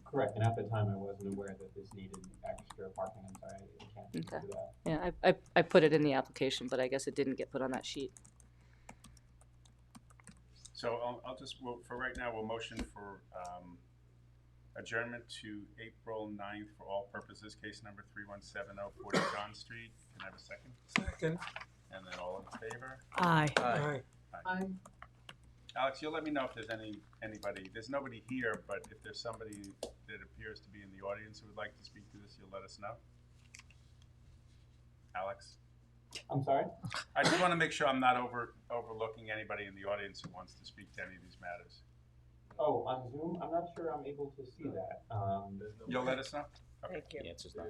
Correct, and at the time I wasn't aware that this needed extra parking. I'm sorry, I can't do that. Yeah, I put it in the application, but I guess it didn't get put on that sheet. So for right now, we'll motion for adjournment to April 9th for all purposes, case number 3170 40 John Street. Can I have a second? Second. And then all in favor? Aye. Aye. Alex, you'll let me know if there's anybody. There's nobody here, but if there's somebody that appears to be in the audience who would like to speak to this, you'll let us know. Alex? I'm sorry? I just want to make sure I'm not overlooking anybody in the audience who wants to speak to any of these matters. Oh, on Zoom? I'm not sure I'm able to see that. You'll let us know? Okay. Thank you. The answer's no.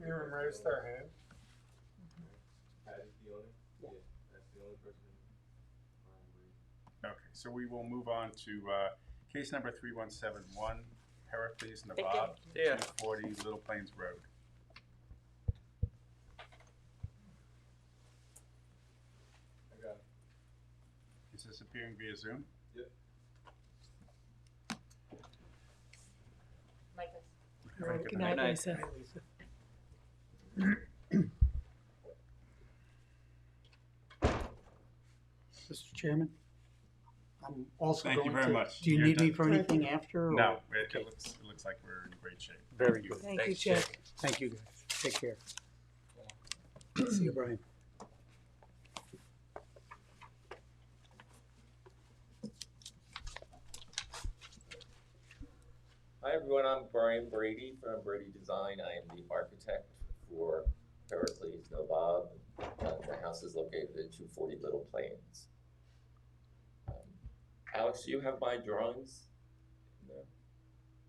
Anyone raise their hand? Okay, so we will move on to case number 3171, Heracles Nabob, Yeah. 240 Little Plains Road. Is this appearing via Zoom? Good night, Lisa. Mr. Chairman, I'm also Thank you going very to. much. Do you You're need me done. for anything after? No, or- it looks like we're in great shape. Very good. Thank you, Chick. Thank you, guys. Take care. See you, Brian. Hi everyone, I'm Brian Brady from Brady Design. I am the architect for Heracles Nabob. The house is located at 240 Little Plains. Alex, do you have my drawings? No.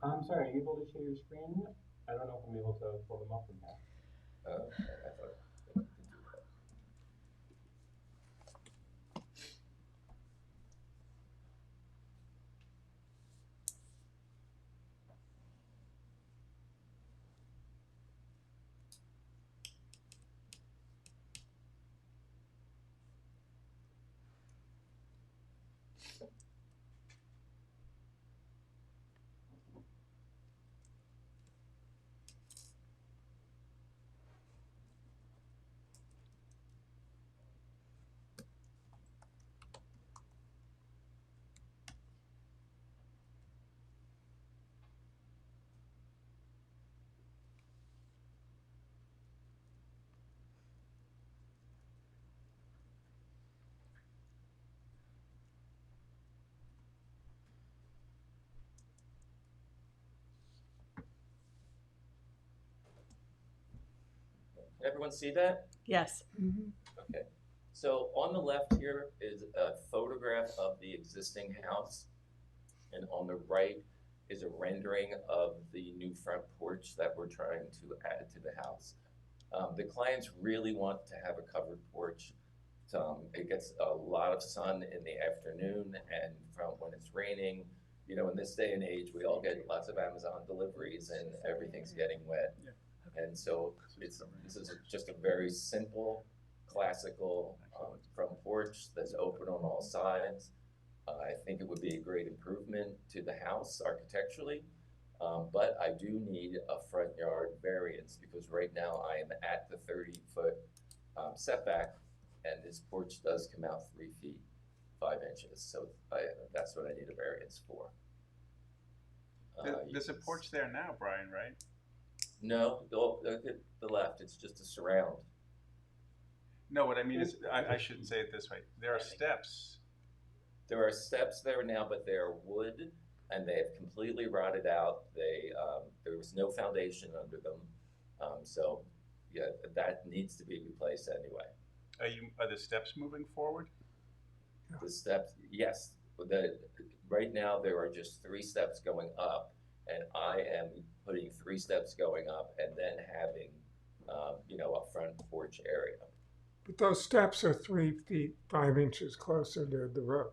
I'm sorry, are you able to share your screen? I don't know if I'm able to pull them up from there. I thought I could do that. Can everyone see that? Yes. Okay. So on the left here is a photograph of the existing house, and on the right is a rendering of the new front porch that we're trying to add to the house. The clients really want to have a covered porch. It gets a lot of sun in the afternoon, and from when it's raining, you know, in this day and age, we all get lots of Amazon deliveries and everything's getting wet. And so this is just a very simple, classical front porch that's open on all sides. I think it would be a great improvement to the house architecturally, but I do need a front yard variance because right now I am at the 30-foot setback, and this porch does come out 3 feet 5 inches. So that's what I need a variance for. There's a porch there now, Brian, right? No, look at the left. It's just a surround. No, what I mean is, I shouldn't say it this way. There are steps. There are steps there now, but they are wood, and they have completely rotted out. There was no foundation under them, so yeah, that needs to be replaced anyway. Are the steps moving forward? The steps, yes. Right now there are just 3 steps going up, and I am putting 3 steps going up, and then having, a front porch area. But those steps are 3 feet 5 inches closer to the road.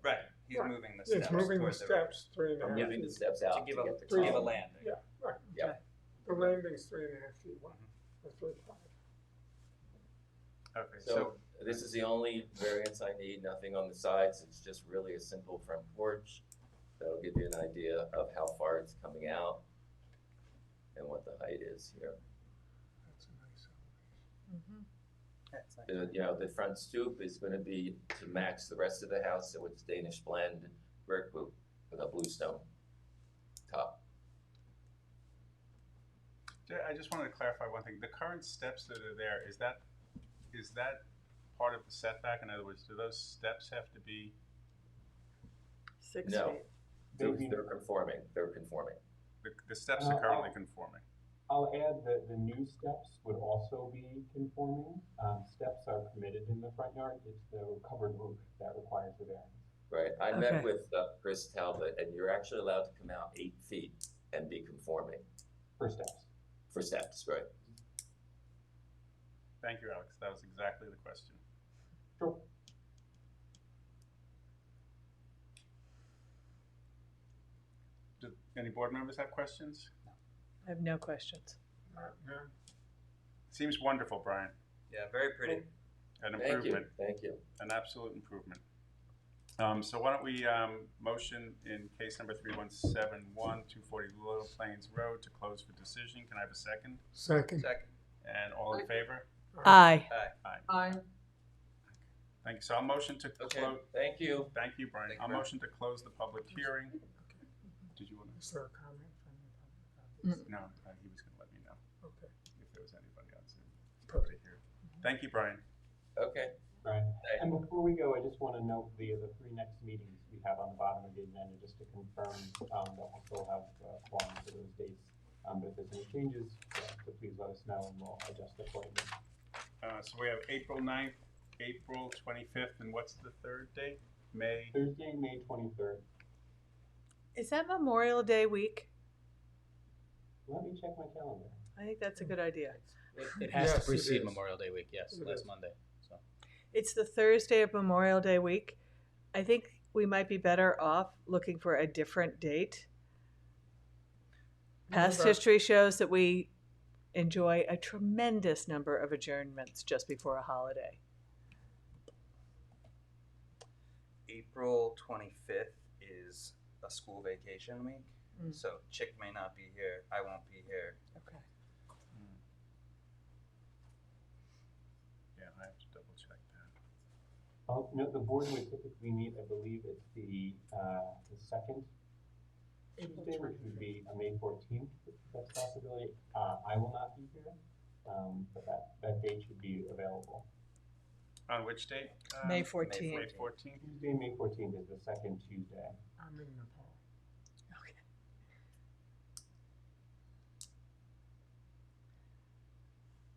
Right, he's Right. moving the steps. It's moving the towards steps 3.5 I'm moving the feet. steps out To give get the to give a column. landing. Yeah, right. Yep. The landing's 3.5 feet wide, or 3.5. Okay, So this is the only variance I need, nothing on the sides. It's just really a simple front porch. That'll give you an idea of how far it's coming out and what the height is here. That's a nice The front stoop is going to be to match the rest of the house, so it's Danish blend brick with a bluestone top. I just wanted to clarify one thing. The current steps that are there, is that part of the setback? In other words, do those steps have to be? 6 No, feet. they're conforming. They're conforming. The steps are currently conforming. I'll add that the new steps would also be conforming. Steps are permitted in the front yard. It's the covered roof that requires the variance. Right. I Okay. met with Chris Talbot, and you're actually allowed to come out 8 feet and be conforming For steps. for steps, right? Thank you, Alex. That was exactly the question. Sure. Do any board members have questions? I have no questions. No. Seems wonderful, Brian. Yeah, very pretty. An Thank you, improvement. thank you. An absolute improvement. So why don't we motion in case number 3171, 240 Little Plains Road to close for decision. Can I have a second? Second. And all in favor? Aye. Aye. Aye. Thank you. So I'll motion to Okay, close. thank you. Thank you, Brian. Thank you, I'll Brian. motion to close the public hearing. Did you want Is there a comment from the public? to? No, he was going to let me know Okay. if there was anybody on Zoom. Nobody here. Thank you, Brian. Okay. Right. Thank And before we go, I just want to note the three next meetings we have on the bottom of the agenda, just to confirm that we'll still have quorum for those dates. But if there's any changes, so please let us know and we'll adjust accordingly. So we have April 9th, April 25th, and what's the third date? May. Thursday, May 23rd. Is that Memorial Day week? Let me check my calendar. I think that's a good idea. It has Yes, to it precede is. Memorial Day week, yes, It last is. Monday, so. It's the Thursday of Memorial Day week. I think we might be better off looking for a different date. Past Okay. history shows that we enjoy a tremendous number of adjournments just before a holiday. April 25th is a school vacation week, Mm. so Chick may not be here. I won't be here. Okay. Yeah, I have to double check that. No, the board would typically meet, I believe it's the second Tuesday, which would be May 14th, if that's a possibility. I will not be here, but that date should be available. On which date? May 14th. May 14th. Tuesday, May 14th is the second Tuesday. I'm in Nepal. Okay.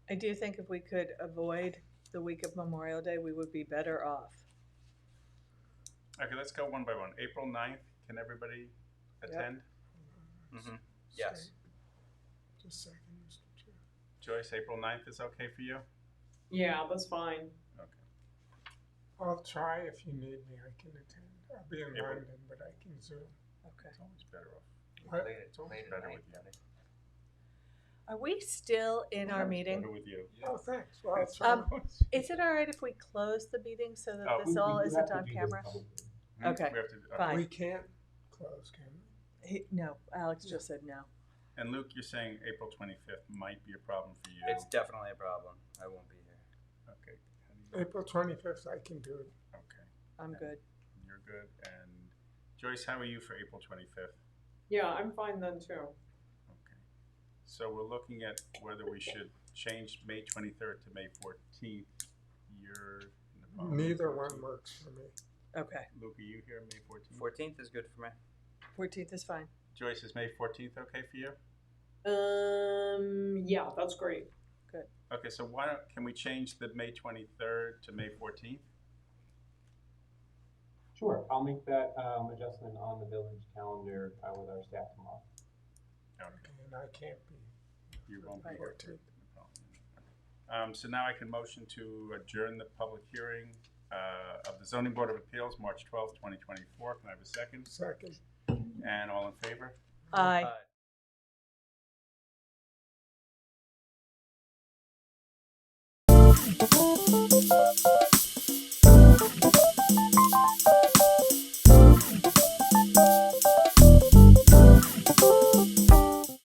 I do think if we could avoid the week of Memorial Day, we would be better off. Okay, let's go one by one. April 9th, can everybody attend? Mm-hmm. Yes. Just a second, Mr. Chair. Joyce, April 9th is okay for you? Yeah, that's fine. Okay. I'll try if you need me. I can attend. I'll be in April. London, but I can Zoom. Okay. It's always better off. What? It's always better with you. Are we still in our meeting? Better with you. Oh, thanks. Well, I'll try. Is it all right if we close the meeting so that Oh. this all We do isn't have to on do this camera? publicly. Okay, We have to, fine. We can't close, can we? No, Alex just said no. And Luke, you're saying April 25th might be a problem for you. It's definitely a problem. I won't be here. Okay. How do you- April 25th, I can do it. Okay. I'm good. You're good. And Joyce, how are you for April 25th? Yeah, I'm fine then too. Okay. So we're looking at whether we should change May 23rd to May 14th. You're in the following Neither 14th. one works for me. Okay, Luke, are you here May 14th? 14th is good for me. 14th is fine. Joyce, is May 14th okay for you? Yeah, that's great. Okay, so why don't, can we change the May 23rd to May 14th? Sure, I'll make that adjustment on the village calendar with our staff tomorrow. Okay. And I can't be. You won't be Right. here. So now I can motion to adjourn the public hearing of the Zoning Board of Appeals, March 12th, 2024. Can I have a second? Second. And all in favor? Aye. Aye.